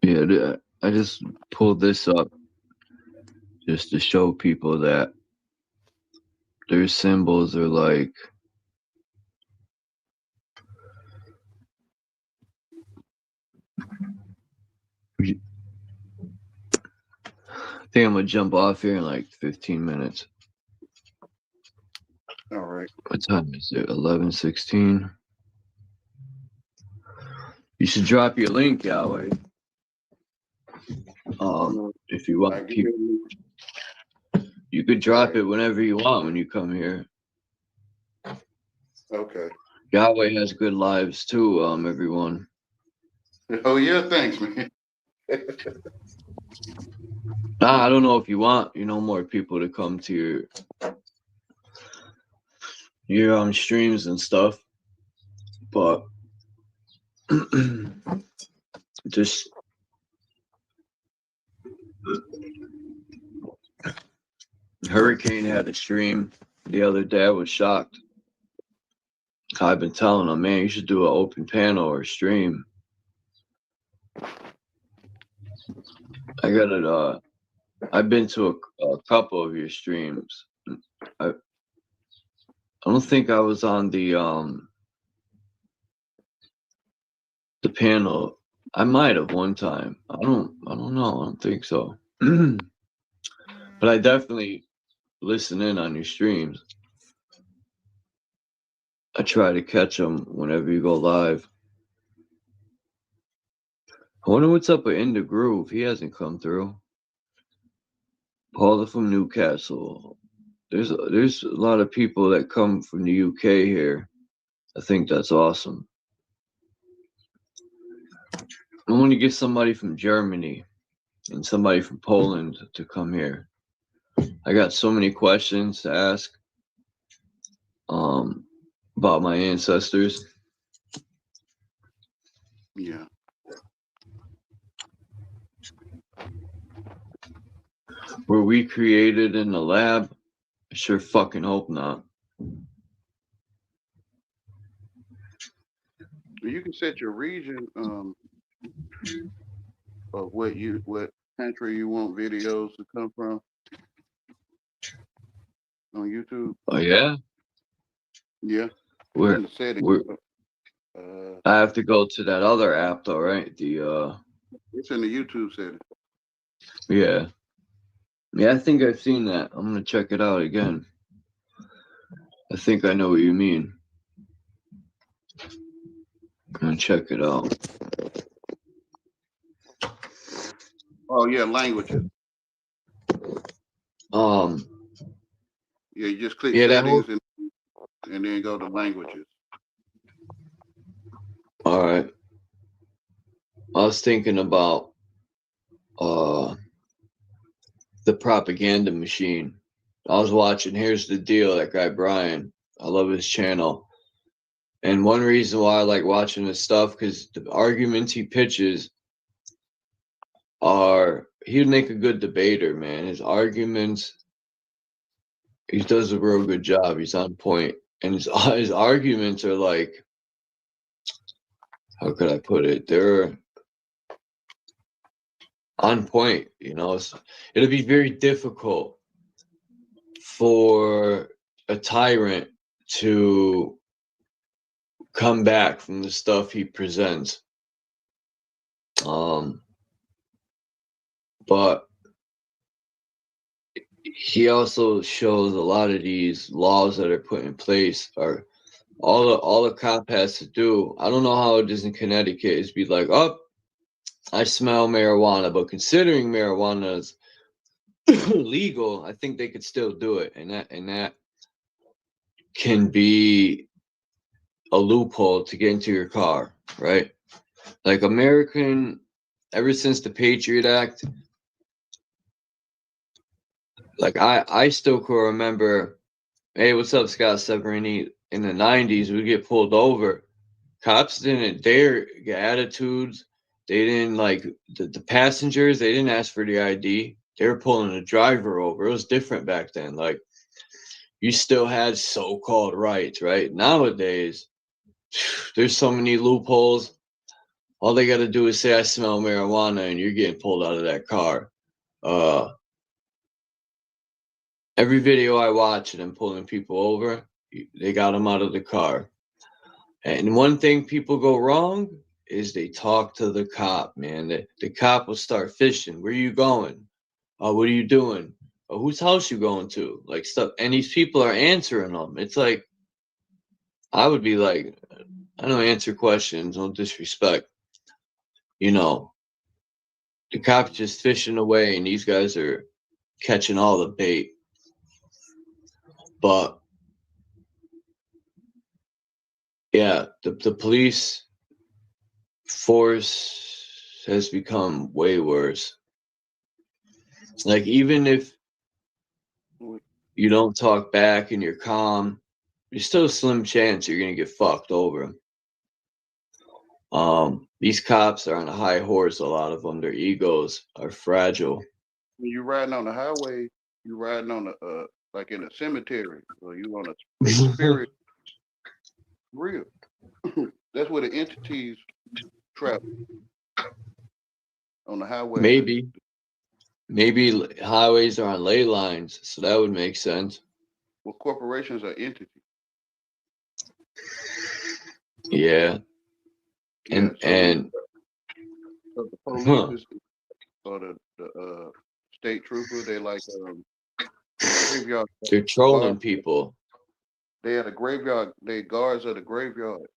Yeah, I just pulled this up just to show people that their symbols are like I think I'm gonna jump off here in like 15 minutes. All right. What time is it? 11:16. You should drop your link, Yahweh. If you want, you could drop it whenever you want when you come here. Okay. Yahweh has good lives too, everyone. Oh yeah, thanks, man. I don't know if you want, more people to come to your streams and stuff, but just Hurricane had a stream the other day. I was shocked. I've been telling him, man, you should do an open panel or stream. I got it. I've been to a couple of your streams. I don't think I was on the panel. I might have one time. I don't know. I don't think so. But I definitely listen in on your streams. I try to catch them whenever you go live. I wonder what's up with In the Groove. He hasn't come through. Paula from Newcastle. There's a lot of people that come from the UK here. I think that's awesome. I want to get somebody from Germany and somebody from Poland to come here. I got so many questions to ask about my ancestors. Yeah. Were we created in the lab? I sure fucking hope not. You can set your region of what country you want videos to come from on YouTube? Oh yeah. Yeah. Where? In the settings. Where? I have to go to that other app though, right? It's in the YouTube setting. Yeah. Yeah, I think I've seen that. I'm gonna check it out again. I think I know what you mean. I'm gonna check it out. Oh yeah, languages. Yeah, you just click that settings and then go to languages. All right. I was thinking about the propaganda machine. I was watching Here's the Deal, that guy Brian. I love his channel. And one reason why I like watching his stuff, because the arguments he pitches he'd make a good debater, man. His arguments, he does a real good job. He's on point. And his arguments are like, how could I put it? They're on point, it'll be very difficult for a tyrant to come back from the stuff he presents. But he also shows a lot of these laws that are put in place are all the cop has to do. I don't know how it is in Connecticut, is be like, oh, I smell marijuana, but considering marijuana is legal, I think they could still do it, and that can be a loophole to get into your car, right? Like ever since the Patriot Act, like I still can remember, hey, what's up, Scott Severini? In the 90s, we'd get pulled over. Cops didn't dare get attitudes. They didn't like the passengers. They didn't ask for the ID. They were pulling the driver over. It was different back then. Like, you still had so-called rights, right? Nowadays, there's so many loopholes. All they got to do is say, I smell marijuana, and you're getting pulled out of that car. Every video I watch of them pulling people over, they got them out of the car. And one thing people go wrong is they talk to the cop, man. The cop will start fishing. Where you going? What are you doing? Whose house you going to? Like stuff. And these people are answering them. It's like, I would be like, I don't answer questions, no disrespect. The cop's just fishing away, and these guys are catching all the bait. But yeah, the police force has become way worse. Like, even if you don't talk back and you're calm, there's still a slim chance you're gonna get fucked over. These cops are on a high horse. A lot of them, their egos are fragile. When you're riding on the highway, you're riding on the like in a cemetery, or you on a spirit. Real. That's where the entities travel on the highway. Maybe highways are on ley lines, so that would make sense. Well, corporations are entities. Yeah. And so the police or the state trooper, they like graveyard. They're trolling people. They at a graveyard. They guards at a graveyard.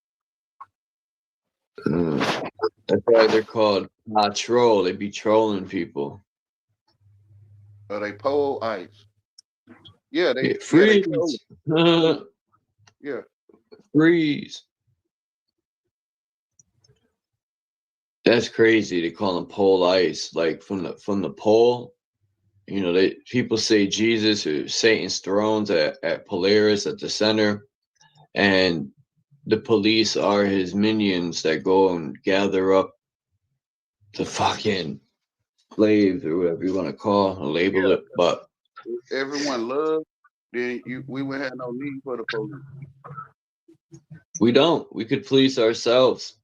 That's why they're called not troll. They be trolling people. They pole ice. Yeah, they freeze. Yeah. Freeze. That's crazy. They call them pole ice. Like from the pole, people say Jesus or Satan's thrones at Polaris at the center, and the police are his minions that go and gather up the fucking slaves or whatever you want to call or label it. But everyone loves, then we would have no need for the police. We don't. We could police ourselves.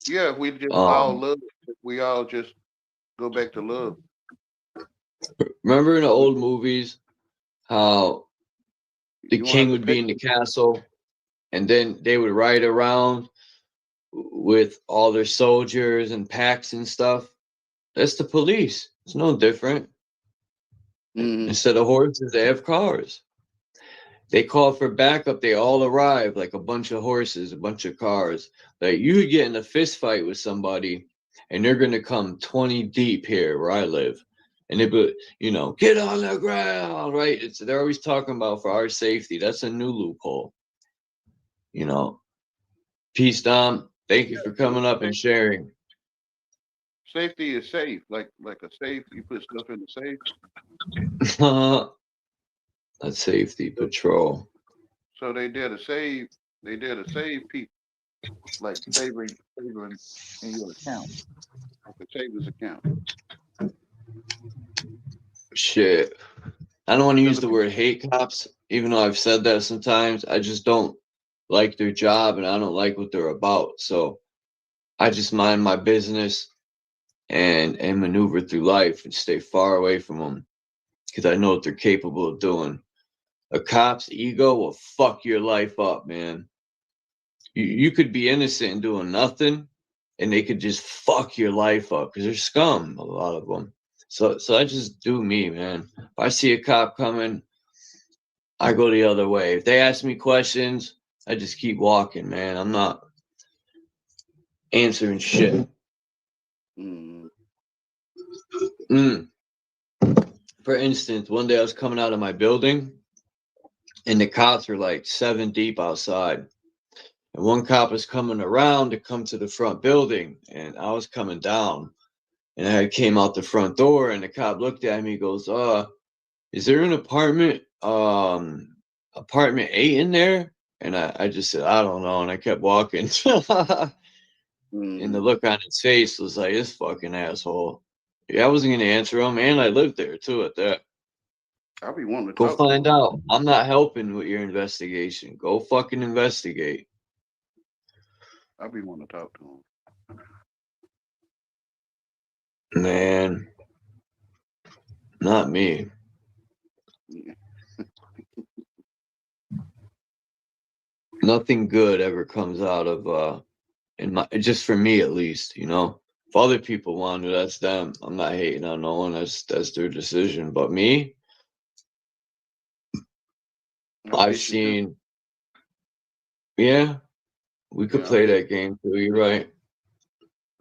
Yeah, we just all love. We all just Go back to love. Remember in the old movies how the You king want would be in the castle and then they would ride around with all their soldiers and packs and stuff? That's the police. It's no different. Instead of horses, they have cars. They call for backup. They all arrive like a bunch of horses, a bunch of cars. Like you could get in a fist fight with somebody and they're going to come 20 deep here where I live. And they put, you know, get on the ground, right? They're always talking about for our safety. That's a new loophole. You know, peace, Dom. Thank you for coming up and sharing. Safety is safe, like a safe. You put stuff in the safe. That's safety patrol. So they did a save. They did a save people, like saving in your account, like a saver's account. Shit. I don't want to use the word hate cops, even though I've said that sometimes. I just don't like their job and I don't like what they're about. So I just mind my business and maneuver through life and stay far away from them because I know what they're capable of doing. A cop's ego will fuck your life up, man. You could be innocent and doing nothing, and they could just fuck your life up because they're scum, a lot of them. So I just do me, man. If I see a cop coming, I go the other way. If they ask me questions, I just keep walking, man. I'm not answering shit. For instance, one day I was coming out of my building, and the cops were like 7 deep outside. And one cop was coming around to come to the front building, and I was coming down. And I came out the front door, and the cop looked at me, goes, is there an apartment 8 in there? And I just said, I don't know. And I kept walking. And the look on his face was like, this fucking asshole. Yeah, I wasn't going to answer him. And I lived there too at that. I'll be wanting to go talk find out. I'm not helping with your investigation. Go fucking investigate. I'll be wanting to talk to him. Man, not me. Nothing good ever comes out of just for me at least, you know. If other people want to, that's them. I'm not hating on no one. That's their decision. But me, I've seen. Yeah, we could play that game too. You're right.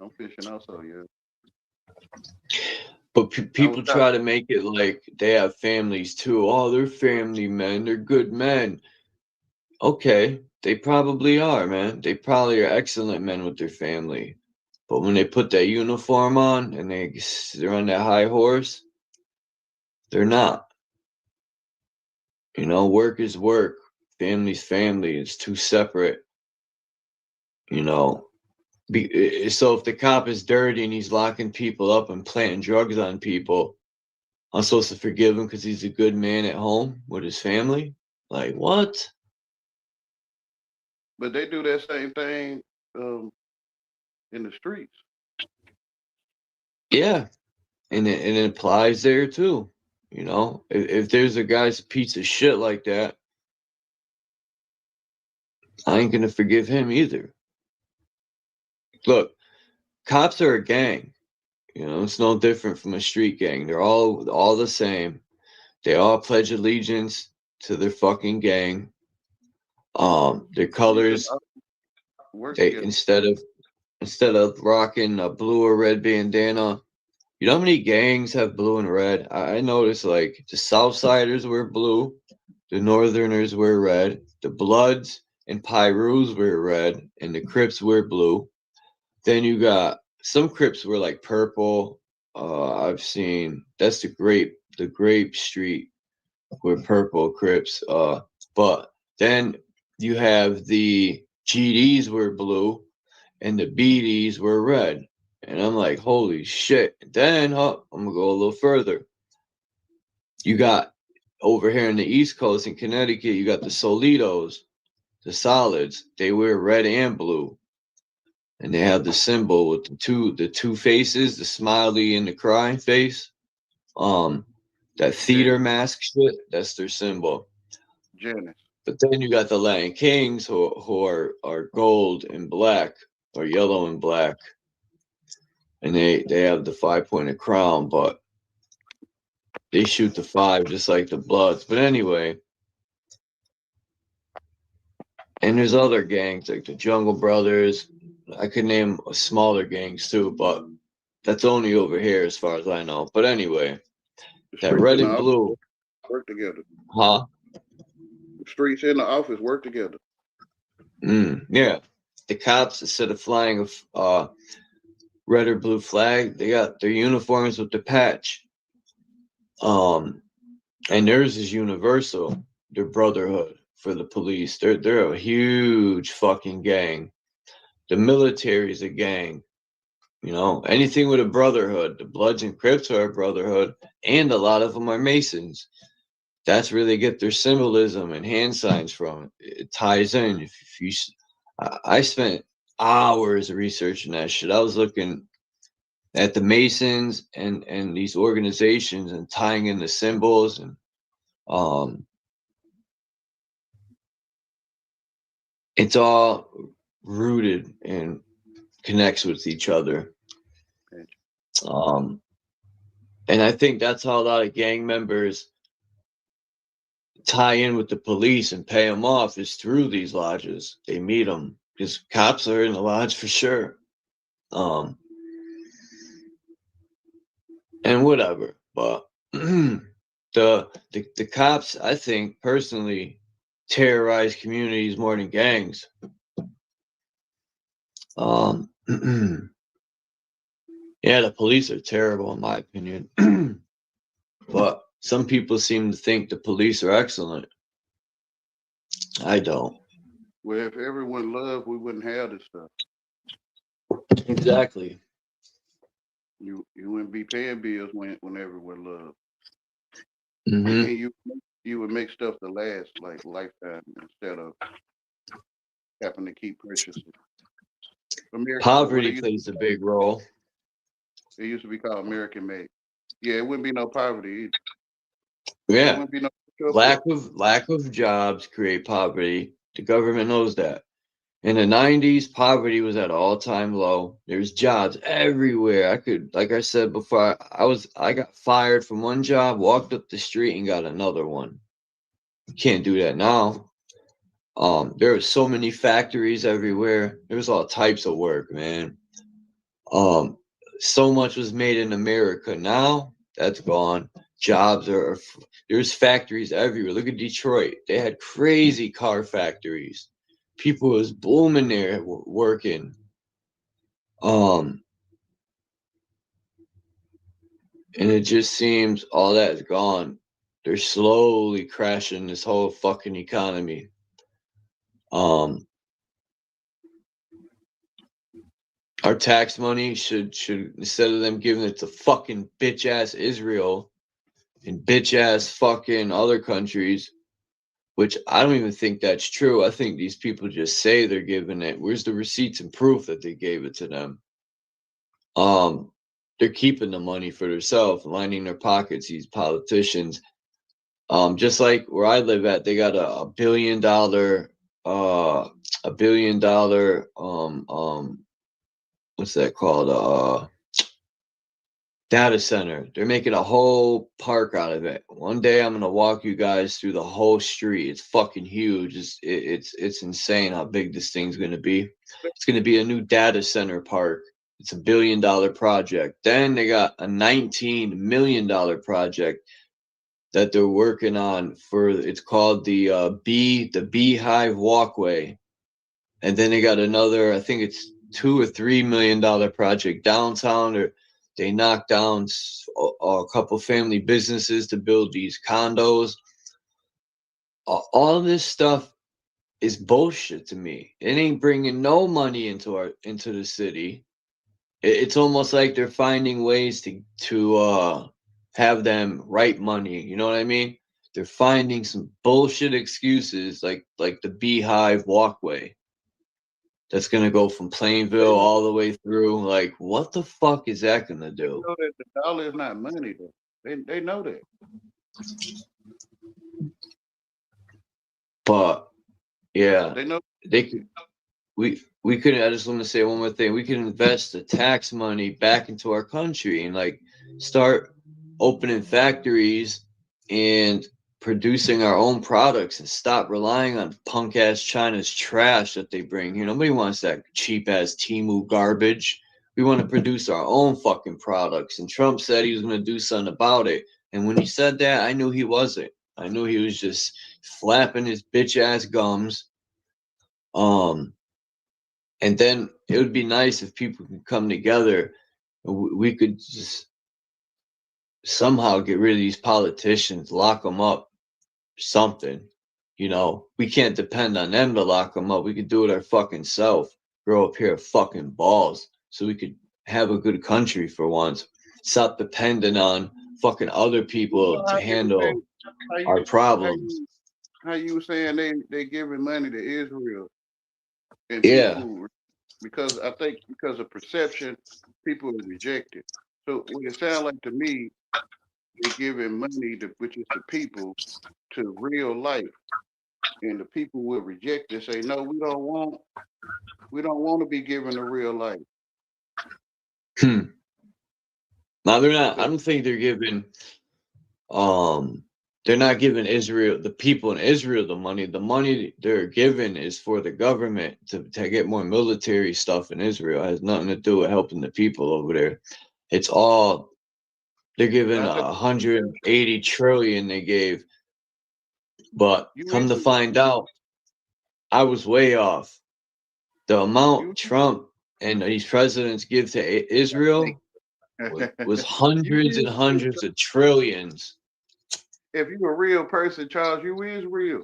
I'm fishing also, yeah. But people try to make it like they have families too. Oh, they're family men. They're good men. Okay, they probably are, man. They probably are excellent men with their family. But when they put that uniform on and they're on that high horse, they're not. You know, work is work. Family's family. It's two separate. You know. So if the cop is dirty and he's locking people up and planting drugs on people, I'm supposed to forgive him because he's a good man at home with his family? Like, what? But they do that same thing in the streets. Yeah. And it applies there too. You know, if there's a guy's a piece of shit like that, I ain't going to forgive him either. Look, cops are a gang. You know, it's no different from a street gang. They're all the same. They all pledge allegiance to their fucking gang. Their colors. Instead of rocking a blue or red bandana, you know how many gangs have blue and red? I noticed like the Southsiders wear blue, the Northerners wear red, the Bloods and Pyrus wear red, and the Crips wear blue. Then you got some Crips were like purple. I've seen that's the grape street with purple Crips. But then you have the GDs were blue and the BDs were red. And I'm like, holy shit. Then I'm gonna go a little further. You got over here in the East Coast in Connecticut, you got the Solitos, the Solids. They wear red and blue. and they have the symbol with the two faces, the smiley and the crying face. That theater mask shit, that's their symbol. Janice. But then you got the Latin Kings who are gold and black, or yellow and black, and they have the 5-pointed crown, but they shoot the 5 just like the Bloods. But anyway, and there's other gangs like the Jungle Brothers. I could name smaller gangs too, but that's only over here as far as I know. But anyway, that red and blue work together. Huh? The streets in the office work together. Yeah. The cops, instead of flying a red or blue flag, they got their uniforms with the patch. And theirs is universal, their brotherhood for the police. They're a huge fucking gang. The military is a gang. You know, anything with a brotherhood. The Bloods and Crips are a brotherhood, and a lot of them are Masons. That's where they get their symbolism and hand signs from. It ties in. I spent hours researching that shit. I was looking at the Masons and these organizations and tying in the symbols, and it's all rooted and connects with each other. And I think that's how a lot of gang members tie in with the police and pay them off, is through these lodges. They meet them because cops are in the lodge for sure. And whatever, but the cops, I think personally, terrorize communities more than gangs. Yeah, the police are terrible in my opinion, but some people seem to think the police are excellent. I don't. Well, if everyone loved, we wouldn't have this stuff. Exactly. You wouldn't be paying bills when everyone loved. Mm-hmm. And you would make stuff to last like lifetime instead of having to keep purchasing. Poverty plays a big role. It used to be called American made. Yeah, it wouldn't be no poverty either. Yeah. There wouldn't be no Lack of jobs create poverty. The government knows that. In the 90s, poverty was at all-time low. There's jobs everywhere. I could, like I said before, I got fired from one job, walked up the street and got another one. You can't do that now. There are so many factories everywhere. There was all types of work, man. So much was made in America. Now that's gone. Jobs there's factories everywhere. Look at Detroit. They had crazy car factories. People was booming there working. And it just seems all that is gone. They're slowly crashing this whole fucking economy. Our tax money should instead of them giving it to fucking bitch ass Israel and bitch ass fucking other countries, which I don't even think that's true. I think these people just say they're giving it. Where's the receipts and proof that they gave it to them? They're keeping the money for themselves, lining their pockets, these politicians. Just like where I live at, they got a $1 billion what's that called? Data center. They're making a whole park out of it. One day I'm gonna walk you guys through the whole street. It's fucking huge. It's insane how big this thing's gonna be. It's gonna be a new data center park. It's $1 billion project. Then they got a $19 million project that they're working on for. It's called the Beehive Walkway. And then they got another, I think it's $2 or $3 million project downtown. Or they knocked down a couple family businesses to build these condos. All this stuff is bullshit to me. It ain't bringing no money into the city. It's almost like they're finding ways to have them write money. You know what I mean? They're finding some bullshit excuses like the Beehive Walkway. that's gonna go from Plainville all the way through. Like, what the fuck is that gonna They do? know that the dollar is not money though. They know that. But yeah, They know. they could. We could. I just want to say one more thing. We could invest the tax money back into our country and like start opening factories and producing our own products and stop relying on punk ass China's trash that they bring here. Nobody wants that cheap ass Temu garbage. We want to produce our own fucking products. And Trump said he was going to do something about it. And when he said that, I knew he wasn't. I knew he was just flapping his bitch ass gums. And then it would be nice if people could come together. We could just somehow get rid of these politicians, lock them up, something. You know, we can't depend on them to lock them up. We could do it our fucking self. Grow a pair of fucking balls so we could have a good country for once. Stop depending on fucking other people to handle our problems. How you saying they giving money to Israel? And Yeah. people, because I think because of perception, people are rejected. So what it sounds like to me, they're giving money to, which is the people, to real life, and the people will reject it. Say no, we don't want to be given to real life. Now they're not. I don't think they're giving. They're not giving Israel, the people in Israel, the money. The money they're giving is for the government to get more military stuff in Israel. It has nothing to do with helping the people over there. It's all they're giving 180 trillion they gave. But come to find out, I was way off. The amount Trump and these presidents give to Israel was hundreds and hundreds of trillions. If you're a real person, Charles, you is real.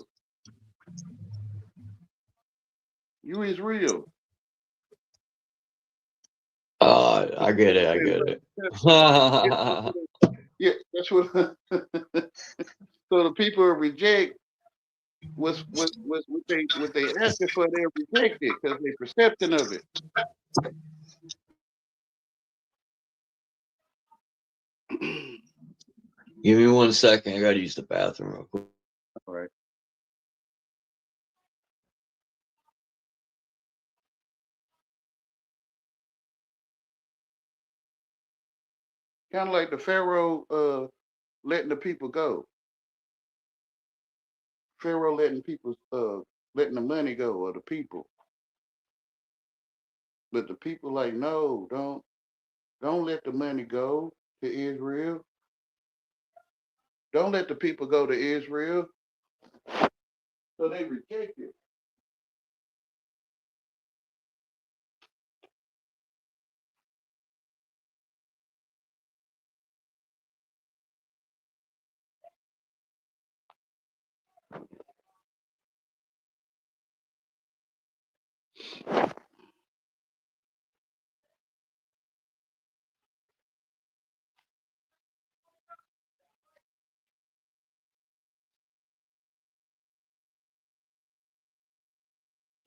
You is real. I get it. I get it. Yeah, that's what. So the people reject what they asking for. They reject it because they perception of it. Give me 1 second. I gotta use the bathroom real quick. All right. Kind of like the Pharaoh letting the people go. Pharaoh letting letting the money go, or the people. But the people like, no, don't let the money go to Israel. Don't let the people go to Israel. So they reject it.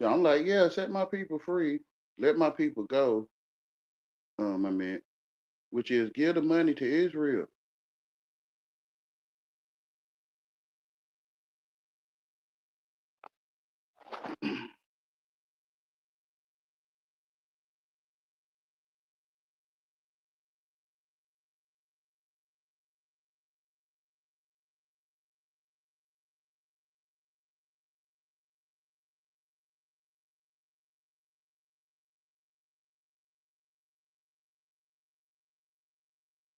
So I'm like, yeah, set my people free. Let my people go. I meant, which is give the money to Israel.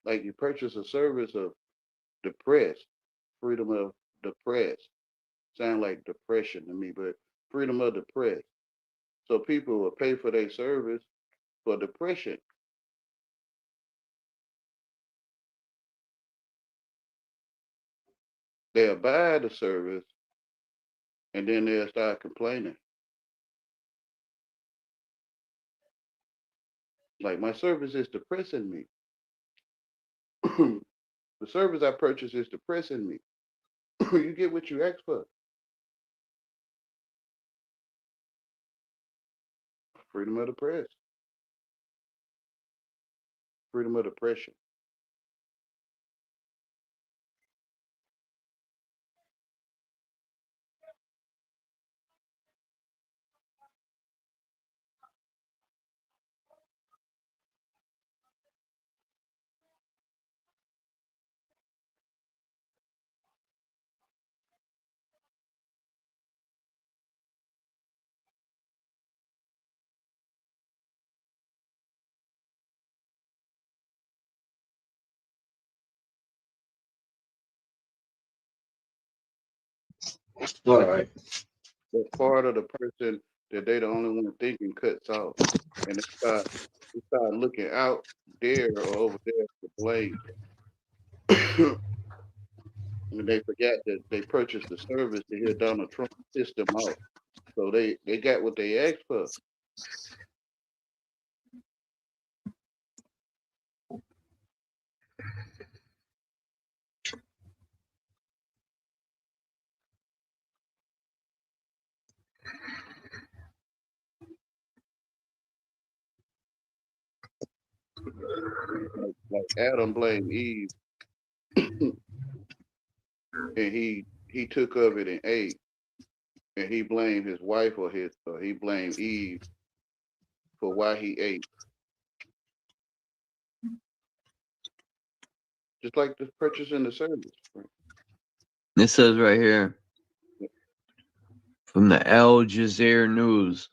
Like you purchase a service of the press, freedom of the press. Sound like depression to me, but freedom of the press. So people will pay for their service for depression. They'll buy the service and then they'll start complaining. Like my service is depressing me. The service I purchase is depressing me. You get what you ask for. Freedom of the press. Freedom of the pressure. All right. That part of the person that they the only one thinking cuts off, and they start looking out there or over there to blame, and they forgot that they purchased the service to hear Donald Trump piss them off. So they got what they asked for. Like Adam blamed Eve, and he took of it and ate, and he blamed his wife or he blamed Eve for why he ate. Just like the purchasing the service. Right? It says right here from the Al Jazeera News.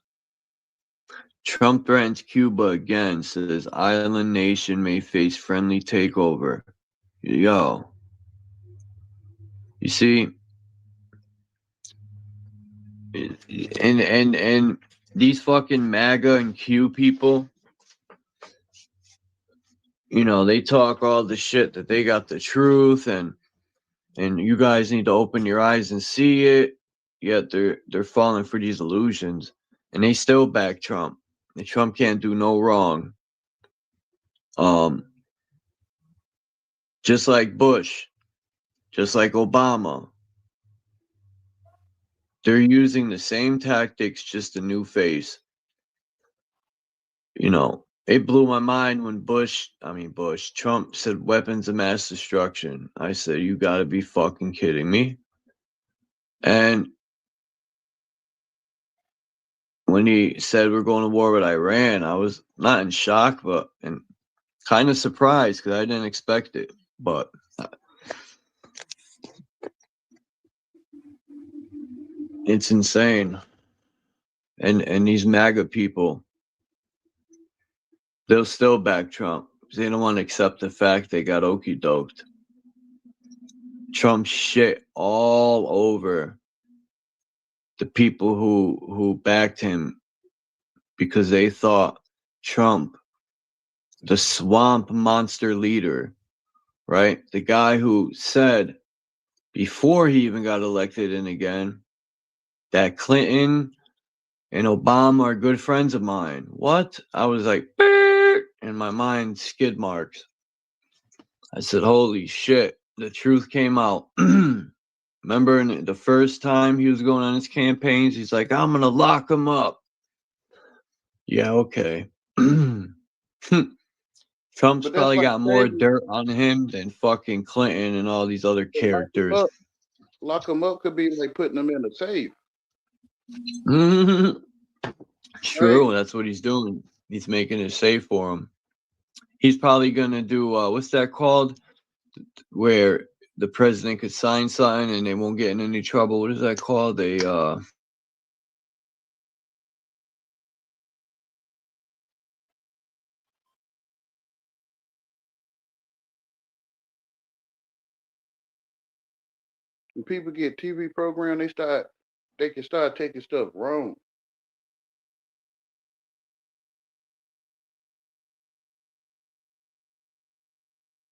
Trump threatens Cuba again, says island nation may face friendly takeover. Yo. You see, and these fucking MAGA and Q people, you know, they talk all the shit that they got the truth and you guys need to open your eyes and see it. Yet they're falling for these illusions, and they still back Trump. And Trump can't do no wrong. Just like Bush, just like Obama. They're using the same tactics, just a new face. You know, it blew my mind when Trump said weapons of mass destruction. I said, you gotta be fucking kidding me. And when he said we're going to war with Iran, I was not in shock, but and kind of surprised because I didn't expect it. But it's insane. And these MAGA people, they'll still back Trump. They don't want to accept the fact they got okey doked. Trump shit all over the people who backed him because they thought Trump, the swamp monster leader, right? The guy who said before he even got elected and again that Clinton and Obama are good friends of mine. What? I was like, in my mind, skid marks. I said, holy shit, the truth came out. Remember the first time he was going on his campaigns, he's like, I'm going to lock him up. Yeah, okay. Trump's probably got more dirt on him than fucking Clinton and all these other characters. Lock him up could be like putting him in a safe. True, that's what he's doing. He's making it safe for him. He's probably going to do, what's that called? Where the president could sign something and they won't get in any trouble. What is that called? When people get TV program, they can start taking stuff wrong.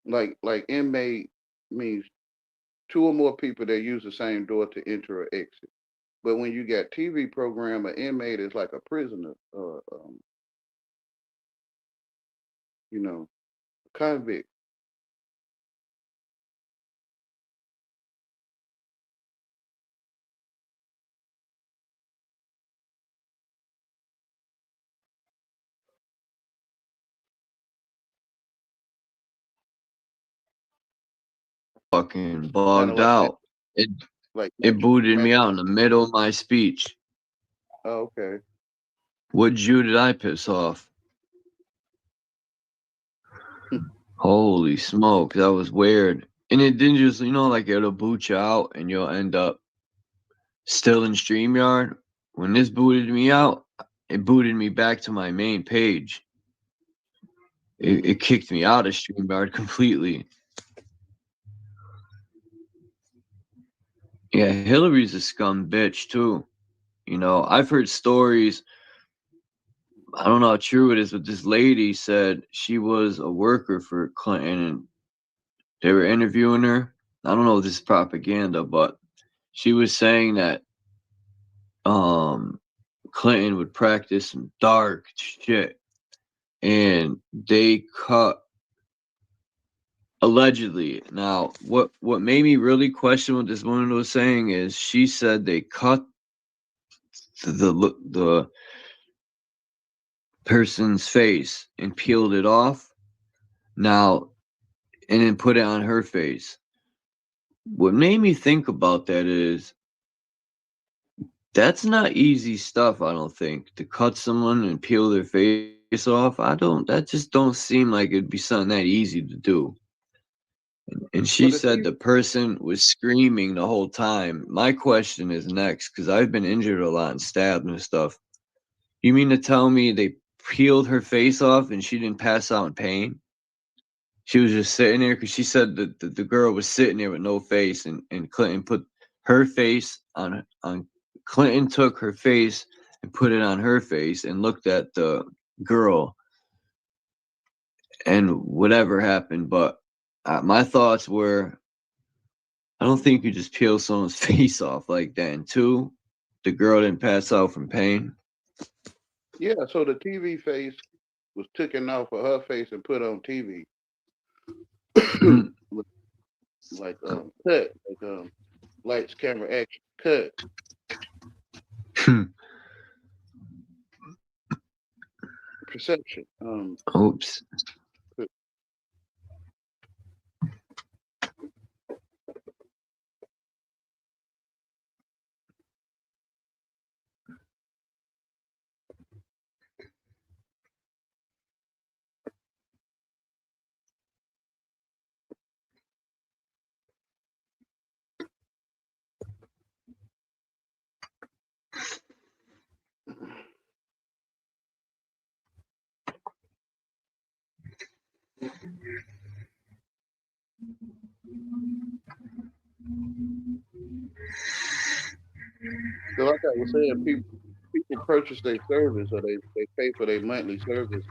Like inmate means 2 or more people that use the same door to enter or exit. But when you got TV program, an inmate is like a prisoner, you know, convict. fucking Kind of bugged like out. It booted me out in the middle of my speech. Oh, okay. What Jew did I piss off? Holy smoke, that was weird. And it didn't just, like it'll boot you out and you'll end up still in StreamYard. When this booted me out, it booted me back to my main page. It kicked me out of StreamYard completely. Yeah, Hillary's a scum bitch too. I've heard stories. I don't know how true it is, but this lady said she was a worker for Clinton and they were interviewing her. I don't know if this is propaganda, but she was saying that Clinton would practice some dark shit and they cut allegedly. Now, what made me really question what this woman was saying is she said they cut the person's face and peeled it off. Now, and then put it on her face. What made me think about that is that's not easy stuff, I don't think, to cut someone and peel their face off. That just don't seem like it'd be something that easy to do. And she said the person was screaming the whole time. My question is next, because I've been injured a lot and stabbed and stuff. You mean to tell me they peeled her face off and she didn't pass out in pain? She was just sitting there because she said that the girl was sitting there with no face, and Clinton put her face on Clinton took her face and put it on her face and looked at the girl and whatever happened. But my thoughts were, I don't think you just peel someone's face off like that. And two, the girl didn't pass out from pain. Yeah, so the TV face was taken off of her face and put on TV. Like cut, like lights, camera, action, cut. Perception. Oops. So like I was saying, people purchase their service or they pay for their monthly service.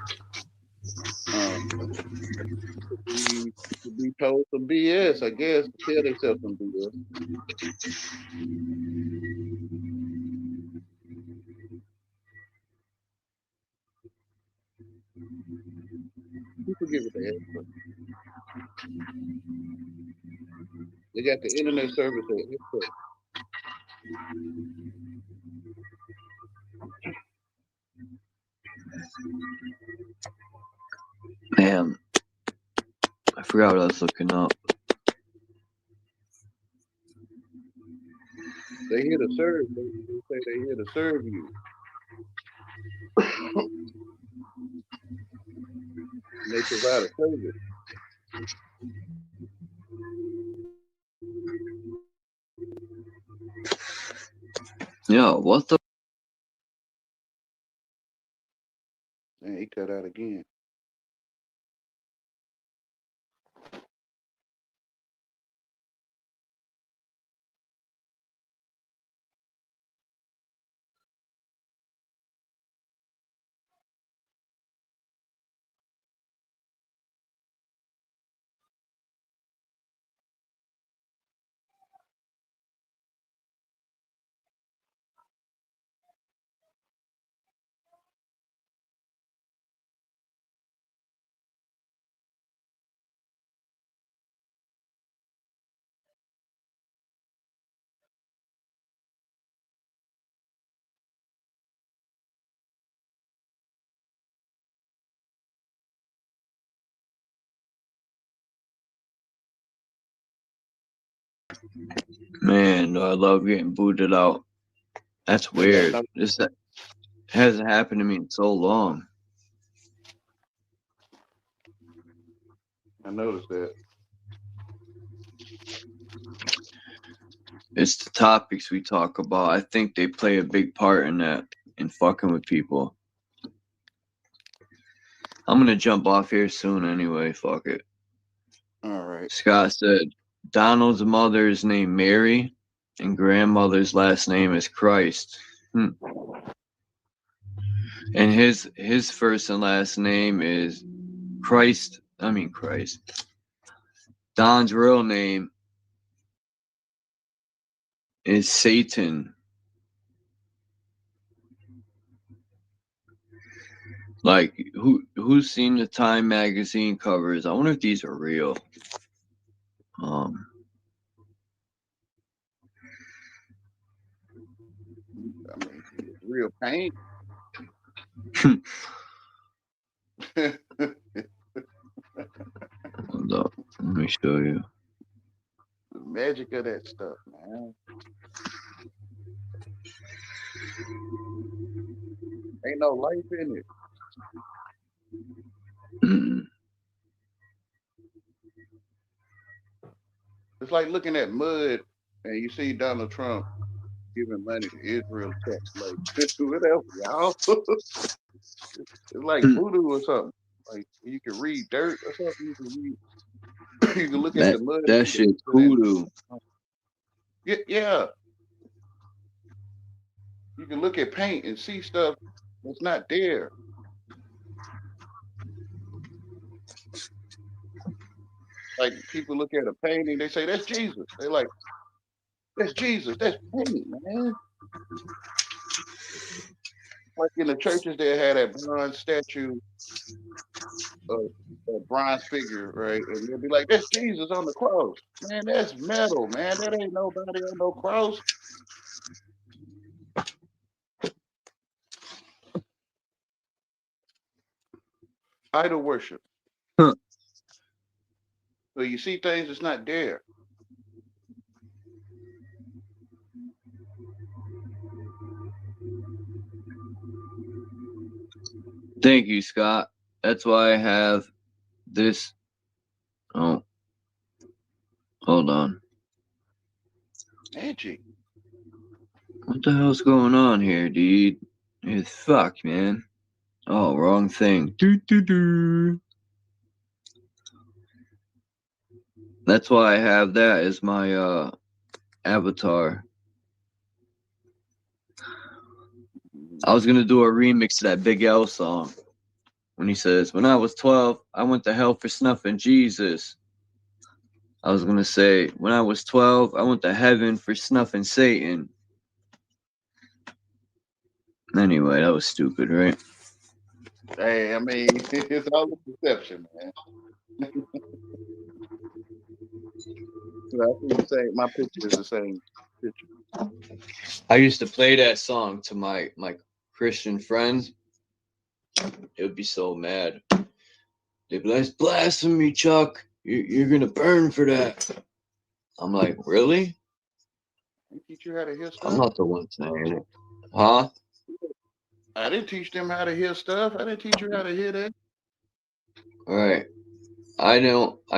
To be told some BS, I guess, to tell themselves some BS. People give it the effort. They got the internet service at effort. Man, I forgot what I was looking up. They here to serve. They say they here to serve you. They provide a service. Yo, what the? Man, he cut out again. Man, I love getting booted out. That's weird. This hasn't happened to me in so long. I noticed that. It's the topics we talk about. I think they play a big part in that, in fucking with people. I'm gonna jump off here soon anyway. Fuck it. All right. Scott said Donald's mother is named Mary and grandmother's last name is Christ. And his first and last name is Christ. Don's real name is Satan. Like, who's seen the Time magazine covers? I wonder if these are real. I mean, real paint. Hold up. Let me show you. The magic of that stuff, man. Ain't no life in it. It's like looking at mud and you see Donald Trump giving money to Israel. Like, what else, y'all? It's like voodoo or something. Like, you can read dirt or something. You can look at the mud. That shit's voodoo. Yeah. You can look at paint and see stuff that's not there. Like, people look at a painting, they say, that's Jesus. They're like, that's Jesus. That's paint, man. Like in the churches, they had that bronze statue, a bronze figure, right? And they'll be like, that's Jesus on the cross. Man, that's metal, man. That ain't nobody on no cross. Idol worship. Huh. So you see things that's not there. Thank you, Scott. That's why I have this. Oh, hold on. Magic. What the hell's going on here, dude? It's fuck, man. Oh, wrong thing. That's why I have that as my avatar. I was gonna do a remix to that Big L song when he says, "When I was 12, I went to hell for snuffing Jesus." I was gonna say, "When I was 12, I went to heaven for snuffing Satan." Anyway, that was stupid, right? Hey, I mean, it's all a perception, man. I think the same. My picture is the same picture. I used to play that song to my Christian friends. They would be so mad. They'd be like, "That's blasphemy, Chuck. You're gonna burn for that." I'm like, really? I teach you how to hear stuff. I'm not the one saying it. Huh? I didn't teach them how to hear stuff. I didn't teach you how to hear that. All right. I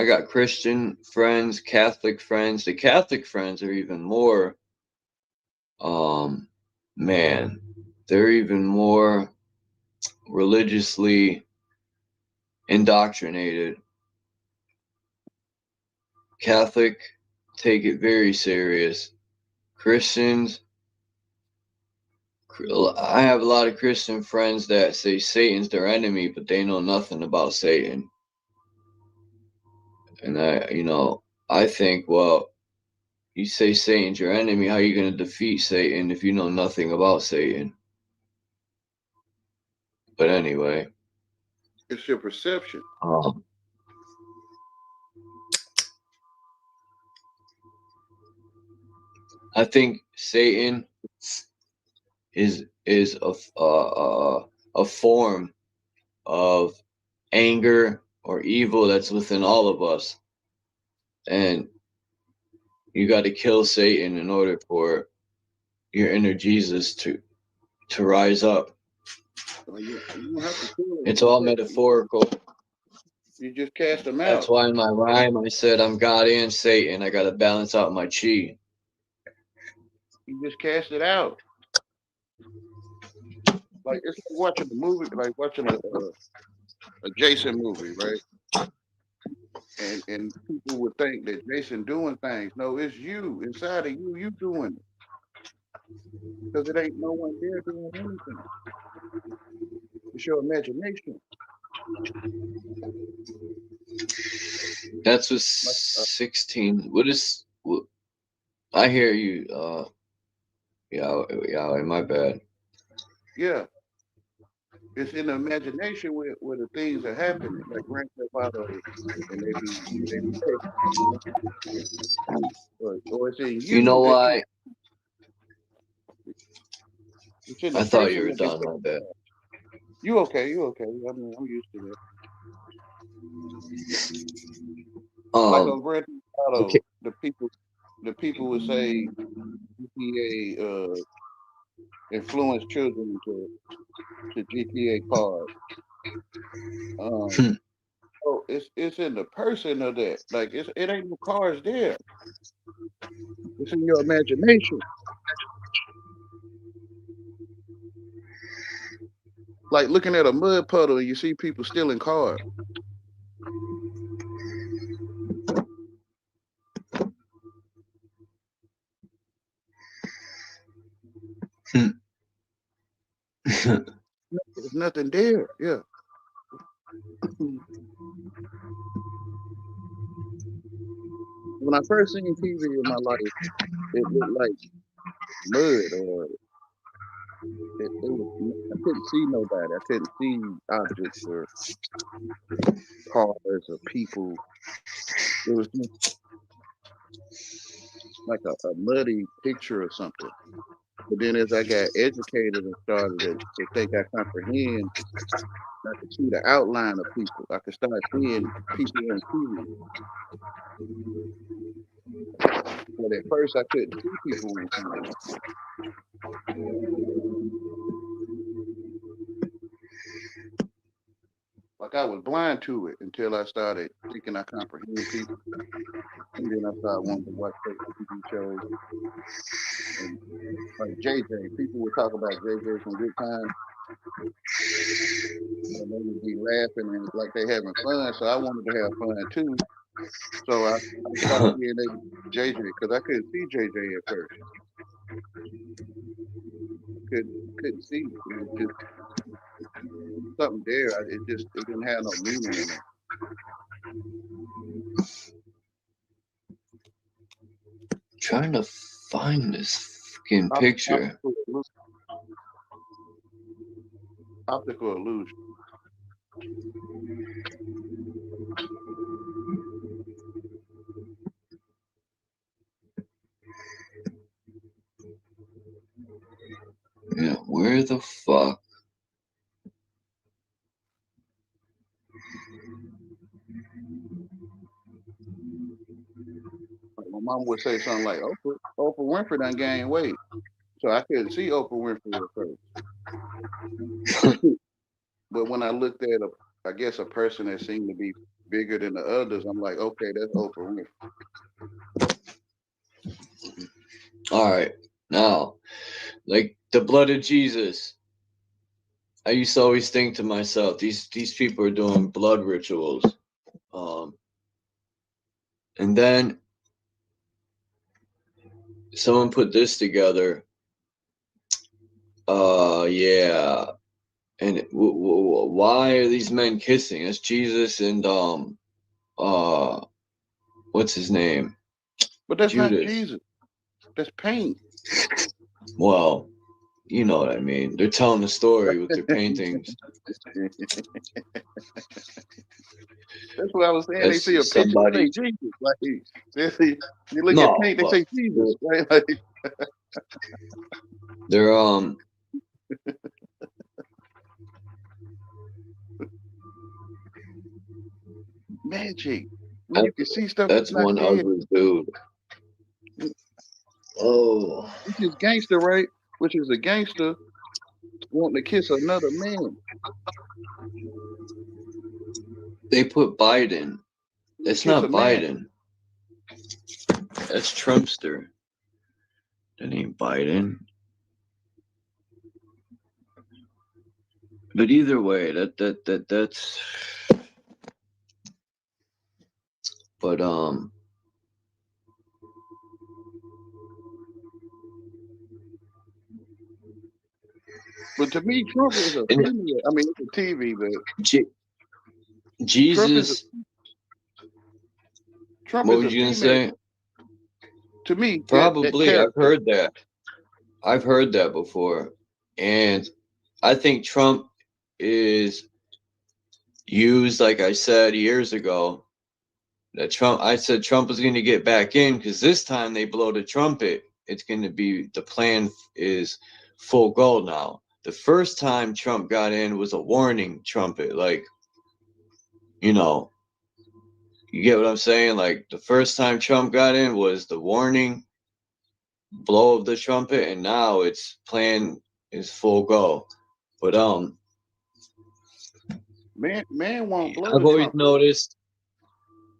got Christian friends, Catholic friends. The Catholic friends are even more, man, they're even more religiously indoctrinated. Catholic take it very serious. Christians, I have a lot of Christian friends that say Satan's their enemy, but they know nothing about Satan. And I think, well, you say Satan's your enemy, how are you going to defeat Satan if you know nothing about Satan? But anyway. It's your perception. I think Satan is a form of anger or evil that's within all of us. And, you got to kill Satan in order for your inner Jesus to rise up. Well, you don't have to kill him. It's all metaphorical. You just cast them out. That's why in my rhyme I said I'm God and Satan. I got to balance out my chi. You just cast it out. Like it's like watching a movie, like watching a Jason movie, right? And people would think that Jason doing things. No, it's you inside of you. You doing it because it ain't no one there doing anything. It's your imagination. That's what 16. What is? I hear you. Yeah, my bad. Yeah. It's in the imagination where the things are happening, like Grand Theft Auto, and they be or it's in you. You know why? I I thought you were done. My bad. You okay? You okay? I mean, I'm used to that. Like on Grand Theft Auto, okay. the people would say GTA influenced children to GTA cars. So it's in the person of that. Like it ain't no cars there. It's in your imagination. Like looking at a mud puddle and you see people stealing cars. There's nothing there. Yeah. When I first seen TV in my life, it looked like mud, or I couldn't see nobody. I couldn't see objects or cars or people. It was just like a muddy picture or something. But then as I got educated and started to think I comprehend, I could see the outline of people. I could start seeing people on TV. But at first I couldn't see people on TV. Like I was blind to it until I started thinking I comprehend people. And then I started wanting to watch TV shows. And like JJ, people would talk about JJ from Good Times. And they would be laughing and like they having fun. So I wanted to have fun too. So I started being able to JJ because I couldn't see JJ at first. Couldn't see. It was just something there. It didn't have no meaning in it. Trying to find this fucking picture. Optical illusion. Yeah, where the fuck? My mom would say something like, Oprah Winfrey done gained weight. So I couldn't see Oprah Winfrey at first. But when I looked at I guess a person that seemed to be bigger than the others, I'm like, okay, that's Oprah Winfrey. All right. Now, like the blood of Jesus. I used to always think to myself, these people are doing blood rituals. And then someone put this together. Yeah. And why are these men kissing? It's Jesus and what's his name? But that's Judas. not Jesus. That's paint. Well, you know what I mean. They're telling the story with their paintings. That's what I was saying. They see a picture, they say Jesus. Like they see, you look at paint, they say Jesus. Right? Like, they're magic. When you can see stuff. That's one ugly dude. Oh, Which is gangster, right? Which is a gangster wanting to kiss another man. they put Biden. It's Kiss a not man. Biden. That's Trumpster. That ain't Biden. But either way, that's. But But to me, Trump is a and female. I mean, it's a TV, but Jesus. Trump What is was a you gonna female. say? To me, Probably. that I've heard that. I've heard that before, and I think Trump is used, like I said years ago. I said Trump was going to get back in because this time they blow the trumpet. It's going to be, the plan is full go now. The first time Trump got in was a warning trumpet. Like, you know, you get what I'm saying? Like the first time Trump got in was the warning blow of the trumpet, and now its plan is full go. But man won't blow I've the always trumpet. noticed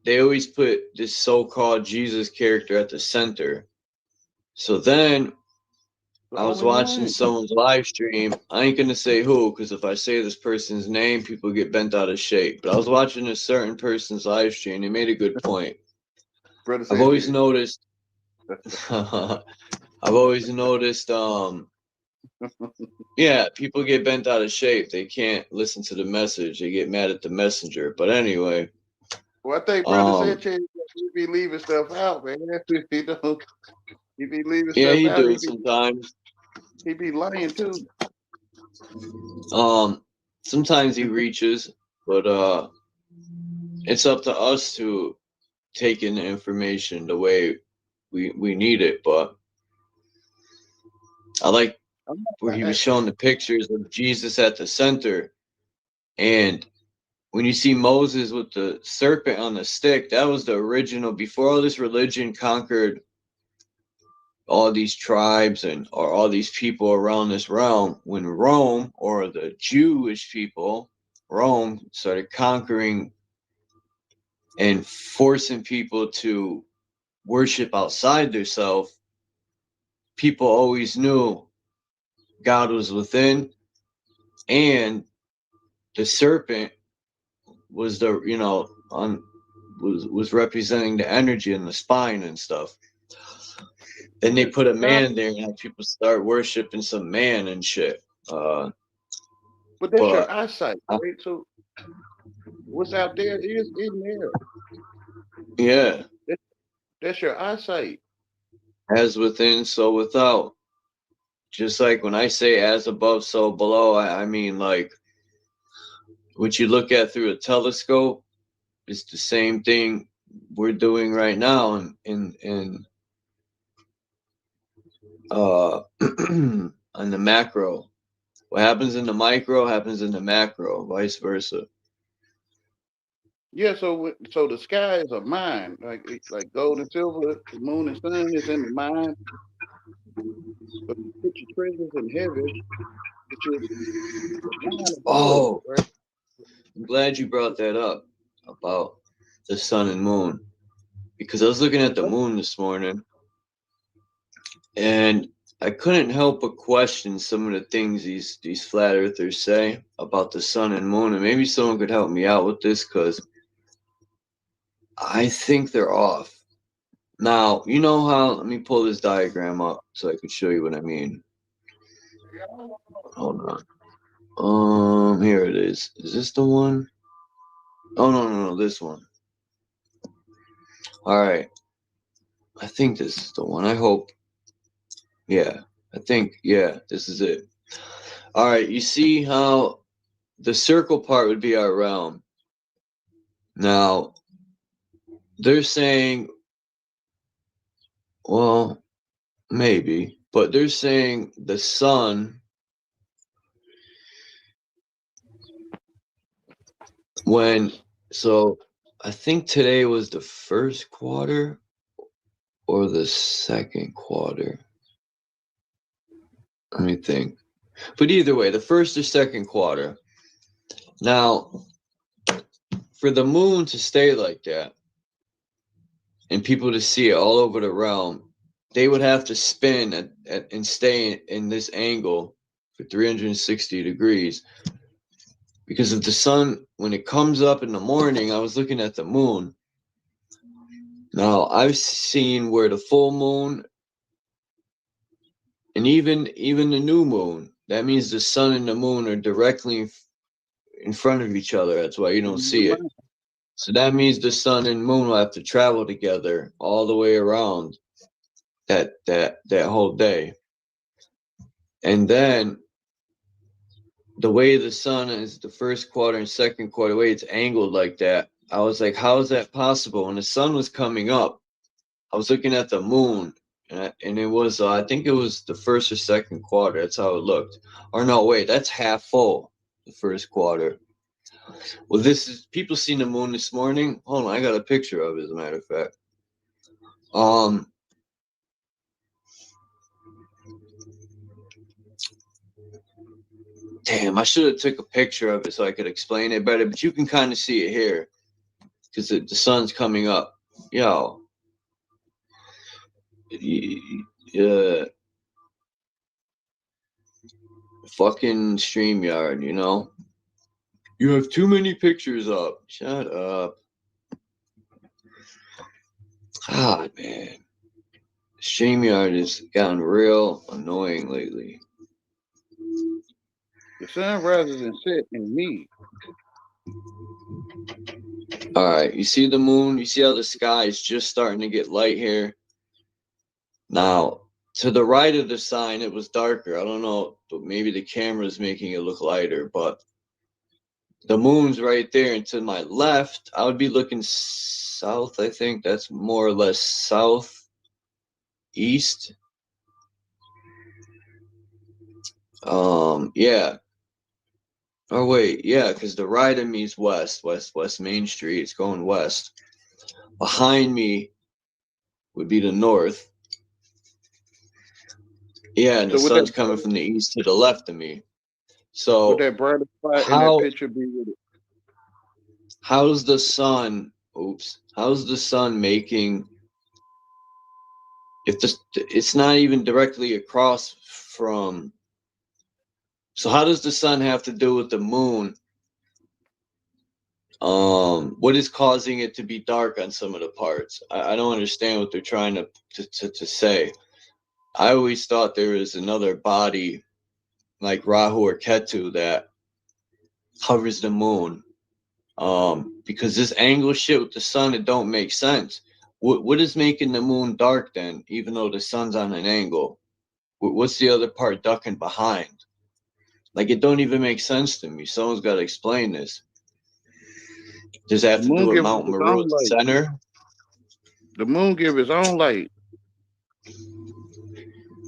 they always put this so-called Jesus character at the center. So then I was watching someone's live stream. I ain't gonna say who, because if I say this person's name, people get bent out of shape. But I was watching a certain person's live stream. They made a good point. I've always noticed. I've always noticed. Yeah, people get bent out of shape. They can't listen to the message. They get mad at the messenger. But anyway. Well, I think Brother Sanchez, he be leaving stuff out, man. He be leaving yeah, stuff he out. do sometimes. He be lying too. Sometimes he reaches, but it's up to us to take in the information the way we need it. But I like where he was showing the pictures of Jesus at the center, and when you see Moses with the serpent on the stick, that was the original. Before all this religion conquered all these tribes or all these people around this realm, when Rome, or the Jewish people, Rome, started conquering and forcing people to worship outside themselves, people always knew God was within, and the serpent was the, was representing the energy in the spine and stuff. Then they put a man there and had people start worshiping some man and shit. But that's your eyesight, right? So what's out there is in there. Yeah. That's your eyesight. As within, so without. Just like when I say as above, so below, I mean like what you look at through a telescope is the same thing we're doing right now in on the macro. What happens in the micro happens in the macro, vice versa. Yeah, so the sky is a mind, like gold and silver, the moon and sun is in the mind. But you put your treasures in heaven. Oh, I'm glad you brought that up about the sun and moon, because I was looking at the moon this morning, and I couldn't help but question some of the things these flat earthers say about the sun and moon, and maybe someone could help me out with this, because I think they're off. Now, you know how, let me pull this diagram up so I can show you what I mean. Hold on. Here it is. Is this the one? Oh, no, this one. All right. I think this is the one. I hope. Yeah, this is it. All right, you see how the circle part would be our realm. Now, they're saying, well, maybe, but they're saying the sun, so I think today was the first quarter, or the second quarter. Let me think. But either way, the first or second quarter. Now, for the moon to stay like that and people to see it all over the realm, they would have to spin and stay in this angle for 360 degrees. Because if the sun, when it comes up in the morning, I was looking at the moon. Now, I've seen where the full moon and even the new moon, that means the sun and the moon are directly in front of each other. That's why you don't see it. So that means the sun and moon will have to travel together all the way around that whole day. And then the way the sun is the first quarter and second quarter, the way it's angled like that, I was like, how is that possible? When the sun was coming up, I was looking at the moon, and it was, I think it was the first or second quarter. That's how it looked. Or no, wait, that's half full, the first quarter. Well, this is, people seen the moon this morning. Hold on, I got a picture of it, as a matter of fact. Damn, I should have took a picture of it so I could explain it better, but you can kind of see it here because the sun's coming up. Yo. Fucking StreamYard, you know? You have too many pictures up. Shut up. God, man. StreamYard has gotten real annoying lately. The sun rises and sets in me. All right, you see the moon? You see how the sky is just starting to get light here? Now, to the right of the sign, it was darker. I don't know, but maybe the camera is making it look lighter, but the moon's right there. And to my left, I would be looking south, I think. That's more or less southeast. Yeah. Oh, wait, yeah, because the right of me is west Main Street. It's going west. Behind me would be the north. Yeah, and the sun's coming from the east to the left of me. So would that brighter spot in that picture be with it? How's the sun making, if it's not even directly across from, so how does the sun have to do with the moon? What is causing it to be dark on some of the parts? I don't understand what they're trying to say. I always thought there was another body like Rahu or Ketu that covers the moon. Because this angle shit with the sun, it don't make sense. What is making the moon dark then, even though the sun's on an angle? What's the other part ducking behind? Like, it don't even make sense to me. Someone's got to explain this. Does it have to do with Mount Meru at the center? The moon gives its own light.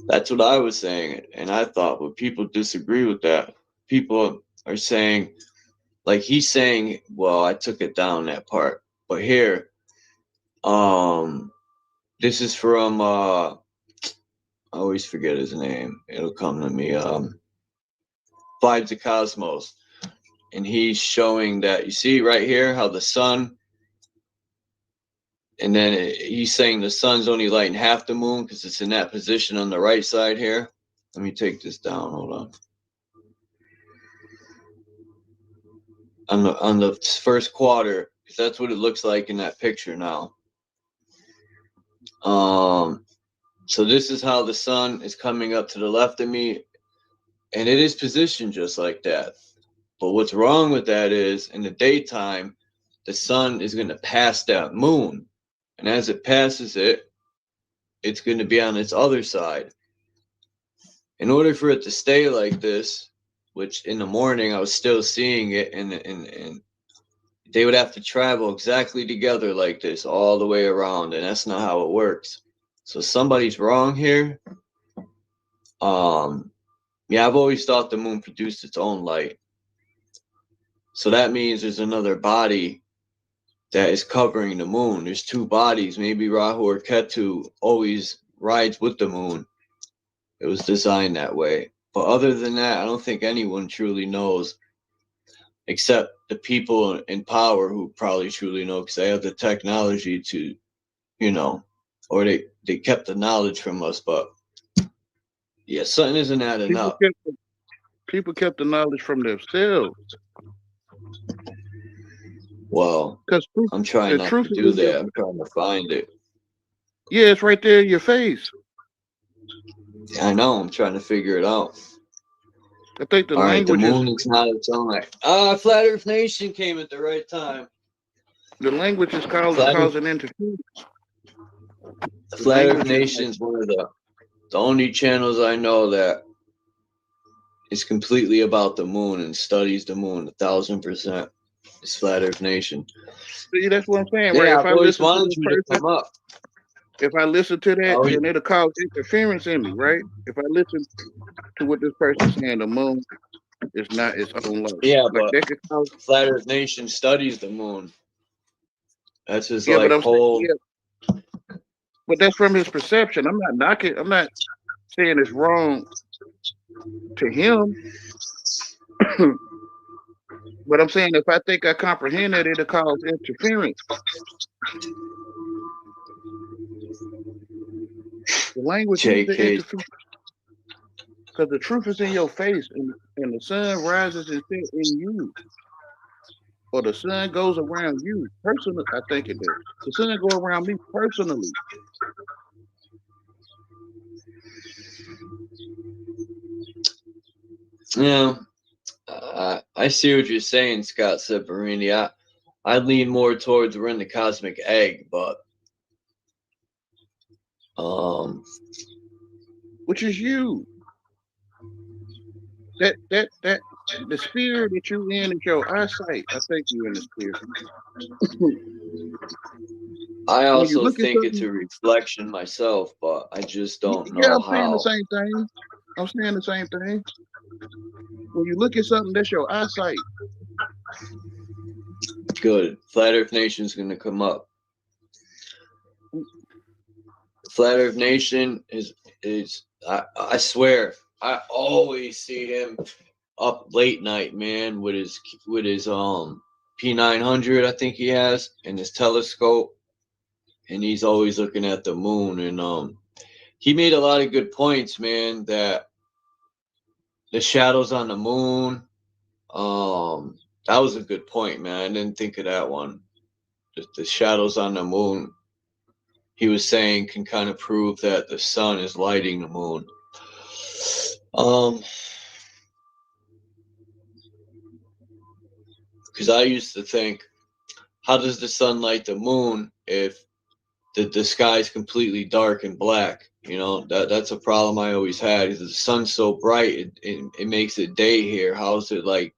That's what I was saying. And I thought, well, people disagree with that. People are saying, like he's saying, well, I took it down that part. But here, this is from, I always forget his name. It'll come to me. Vibes of Cosmos, and he's showing that, you see right here how the sun, and then he's saying the sun's only lighting half the moon because it's in that position on the right side here. Let me take this down. Hold on. On the first quarter, because that's what it looks like in that picture now. So this is how the sun is coming up to the left of me. And it is positioned just like that. But what's wrong with that is, in the daytime, the sun is going to pass that moon. And as it passes it, it's going to be on its other side. In order for it to stay like this, which in the morning I was still seeing it, and they would have to travel exactly together like this all the way around. And that's not how it works. So somebody's wrong here. Yeah, I've always thought the moon produced its own light. So that means there's another body that is covering the moon. There's two bodies. Maybe Rahu or Ketu always rides with the moon. It was designed that way. But other than that, I don't think anyone truly knows, except the people in power who probably truly know, because they have the technology to, you know, or they kept the knowledge from us. But yeah, something isn't adding up. People kept the knowledge from themselves. Well, I'm trying not to do that. I'm trying to find it. Yeah, it's right there in your face. I know. I'm trying to figure it out. I think the All right, the language moon is not its own. Flat Earth Nation came at the right time. The language is causing interference. Flat Earth Nation is one of the only channels I know that is completely about the moon and studies the moon 1,000%. It's Flat Earth Nation. See, that's what I'm saying, Yeah, right? I've always wanted you to come up. If I listen to that, Oh, then it'll cause interference in me, right? If I listen to what this person's saying, the moon is not its own light. Yeah, Like, but that could cause, Flat Earth Nation studies the moon. That's his yeah, like but whole. but that's from his perception. I'm not knocking. I'm not saying it's wrong to him. But I'm saying if I think I comprehend it, it'll cause interference. The language is the interference. Because the truth is in your face, and the sun rises and sets in you. Or the sun goes around you. Personally, I think it does. The sun go around me personally. Yeah, I see what you're saying, Scott Separini. I lean more towards we're in the cosmic egg, but which is you. That the sphere that you in is your eyesight. I think you in the sphere. I also think it's a reflection myself, but I just don't know I'm saying how. the same thing. I'm saying the same thing. When you look at something, that's your eyesight. Good. Flat Earth Nation's gonna come up. Flat Earth Nation is I swear, I always see him up late night, man, with his P900, I think he has, and his telescope, and he's always looking at the moon. And he made a lot of good points, man, that the shadows on the moon, that was a good point, man. I didn't think of that one. Just the shadows on the moon, he was saying, can kind of prove that the sun is lighting the moon. Because I used to think, how does the sun light the moon if the sky is completely dark and black? You know, that's a problem I always had. The sun's so bright, it makes it day here. How is it like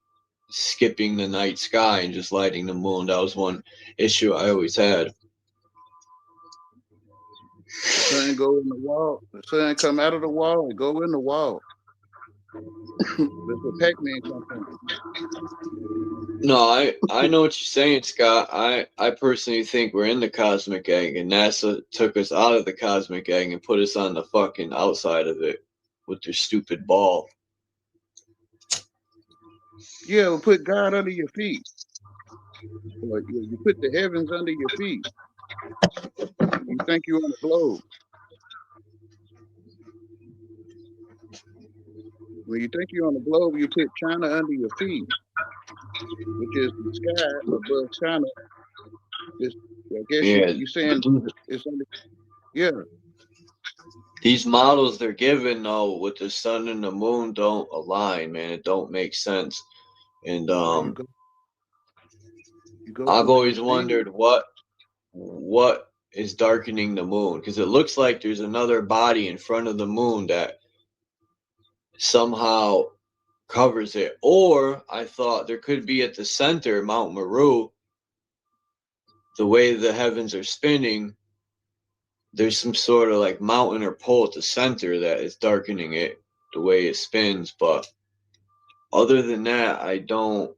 skipping the night sky and just lighting the moon? That was one issue I always had. The sun go in the wall. The sun come out of the wall and go in the wall. That's where Pac-Man comes from. No, I know what you're saying, Scott. I personally think we're in the cosmic egg, and NASA took us out of the cosmic egg and put us on the fucking outside of it with their stupid ball. Yeah, we'll put God under your feet. Like, you put the heavens under your feet. You think you're on the globe. When you think you're on the globe, you put China under your feet, which is the sky above China. I guess you're saying it's under. Yeah. These models they're given, though, with the sun and the moon don't align, man. It don't make sense. And I've always wondered what is darkening the moon, because it looks like there's another body in front of the moon that somehow covers it. Or I thought there could be at the center, Mount Meru, the way the heavens are spinning, there's some sort of like mountain or pole at the center that is darkening it the way it spins. But other than that, I don't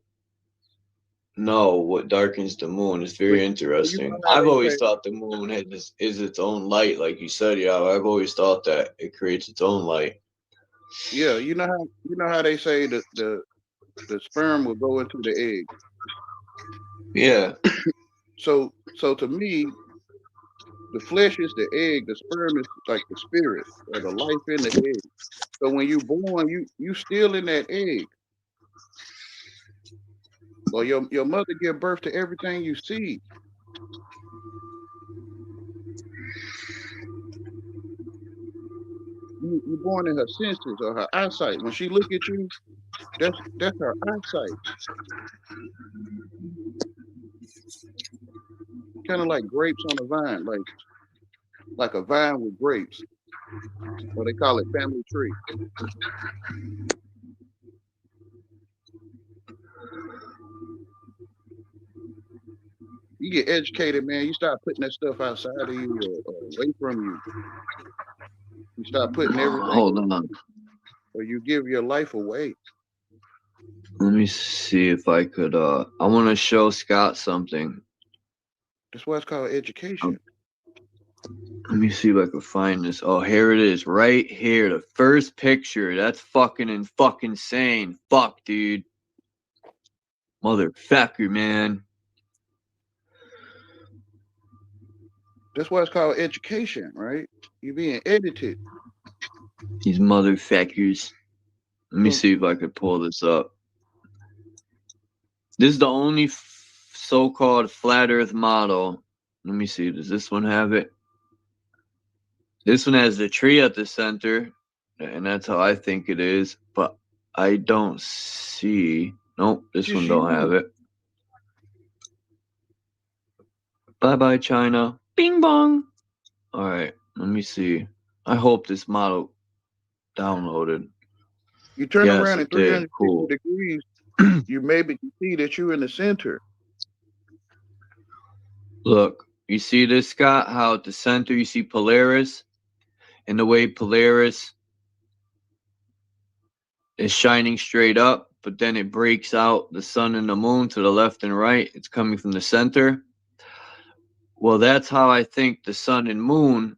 know what darkens the moon. It's very You interesting. know how I've they always say, thought the moon is its own light, like you said. Yeah, I've always thought that it creates its own light. yeah, you know how they say that the sperm will go into the egg. Yeah, So to me, the flesh is the egg, the sperm is like the spirit or the life in the egg. So when you born, you still in that egg. Or your mother give birth to everything you see. You born in her senses or her eyesight. When she look at you, that's her eyesight. Kind of like grapes on a vine, like a vine with grapes. Or they call it family tree. You get educated, man. You start putting that stuff outside of you or away from you. You start putting everything. hold on. Or you give your life away. Let me see if I could. I want to show Scott something. That's why it's called education. Let me see if I can find this. Oh, here it is, right here, the first picture. That's fucking insane. Fuck, dude. Motherfucker, man. That's why it's called education, right? You're being edited. These motherfuckers. Let me see if I could pull this up. This is the only so-called flat Earth model. Let me see. Does this one have it? This one has the tree at the center, and that's how I think it is. But I don't see. Nope, this one don't have it. Bye-bye, China. Bing bong. All right, let me see. I hope this model downloaded. You turn Yes, around it at did. 360 Cool. degrees, you maybe can see that you're in the center. Look, you see this, Scott? How at the center you see Polaris, and the way Polaris is shining straight up, but then it breaks out the sun and the moon to the left and right. It's coming from the center. Well, that's how I think the sun and moon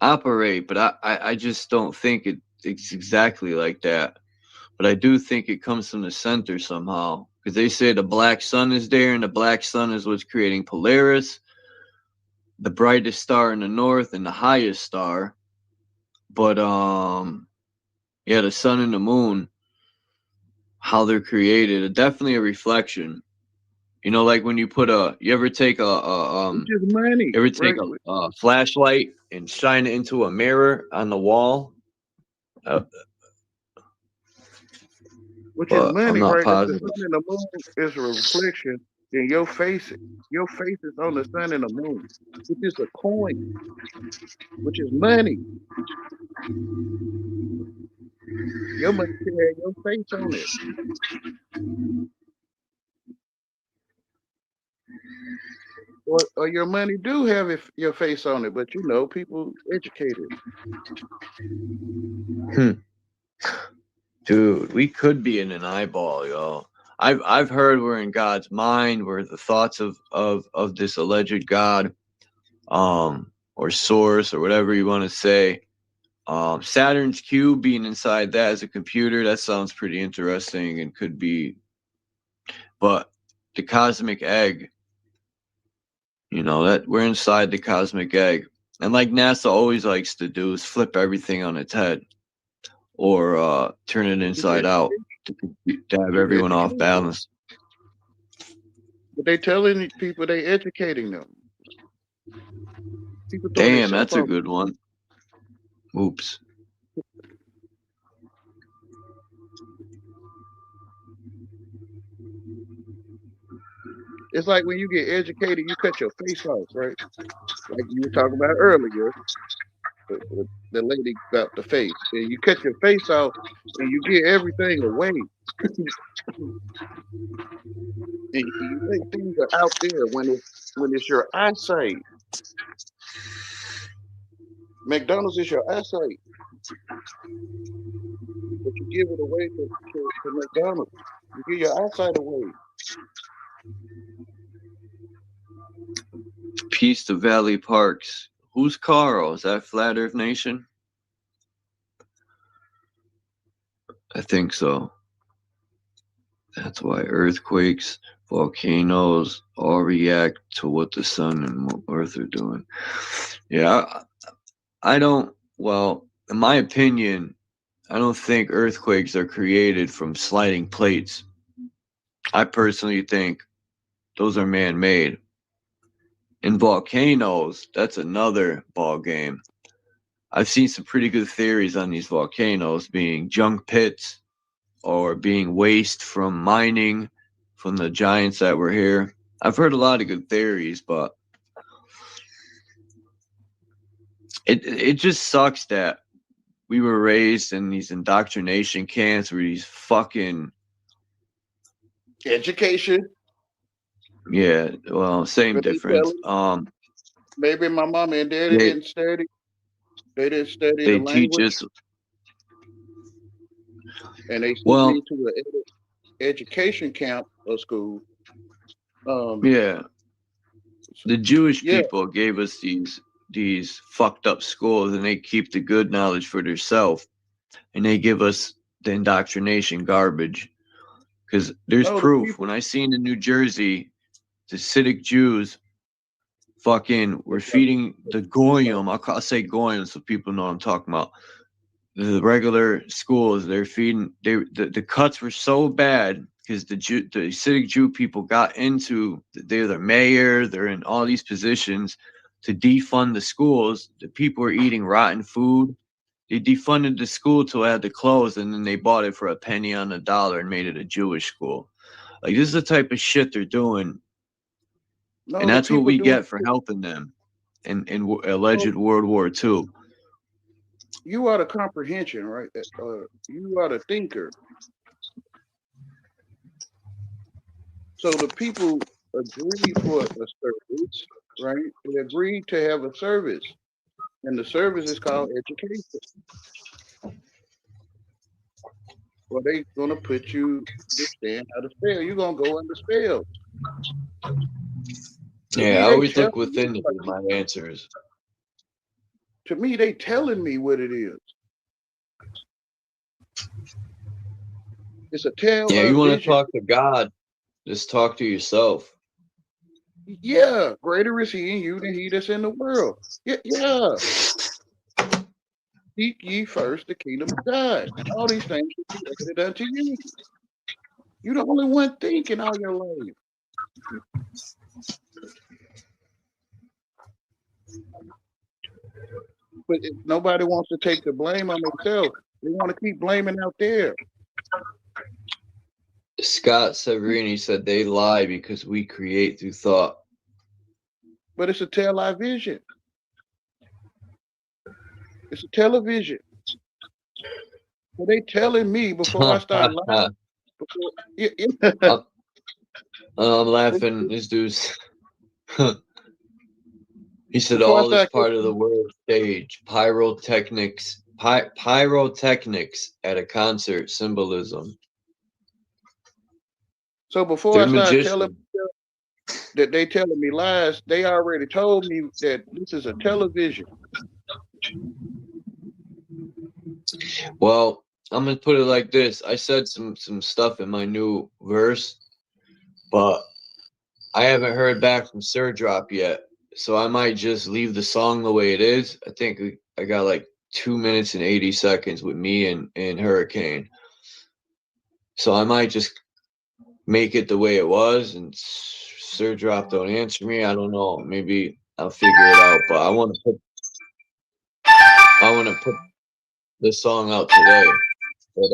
operate, but I just don't think it's exactly like that. But I do think it comes from the center somehow, because they say the black sun is there, and the black sun is what's creating Polaris, the brightest star in the north and the highest star. But yeah, the sun and the moon, how they're created, definitely a reflection. You know, like when you put you ever take a flashlight and shine it into a mirror on the wall? Which is money, I'm not right? positive. The sun and the moon is a reflection. Then your face is on the sun and the moon, which is a coin, which is money. Your money can have your face on it. Or your money do have your face on it, but you know, people educated. Dude, we could be in an eyeball, yo. I've heard we're in God's mind, we're the thoughts of this alleged God, or source, or whatever you want to say. Saturn's cube being inside that as a computer, that sounds pretty interesting and could be. But the cosmic egg, you know, that we're inside the cosmic egg. And like NASA always likes to do is flip everything on its head, or turn it inside out to have everyone off balance. But they telling people, they educating them. People damn, that's a good one. Oops. It's like when you get educated, you cut your face off, right? Like you were talking about earlier, the lady got the face. And you cut your face off and you get everything away. And you think things are out there when it's your eyesight. McDonald's is your eyesight, but you give it away to McDonald's. You give your eyesight away. Peace to Valley Parks. Who's Carl? Is that Flat Earth Nation? I think so. That's why earthquakes, volcanoes all react to what the sun and earth are doing. Yeah, I don't, well, in my opinion, I don't think earthquakes are created from sliding plates. I personally think those are man-made. And volcanoes, that's another ball game. I've seen some pretty good theories on these volcanoes being junk pits or being waste from mining from the giants that were here. I've heard a lot of good theories, but it just sucks that we were raised in these indoctrination camps where these fucking education. Yeah, well, same But they difference. Maybe my mama and daddy didn't study. They didn't study They the teach language, us. and they sent Well, me to an education camp or school. yeah, the Jewish Yeah. people gave us these fucked up schools, and they keep the good knowledge for themselves, and they give us the indoctrination garbage. Because there's No, the proof. people. When I seen in New Jersey, the Hasidic Jews fucking were feeding the goyim. I'll say goyim so people know what I'm talking about. The regular schools, they're feeding. The cuts were so bad because the Hasidic Jew people got into. They're the mayor. They're in all these positions to defund the schools. The people were eating rotten food. They defunded the school till it had to close, and then they bought it for a penny on the dollar and made it a Jewish school. Like, this is the type of shit they're doing, No, and the that's what people we doing. get for helping them in alleged World War II. You are the comprehension, right? You are the thinker. So the people agree for a service, right? They agreed to have a service, and the service is called education. Well, they gonna put you to understand how to spell. You're gonna go under spell. To me, Yeah, I they always look telling within me, my answers. to me, they telling me what it is. It's a tale Yeah, of you want to vision. talk to God, just talk to yourself. Yeah, greater is he in you than he that's in the world. Yeah. Seek ye first the kingdom of God. All these things will be added unto you. You're the only one thinking all your life. But nobody wants to take the blame on themselves. They want to keep blaming out there. Scott Severini said they lie because we create through thought. But it's a television. It's a television. So they telling me before I start lying. I'm laughing. This dude's. He said Before I all is start part of the world stage. Pyrotechnics. Pyrotechnics at a concert. Symbolism. So before They're I start magicians. telling that they telling me lies, they already told me that this is a television. Well, I'm gonna put it like this. I said some stuff in my new verse, but I haven't heard back from Sir Drop yet. So I might just leave the song the way it is. I think I got like 2 minutes and 80 seconds with me and Hurricane. So I might just make it the way it was, and Sir Drop don't answer me. I don't know. Maybe I'll figure it out. But I want to put the song out today. But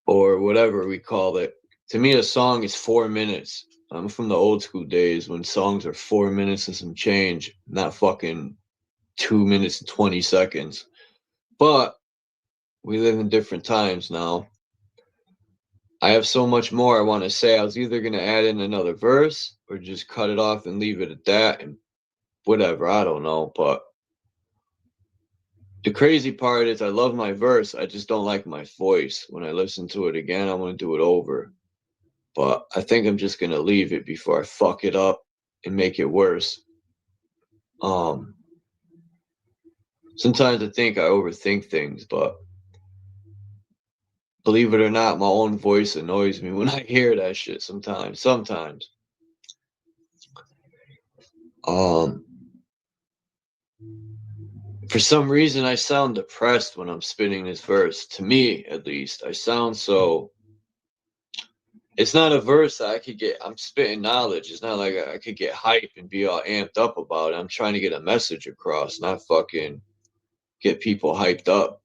or whatever we call it. To me, a song is 4 minutes. I'm from the old school days when songs are 4 minutes and some change, not fucking 2 minutes and 20 seconds. But we live in different times now. I have so much more I want to say. I was either going to add in another verse or just cut it off and leave it at that and whatever. I don't know. But the crazy part is I love my verse. I just don't like my voice. When I listen to it again, I want to do it over. but I think I'm just gonna leave it before I fuck it up and make it worse. Sometimes I think I overthink things, but believe it or not, my own voice annoys me when I hear that shit sometimes. For some reason, I sound depressed when I'm spitting this verse. To me, at least, I sound so. It's not a verse that I could get. I'm spitting knowledge. It's not like I could get hype and be all amped up about it. I'm trying to get a message across, not fucking get people hyped up.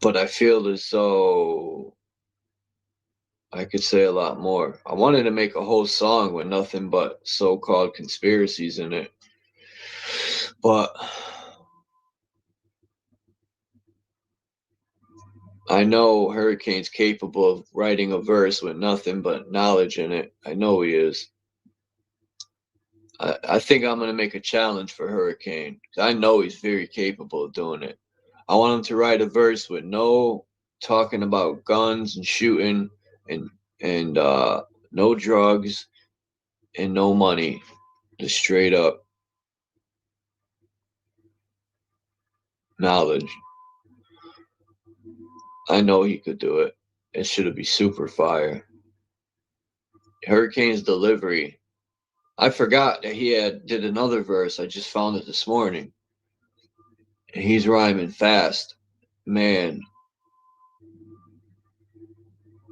But I feel as though I could say a lot more. I wanted to make a whole song with nothing but so-called conspiracies in it. But I know Hurricane's capable of writing a verse with nothing but knowledge in it. I know he is. I think I'm going to make a challenge for Hurricane. I know he's very capable of doing it. I want him to write a verse with no talking about guns and shooting and no drugs and no money. Just straight up knowledge. I know he could do it. It should be super fire. Hurricane's delivery. I forgot that he did another verse. I just found it this morning. And he's rhyming fast. Man.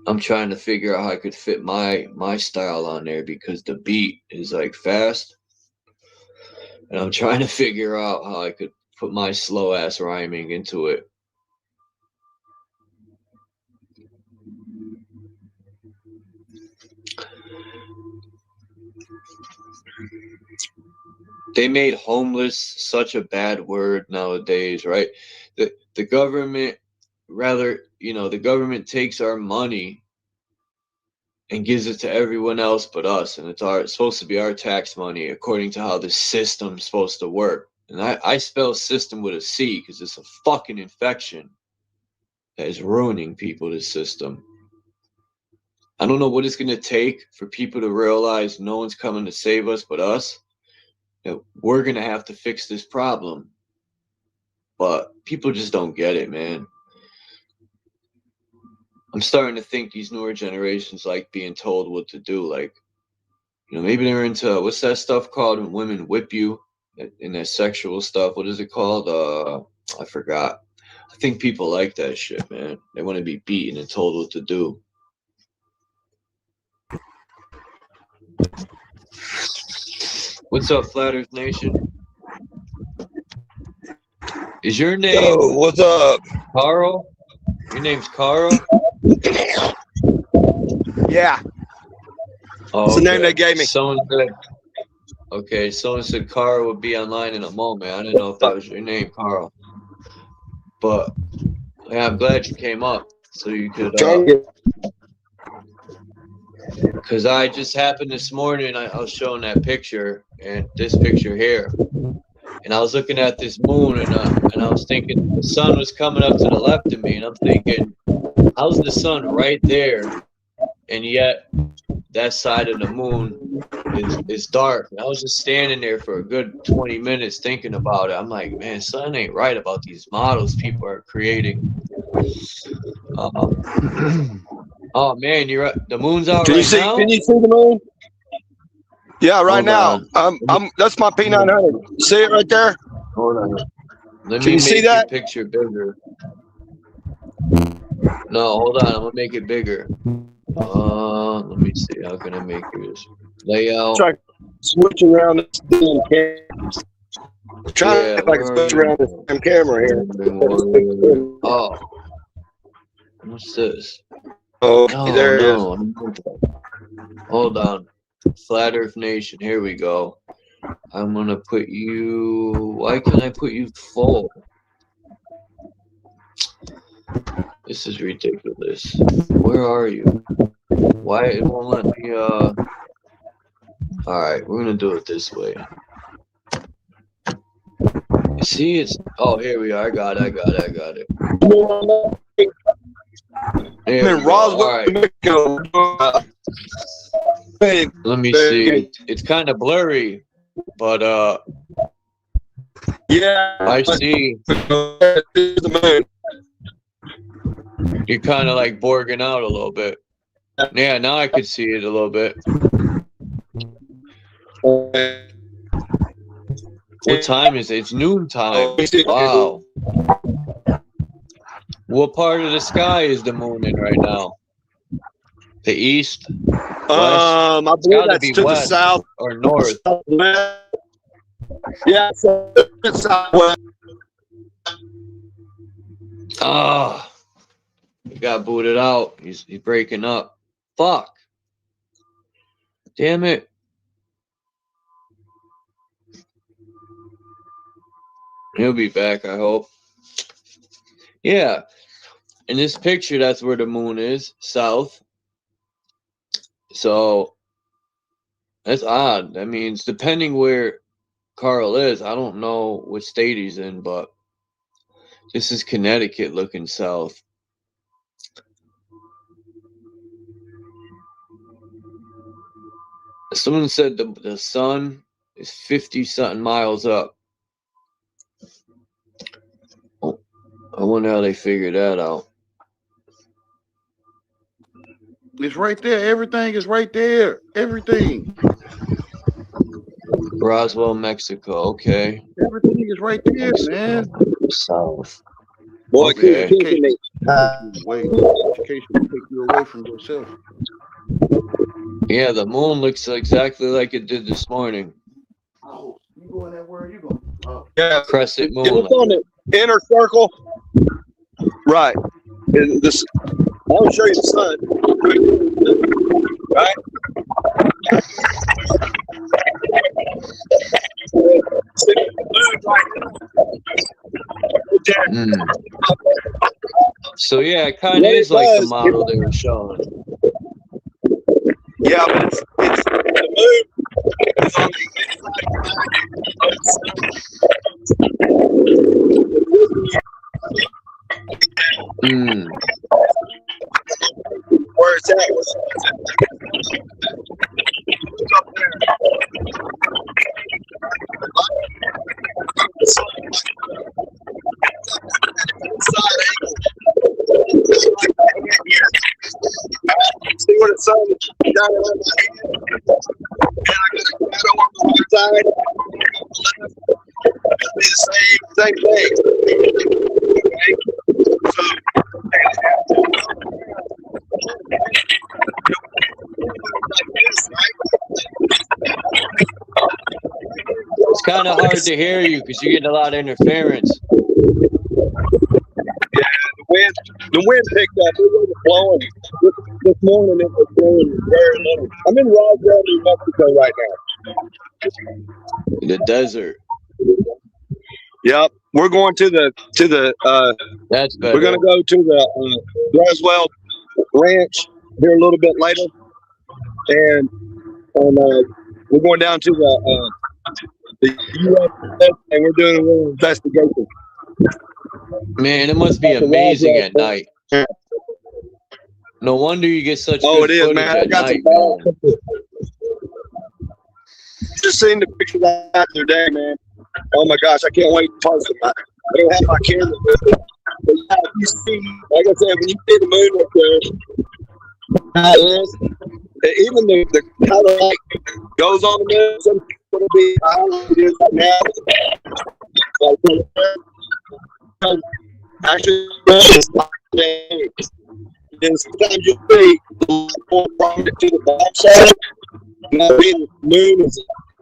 I'm trying to figure out how I could fit my style on there because the beat is like fast. And I'm trying to figure out how I could put my slow ass rhyming into it. They made homeless such a bad word nowadays, right? The government, the government takes our money and gives it to everyone else but us, and it's supposed to be our tax money according to how the system's supposed to work. And I spell system with a C because it's a fucking infection that is ruining people, this system. I don't know what it's going to take for people to realize no one's coming to save us but us. We're going to have to fix this problem. But people just don't get it, man. I'm starting to think these newer generations like being told what to do. Like, maybe they're into, what's that stuff called when women whip you in their sexual stuff? What is it called? I forgot. I think people like that shit, man. They want to be beaten and told what to do. What's up, Flat Earth Nation? Is your name? Yo, what's up? Carl? Your name's Carl? Yeah. Oh, That's the name they gave me. Someone said Carl would be online in a moment. I didn't know if that was your name, Carl. But yeah, I'm glad you came up so you could. Because I just happened this morning, I was showing that picture and this picture here. And I was looking at this moon and I was thinking the sun was coming up to the left of me. And I'm thinking, how's the sun right there? And yet that side of the moon is dark. And I was just standing there for a good 20 minutes thinking about it. I'm like, man, something ain't right about these models people are creating. Oh man, the moon's out right now. Can you see the moon? Yeah, right now. That's my P900. See it right there? Hold on. Let me make see that picture bigger. No, hold on. I'm gonna make it bigger. Let me see. How can I make this layout? Try switching around this damn camera. Try to if I can switch around this damn camera here. Oh, what's this? Oh, there it is. Hold on. Flat Earth Nation, here we go. I'm gonna put you. Why can't I put you full? This is ridiculous. Where are you? Why it won't let me All right, we're gonna do it this way. See, it's here we are. I got it. There we go. All right. Let me see. It's kind of blurry, but yeah, I see. You're kind of like borging out a little bit. Yeah, now I can see it a little bit. What time is it? It's noon time. Wow. What part of the sky is the moon in right now? The east? West? I believe that's to the south or north. Southwest. Yeah, so it's southwest. Ah, he got booted out. He's breaking up. Fuck. Damn it. He'll be back, I hope. Yeah. In this picture, that's where the moon is, south. So that's odd. That means depending where Carl is, I don't know what state he's in, but this is Connecticut looking south. Someone said the sun is 50-something miles up. Oh, I wonder how they figured that out. It's right there. Everything is right there. Everything. Roswell, Mexico. Okay. Everything is right there, man. South. Boy, okay. Education will take you away from yourself. Yeah, the moon looks exactly like it did this morning. Oh, you going that where you going? Oh. Yeah, crescent moon. It's on the inner circle. Right. This. I'll show you the sun. Right. So yeah, it kind of is like the model they were showing. Yeah, but it's the moon is on the inside. Where it's at? It's up there. Side angle. See what it's on down around my hand? And I got a shadow on the right side. It'll be the same thing. Okay? So it's kind of hard to hear you because you get a lot of interference. The wind picked up. It wasn't blowing. This morning it was blowing very little. I'm in Roswell, New Mexico right now. The desert. Yep. We're going to the that's better. We're gonna go to the Roswell Ranch here a little bit later. And we're going down to the U.S. and we're doing a little investigation. Man, it must be amazing at night. No wonder you get such good it is, footage man. I at got night, some man. Just seen the pictures the other day, man. Oh my gosh, I can't wait to post them. I don't have my camera with me. But yeah, you see, like I said, when you see the moon up there, even the kind of like goes on the moon, some people will be how it is right now. Actually, and sometimes you'll see more prominent to the backside. Now, the moon is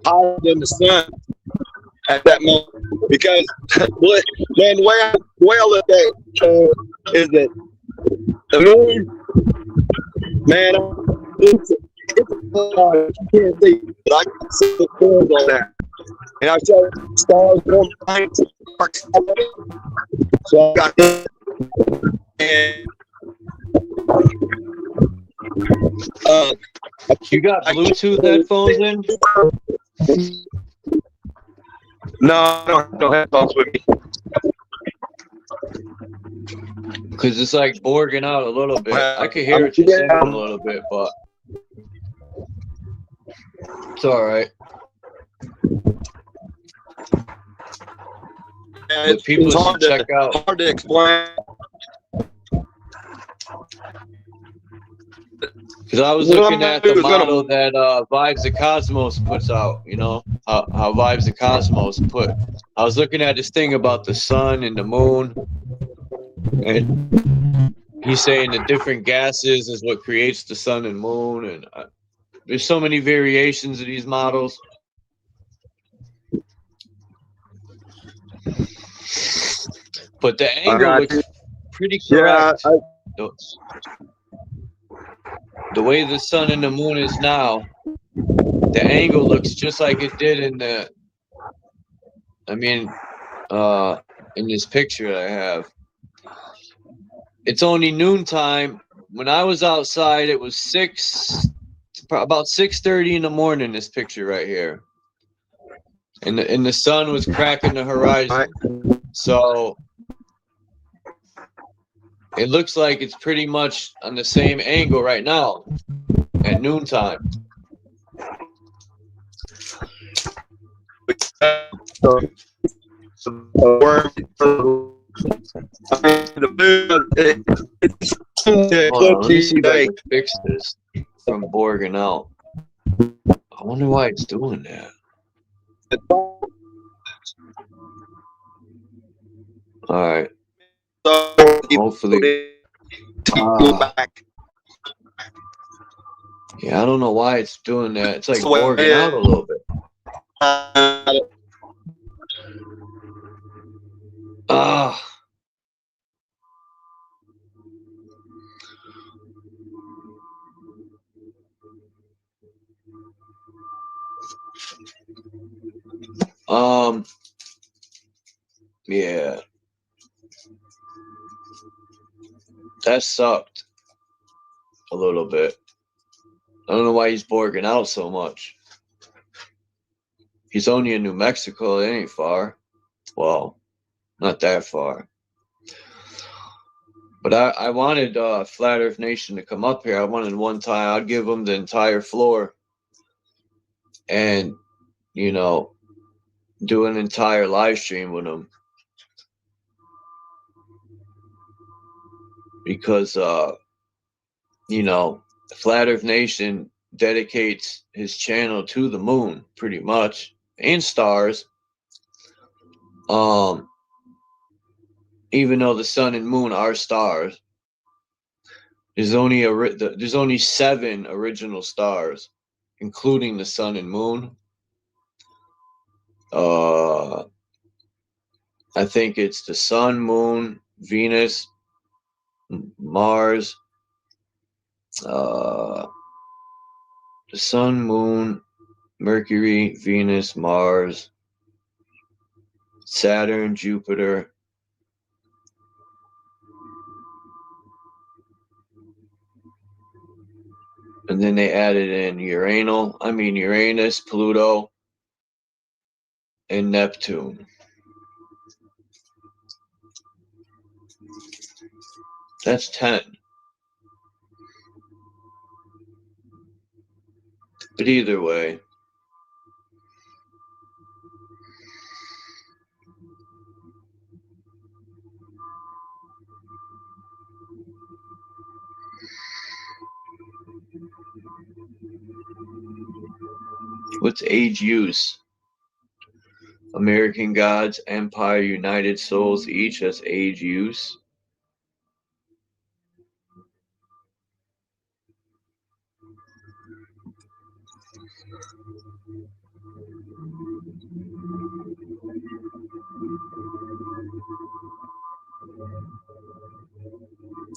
higher than the sun at that moment because, man, the way I look at it is that the moon, man, it's you can't see, but I can see the stars on that. And I saw stars going behind. So I got that. And I You got Bluetooth headphones in? No, I don't have no headphones with me. Because it's like borging out a little bit. I can hear what you're saying a little bit, but it's all right. But people should check out. Hard to explain. Because I was looking at the model that Vibes of Cosmos puts out, you know, how Vibes of Cosmos put. I was looking at this thing about the sun and the moon, and he's saying the different gases is what creates the sun and moon, and there's so many variations of these models. But the angle looks pretty correct. Yeah, the way the sun and the moon is now, the angle looks just like it did in the, in this picture I have. It's only noontime. When I was outside, it was about 6:30 in the morning, this picture right here. And the sun was cracking the horizon. So it looks like it's pretty much on the same angle right now at noontime. Let me see if I can fix this from borging out. I wonder why it's doing that. All right. Hopefully. Yeah, I don't know why it's doing that. It's like borging out a little bit. Yeah. That sucked a little bit. I don't know why he's borging out so much. He's only in New Mexico. It ain't far. Well, not that far. But I wanted Flat Earth Nation to come up here. I wanted one time. I'd give them the entire floor and, you know, do an entire live stream with them. Because, you know, Flat Earth Nation dedicates his channel to the moon, pretty much, and stars. Even though the sun and moon are stars, there's only 7 original stars, including the sun and moon. I think it's the sun, moon, Venus, Mars, the sun, moon, Mercury, Venus, Mars, Saturn, Jupiter, and then they added in Uranus, Pluto, and Neptune. That's 10. But either way, what's age use? American Gods, Empire, United Souls, each has age use.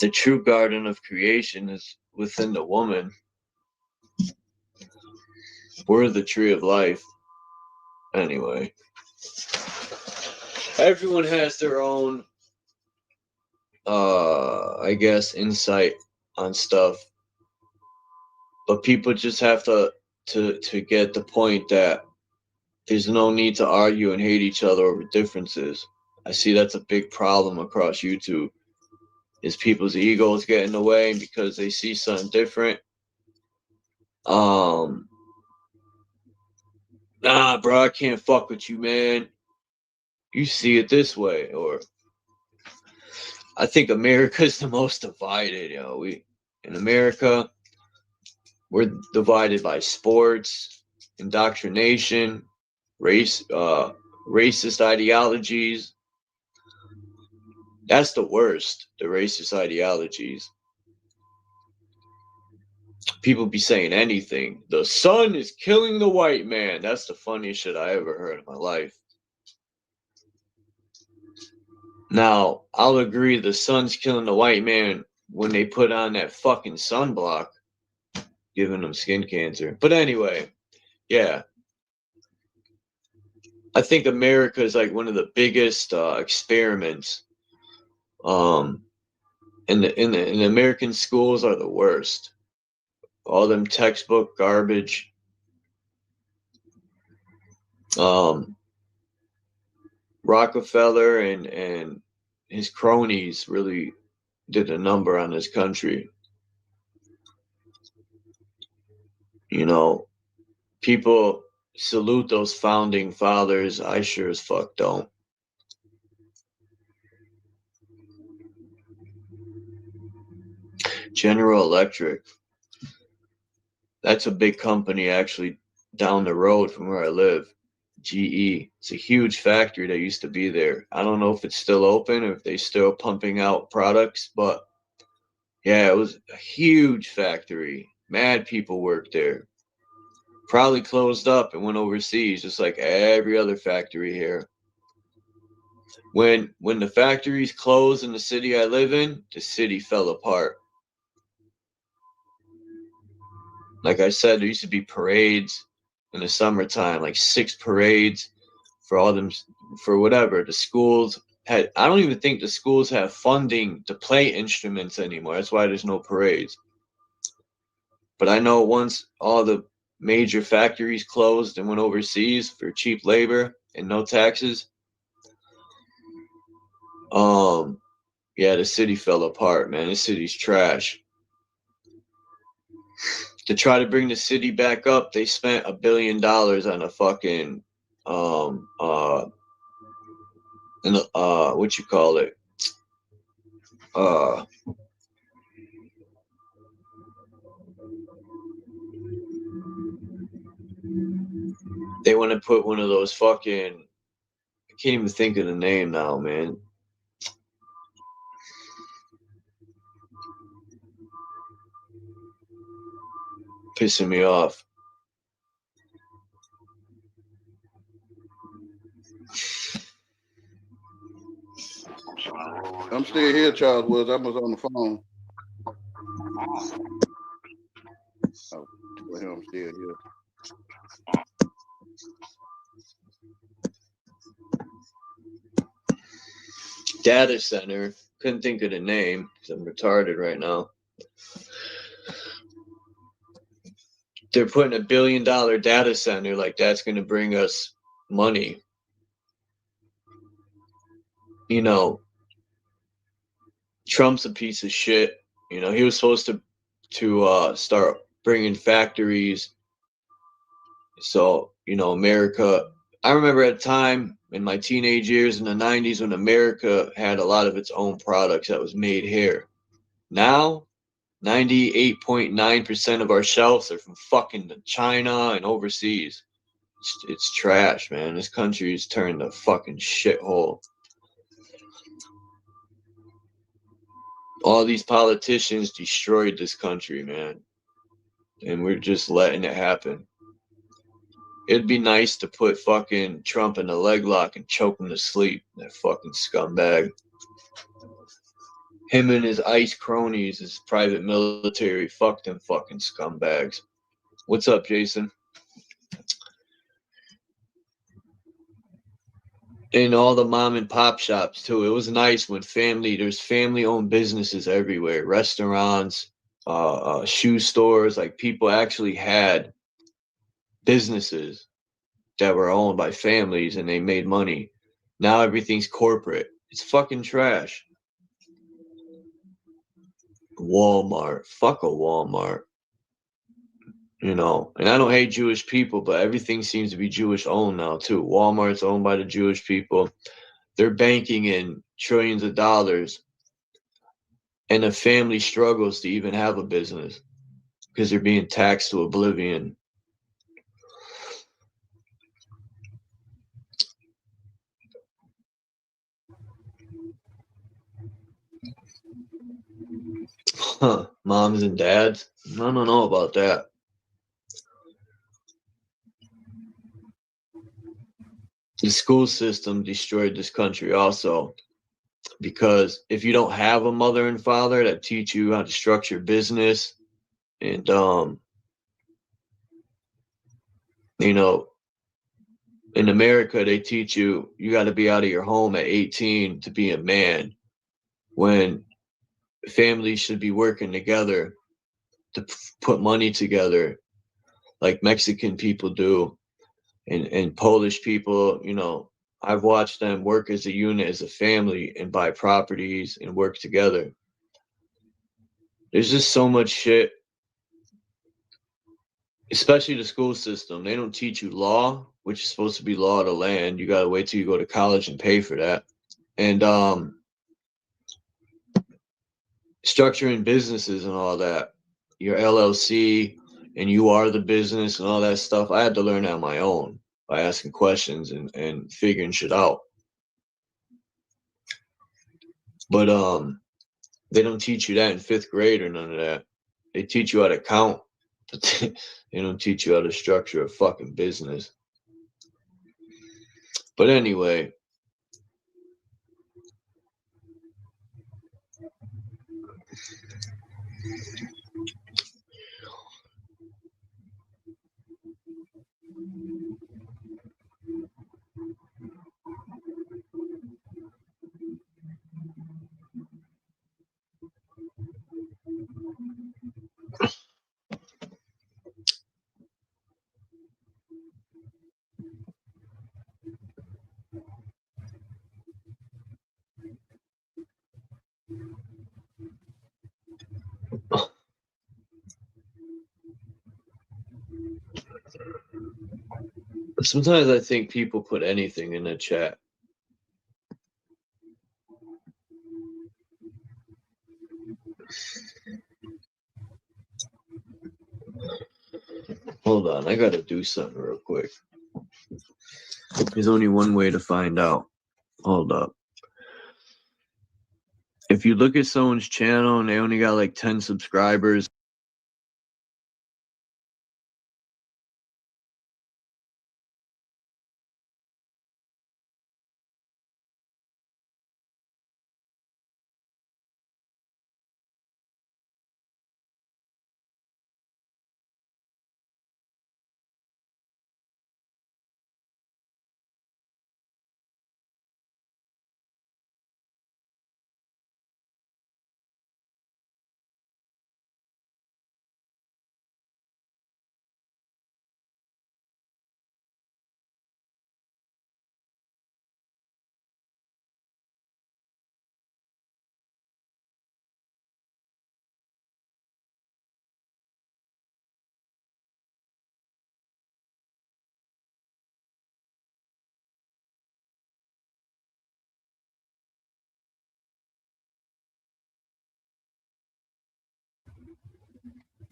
The true garden of creation is within the woman. We're the tree of life. Anyway. Everyone has their own, I guess, insight on stuff. But people just have to get the point that there's no need to argue and hate each other over differences. I see that's a big problem across YouTube. Is people's egos get in the way because they see something different. Nah, bro, I can't fuck with you, man. You see it this way. Or I think America's the most divided, in America, we're divided by sports, indoctrination, racist ideologies. That's the worst, the racist ideologies. People be saying anything. The sun is killing the white man. That's the funniest shit I ever heard in my life. Now, I'll agree the sun's killing the white man when they put on that fucking sunblock, giving them skin cancer. But anyway, yeah. I think America is like one of the biggest experiments. And the American schools are the worst. All them textbook garbage. Rockefeller and his cronies really did a number on this country. People salute those founding fathers. I sure as fuck don't. General Electric. That's a big company actually down the road from where I live. GE. It's a huge factory that used to be there. I don't know if it's still open or if they're still pumping out products, but yeah, it was a huge factory. Mad people worked there. Probably closed up and went overseas, just like every other factory here. When the factories closed in the city I live in, the city fell apart. Like I said, there used to be parades in the summertime, like 6 parades for all them, for whatever. The schools had, I don't even think the schools have funding to play instruments anymore. That's why there's no parades. But I know once all the major factories closed and went overseas for cheap labor and no taxes, yeah, the city fell apart, man. The city's trash. To try to bring the city back up, they spent $1 billion on a fucking what you call it? They want to put one of those fucking, I can't even think of the name now, man. Pissing me off. I'm still here, Charles Woods. I was on the phone. Oh, tell him I'm still here. Data center. Couldn't think of the name because I'm retarded right now. They're putting $1 billion data center, like that's going to bring us money. You know, Trump's a piece of shit. You know, he was supposed to start bringing factories. So, you know, America, I remember at a time in my teenage years in the 90s when America had a lot of its own products that was made here. Now, 98.9% of our shelves are from fucking China and overseas. It's trash, man. This country's turned a fucking shithole. All these politicians destroyed this country, man. And we're just letting it happen. It'd be nice to put fucking Trump in a leg lock and choke him to sleep. That fucking scumbag. Him and his ICE cronies, his private military, fuck them fucking scumbags. What's up, Jason? And all the mom and pop shops too. It was nice when there's family owned businesses everywhere. Restaurants, shoe stores. Like people actually had businesses that were owned by families and they made money. Now everything's corporate. It's fucking trash. Walmart. Fuck a Walmart. You know, and I don't hate Jewish people, but everything seems to be Jewish owned now too. Walmart's owned by the Jewish people. They're banking in trillions of dollars, and the family struggles to even have a business because they're being taxed to oblivion. Huh, moms and dads? I don't know about that. The school system destroyed this country also, because if you don't have a mother and father that teach you how to structure business and you know, in America they teach you got to be out of your home at 18 to be a man, when families should be working together to put money together like Mexican people do, and Polish people. You know, I've watched them work as a unit, as a family, and buy properties and work together. There's just so much shit, especially the school system. They don't teach you law, which is supposed to be law of the land. You got to wait till you go to college and pay for that. And structuring businesses and all that, your LLC, and you are the business and all that stuff. I had to learn that on my own by asking questions and figuring shit out. But they don't teach you that in 5th grade or none of that. They teach you how to count, but they don't teach you how to structure a fucking business. But anyway, sometimes I think people put anything in the chat. Hold on, I gotta do something real quick. There's only one way to find out. Hold up. If you look at someone's channel and they only got like 10 subscribers,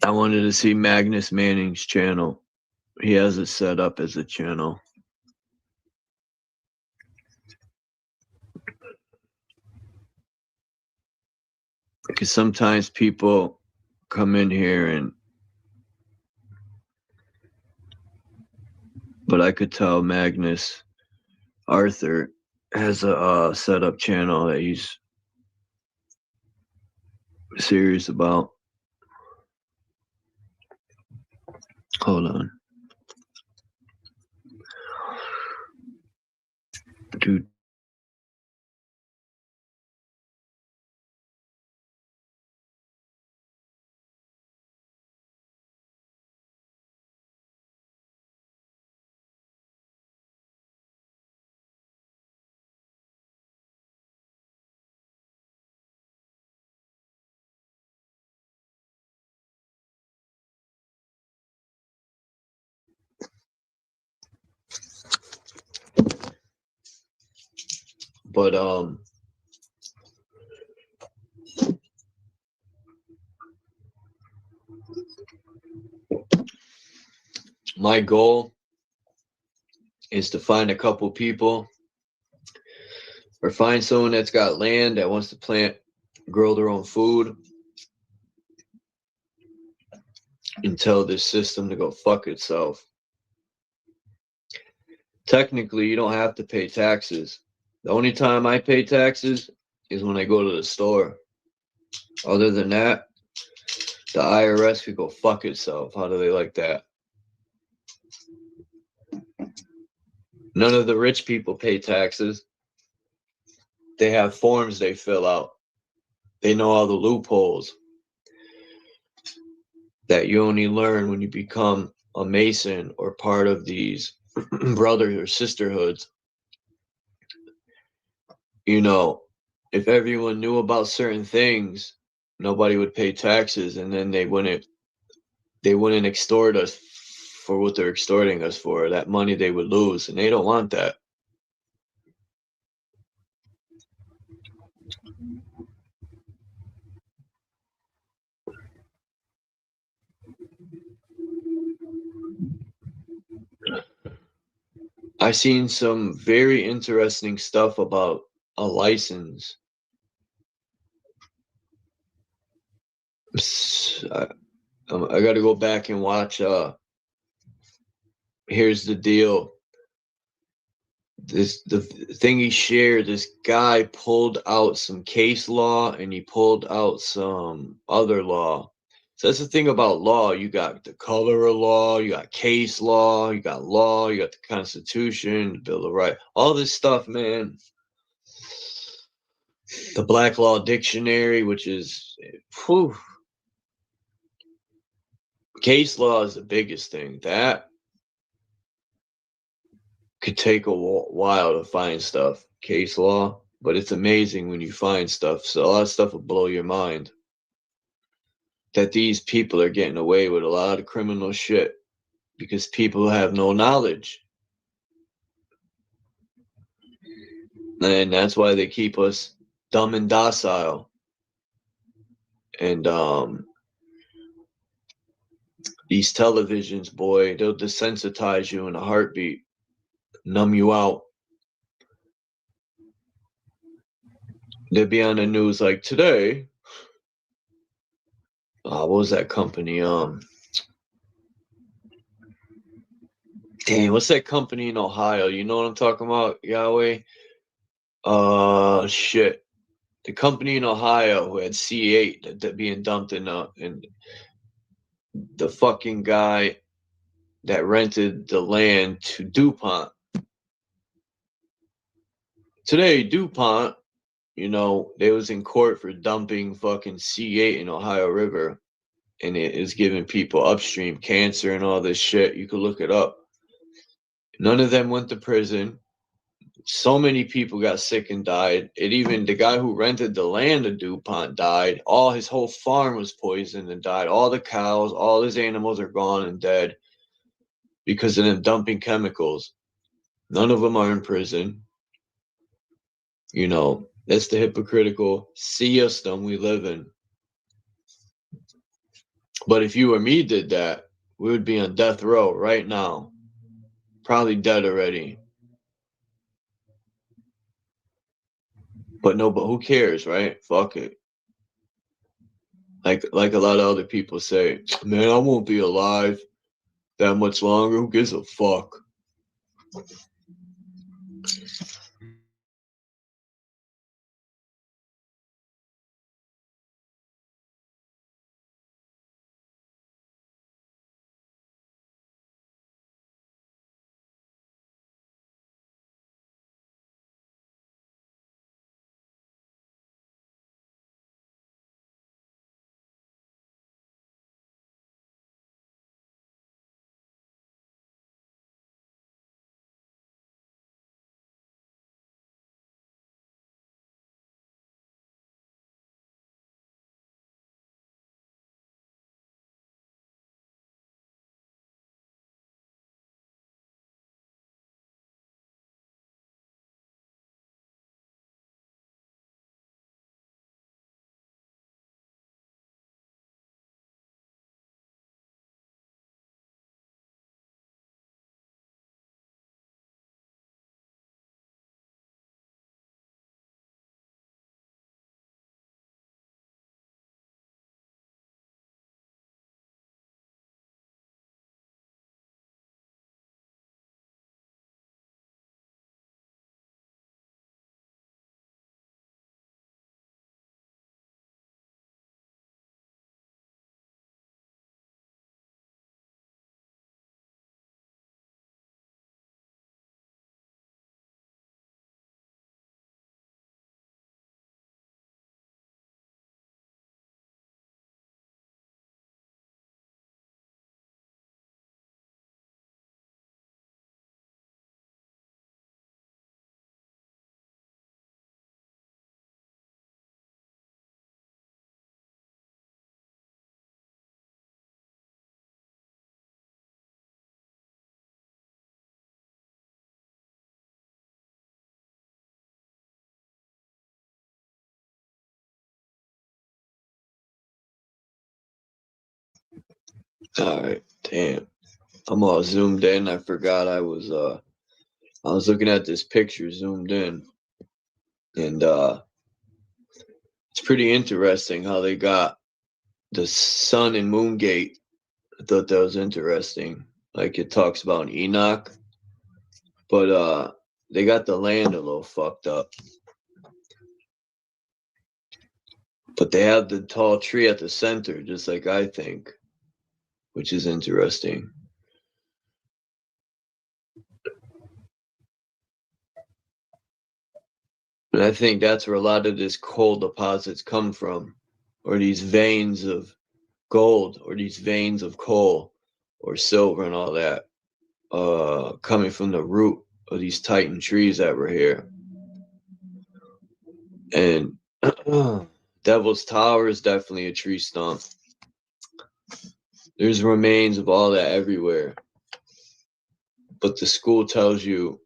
I wanted to see Magnus Manning's channel. He has it set up as a channel. Because sometimes people come in here but I could tell Magnus Arthur has a set up channel that he's serious about. Hold on. Dude. But my goal is to find a couple people or find someone that's got land that wants to grow their own food, and tell this system to go fuck itself. Technically, you don't have to pay taxes. The only time I pay taxes is when I go to the store. Other than that, the IRS could go fuck itself. How do they like that? None of the rich people pay taxes. They have forms they fill out. They know all the loopholes that you only learn when you become a Mason or part of these brothers or sisterhoods. You know, if everyone knew about certain things, nobody would pay taxes, and then they wouldn't extort us for what they're extorting us for. That money they would lose, and they don't want that. I've seen some very interesting stuff about a license. I got to go back and watch. Here's the deal. The thing he shared, this guy pulled out some case law and he pulled out some other law. So that's the thing about law. You got the color of law, you got case law, you got the Constitution, the Bill of Rights, all this stuff, man. The Black Law Dictionary, which is, whew. Case law is the biggest thing. That could take a while to find stuff, case law, but it's amazing when you find stuff. So a lot of stuff will blow your mind. That these people are getting away with a lot of criminal shit because people have no knowledge. And that's why they keep us dumb and docile. And these televisions, boy, they'll desensitize you in a heartbeat, numb you out. They'll be on the news like today. What was that company? Damn, what's that company in Ohio? You know what I'm talking about, Yahweh? Shit. The company in Ohio who had C8 that being dumped in the fucking guy that rented the land to DuPont. Today, DuPont, you know, they was in court for dumping fucking C8 in Ohio River, and it is giving people upstream cancer and all this shit. You could look it up. None of them went to prison. So many people got sick and died. The guy who rented the land to DuPont died. His whole farm was poisoned and died. All the cows, all his animals are gone and dead because of them dumping chemicals. None of them are in prison. You know, that's the hypocritical system we live in. But if you or me did that, we would be on death row right now. Probably dead already. But who cares, right? Fuck it. Like a lot of other people say, man, I won't be alive that much longer. Who gives a fuck? All right, damn. I'm all zoomed in. I forgot I was looking at this picture zoomed in, and it's pretty interesting how they got the sun and moon gate. I thought that was interesting. Like it talks about Enoch, but they got the land a little fucked up. But they have the tall tree at the center, just like I think, which is interesting. And I think that's where a lot of this coal deposits come from, or these veins of gold, or these veins of coal, or silver and all that, coming from the root of these titan trees that were here. And Devil's Tower is definitely a tree stump. There's remains of all that everywhere. But the school tells you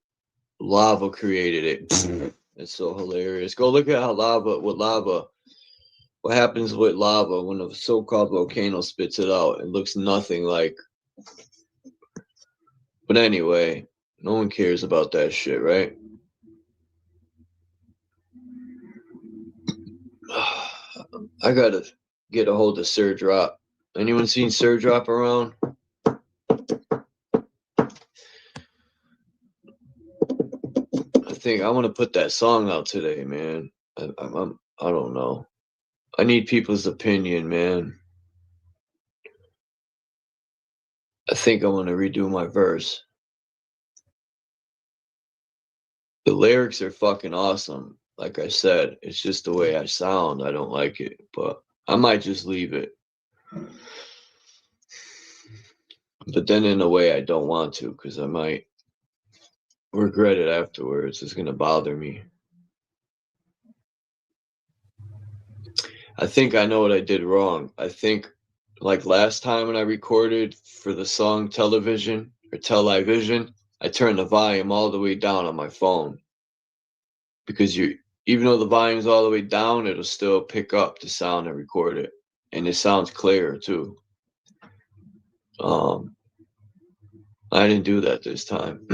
lava created it. It's so hilarious. Go look at how what happens with lava when a so-called volcano spits it out. It looks nothing like. But anyway, no one cares about that shit, right? I gotta get a hold of Sir Drop. Anyone seen Sir Drop around? I think I want to put that song out today, man. I don't know. I need people's opinion, man. I think I want to redo my verse. The lyrics are fucking awesome. Like I said, it's just the way I sound. I don't like it, but I might just leave it. But then in a way I don't want to, because I might regret it afterwards. It's going to bother me. I think I know what I did wrong. I think like last time when I recorded for the song Television or Television, I turned the volume all the way down on my phone. Because even though the volume's all the way down, it'll still pick up the sound and record it. And it sounds clearer too. I didn't do that this time.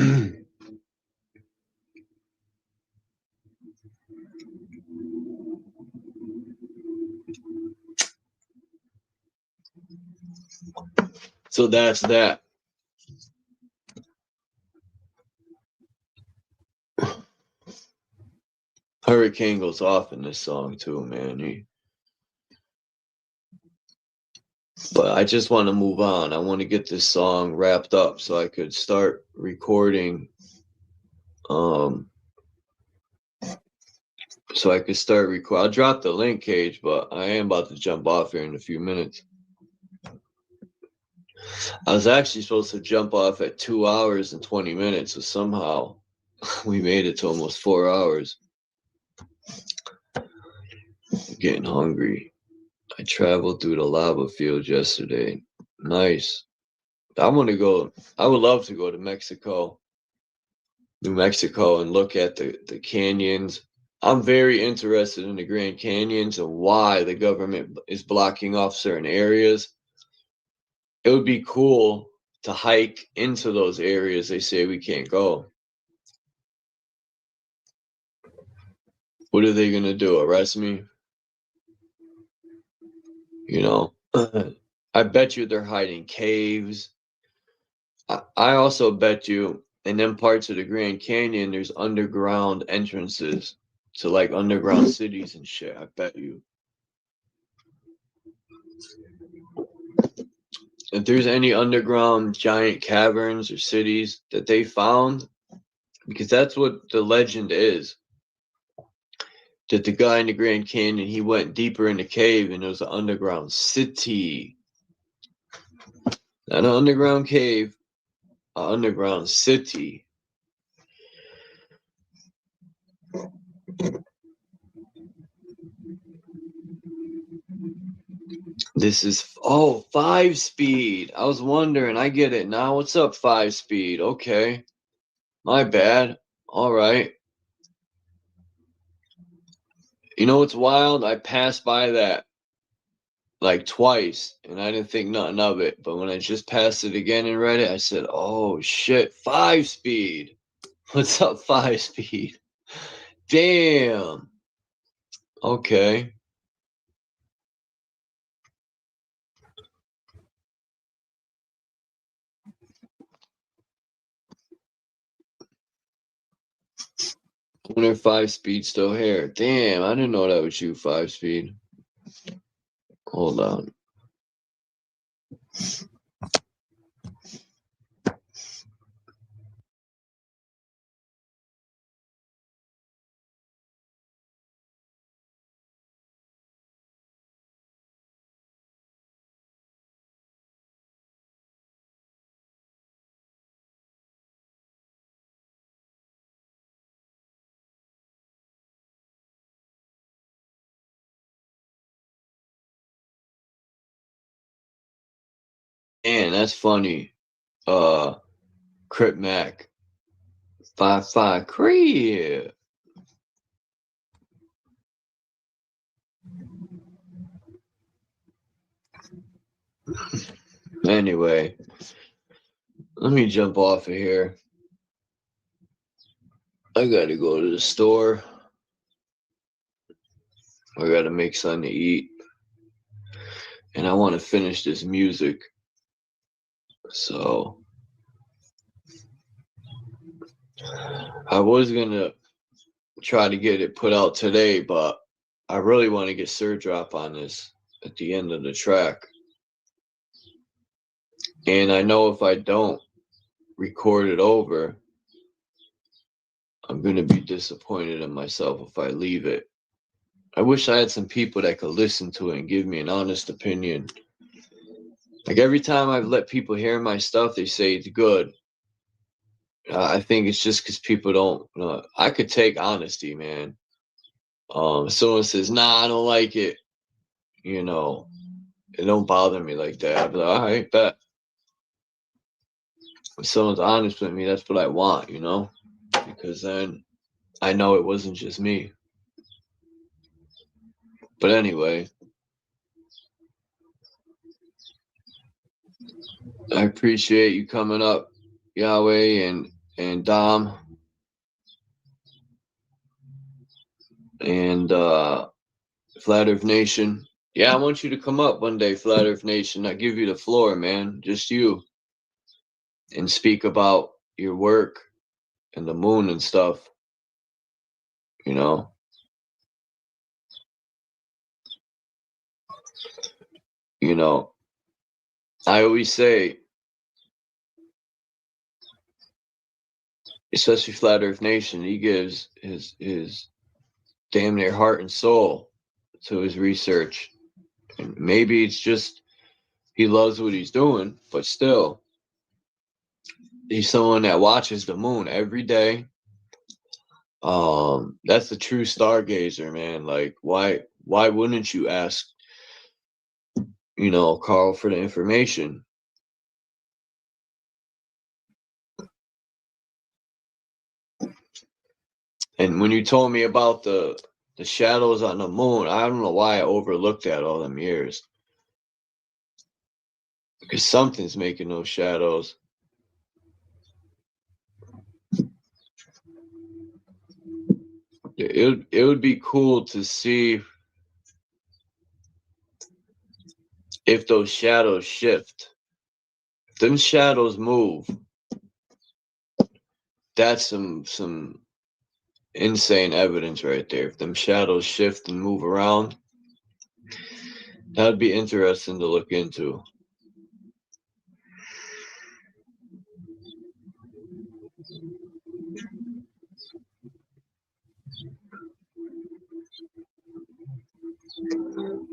So that's that. Hurricane goes off in this song too, man. But I just want to move on. I want to get this song wrapped up so I could start recording. I'll drop the link, Cage, but I am about to jump off here in a few minutes. I was actually supposed to jump off at 2 hours and 20 minutes, so somehow we made it to almost 4 hours. I'm getting hungry. I traveled through the lava fields yesterday. Nice. I would love to go to Mexico, New Mexico, and look at the canyons. I'm very interested in the Grand Canyons and why the government is blocking off certain areas. It would be cool to hike into those areas they say we can't go. What are they going to do? Arrest me? You know, I bet you they're hiding caves. I also bet you in them parts of the Grand Canyon, there's underground entrances to like underground cities and shit. I bet you. If there's any underground giant caverns or cities that they found, because that's what the legend is. That the guy in the Grand Canyon, he went deeper in the cave and there was an underground city. Not an underground cave, an underground city. This is, 5-speed. I was wondering, I get it now. What's up, 5-speed? Okay. My bad. All right. You know what's wild? I passed by that like twice, and I didn't think nothing of it. But when I just passed it again and read it, I said, "Oh shit, 5-speed! What's up, 5-speed? Damn. Okay." Wonder if 5-speed still here. Damn, I didn't know that was you, 5-speed. Hold on. Man, that's funny. Crip Mac. 5-5 Crip. Anyway, let me jump off of here. I gotta go to the store. I gotta make something to eat. And I want to finish this music. So I was gonna try to get it put out today, but I really want to get Sir Drop on this at the end of the track. And I know if I don't record it over, I'm going to be disappointed in myself if I leave it. I wish I had some people that could listen to it and give me an honest opinion. Like every time I've let people hear my stuff, they say it's good. I think it's just because people don't. I could take honesty, man. If someone says, "Nah, I don't like it," it don't bother me like that. I'd be like, "All right, bet." If someone's honest with me, that's what I want, because then I know it wasn't just me. But anyway, I appreciate you coming up, Yahweh and Dom. And Flat Earth Nation. Yeah, I want you to come up one day, Flat Earth Nation. I give you the floor, man. Just you. And speak about your work and the moon and stuff. I always say, especially Flat Earth Nation, he gives his damn near heart and soul to his research. And maybe it's just he loves what he's doing, but still, he's someone that watches the moon every day. That's a true stargazer, man. Like, why wouldn't you ask, Carl for the information? And when you told me about the shadows on the moon, I don't know why I overlooked that all them years. Because something's making those shadows. It would be cool to see if those shadows shift. If them shadows move, that's some insane evidence right there. If them shadows shift and move around, that would be interesting to look into.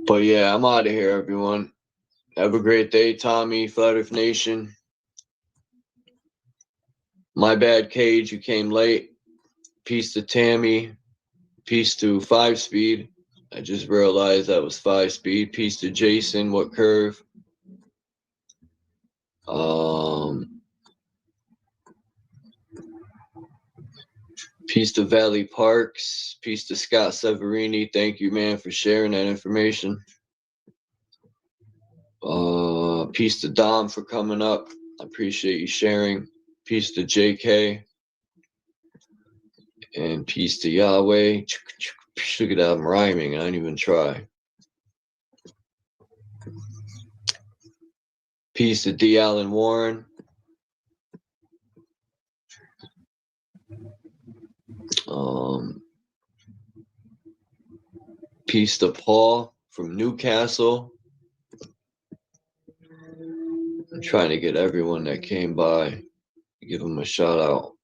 But yeah, I'm out of here, everyone. Have a great day, Tommy, Flat Earth Nation. My bad, Cage, you came late. Peace to Tammy. Peace to 5-speed. I just realized that was 5-speed. Peace to Jason. What curve? Peace to Valley Parks. Peace to Scott Severini. Thank you, man, for sharing that information. Peace to Dom for coming up. I appreciate you sharing. Peace to JK. And peace to Yahweh. Look at that, I'm rhyming. I didn't even try. Peace to D. Allen Warren. Peace to Paul from Newcastle. I'm trying to get everyone that came by, give them a shout out.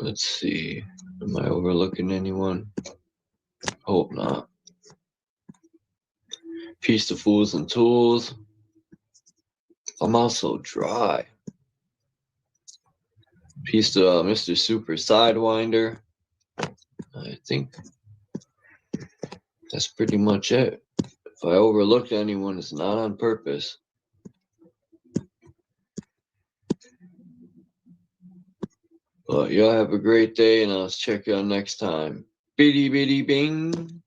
Let's see. Am I overlooking anyone? Hope not. Peace to Fools and Tools. I'm also dry. Peace to Mr. Super Sidewinder. I think that's pretty much it. If I overlooked anyone, it's not on purpose. But y'all have a great day, and I'll check you out next time. Bitty bitty bing.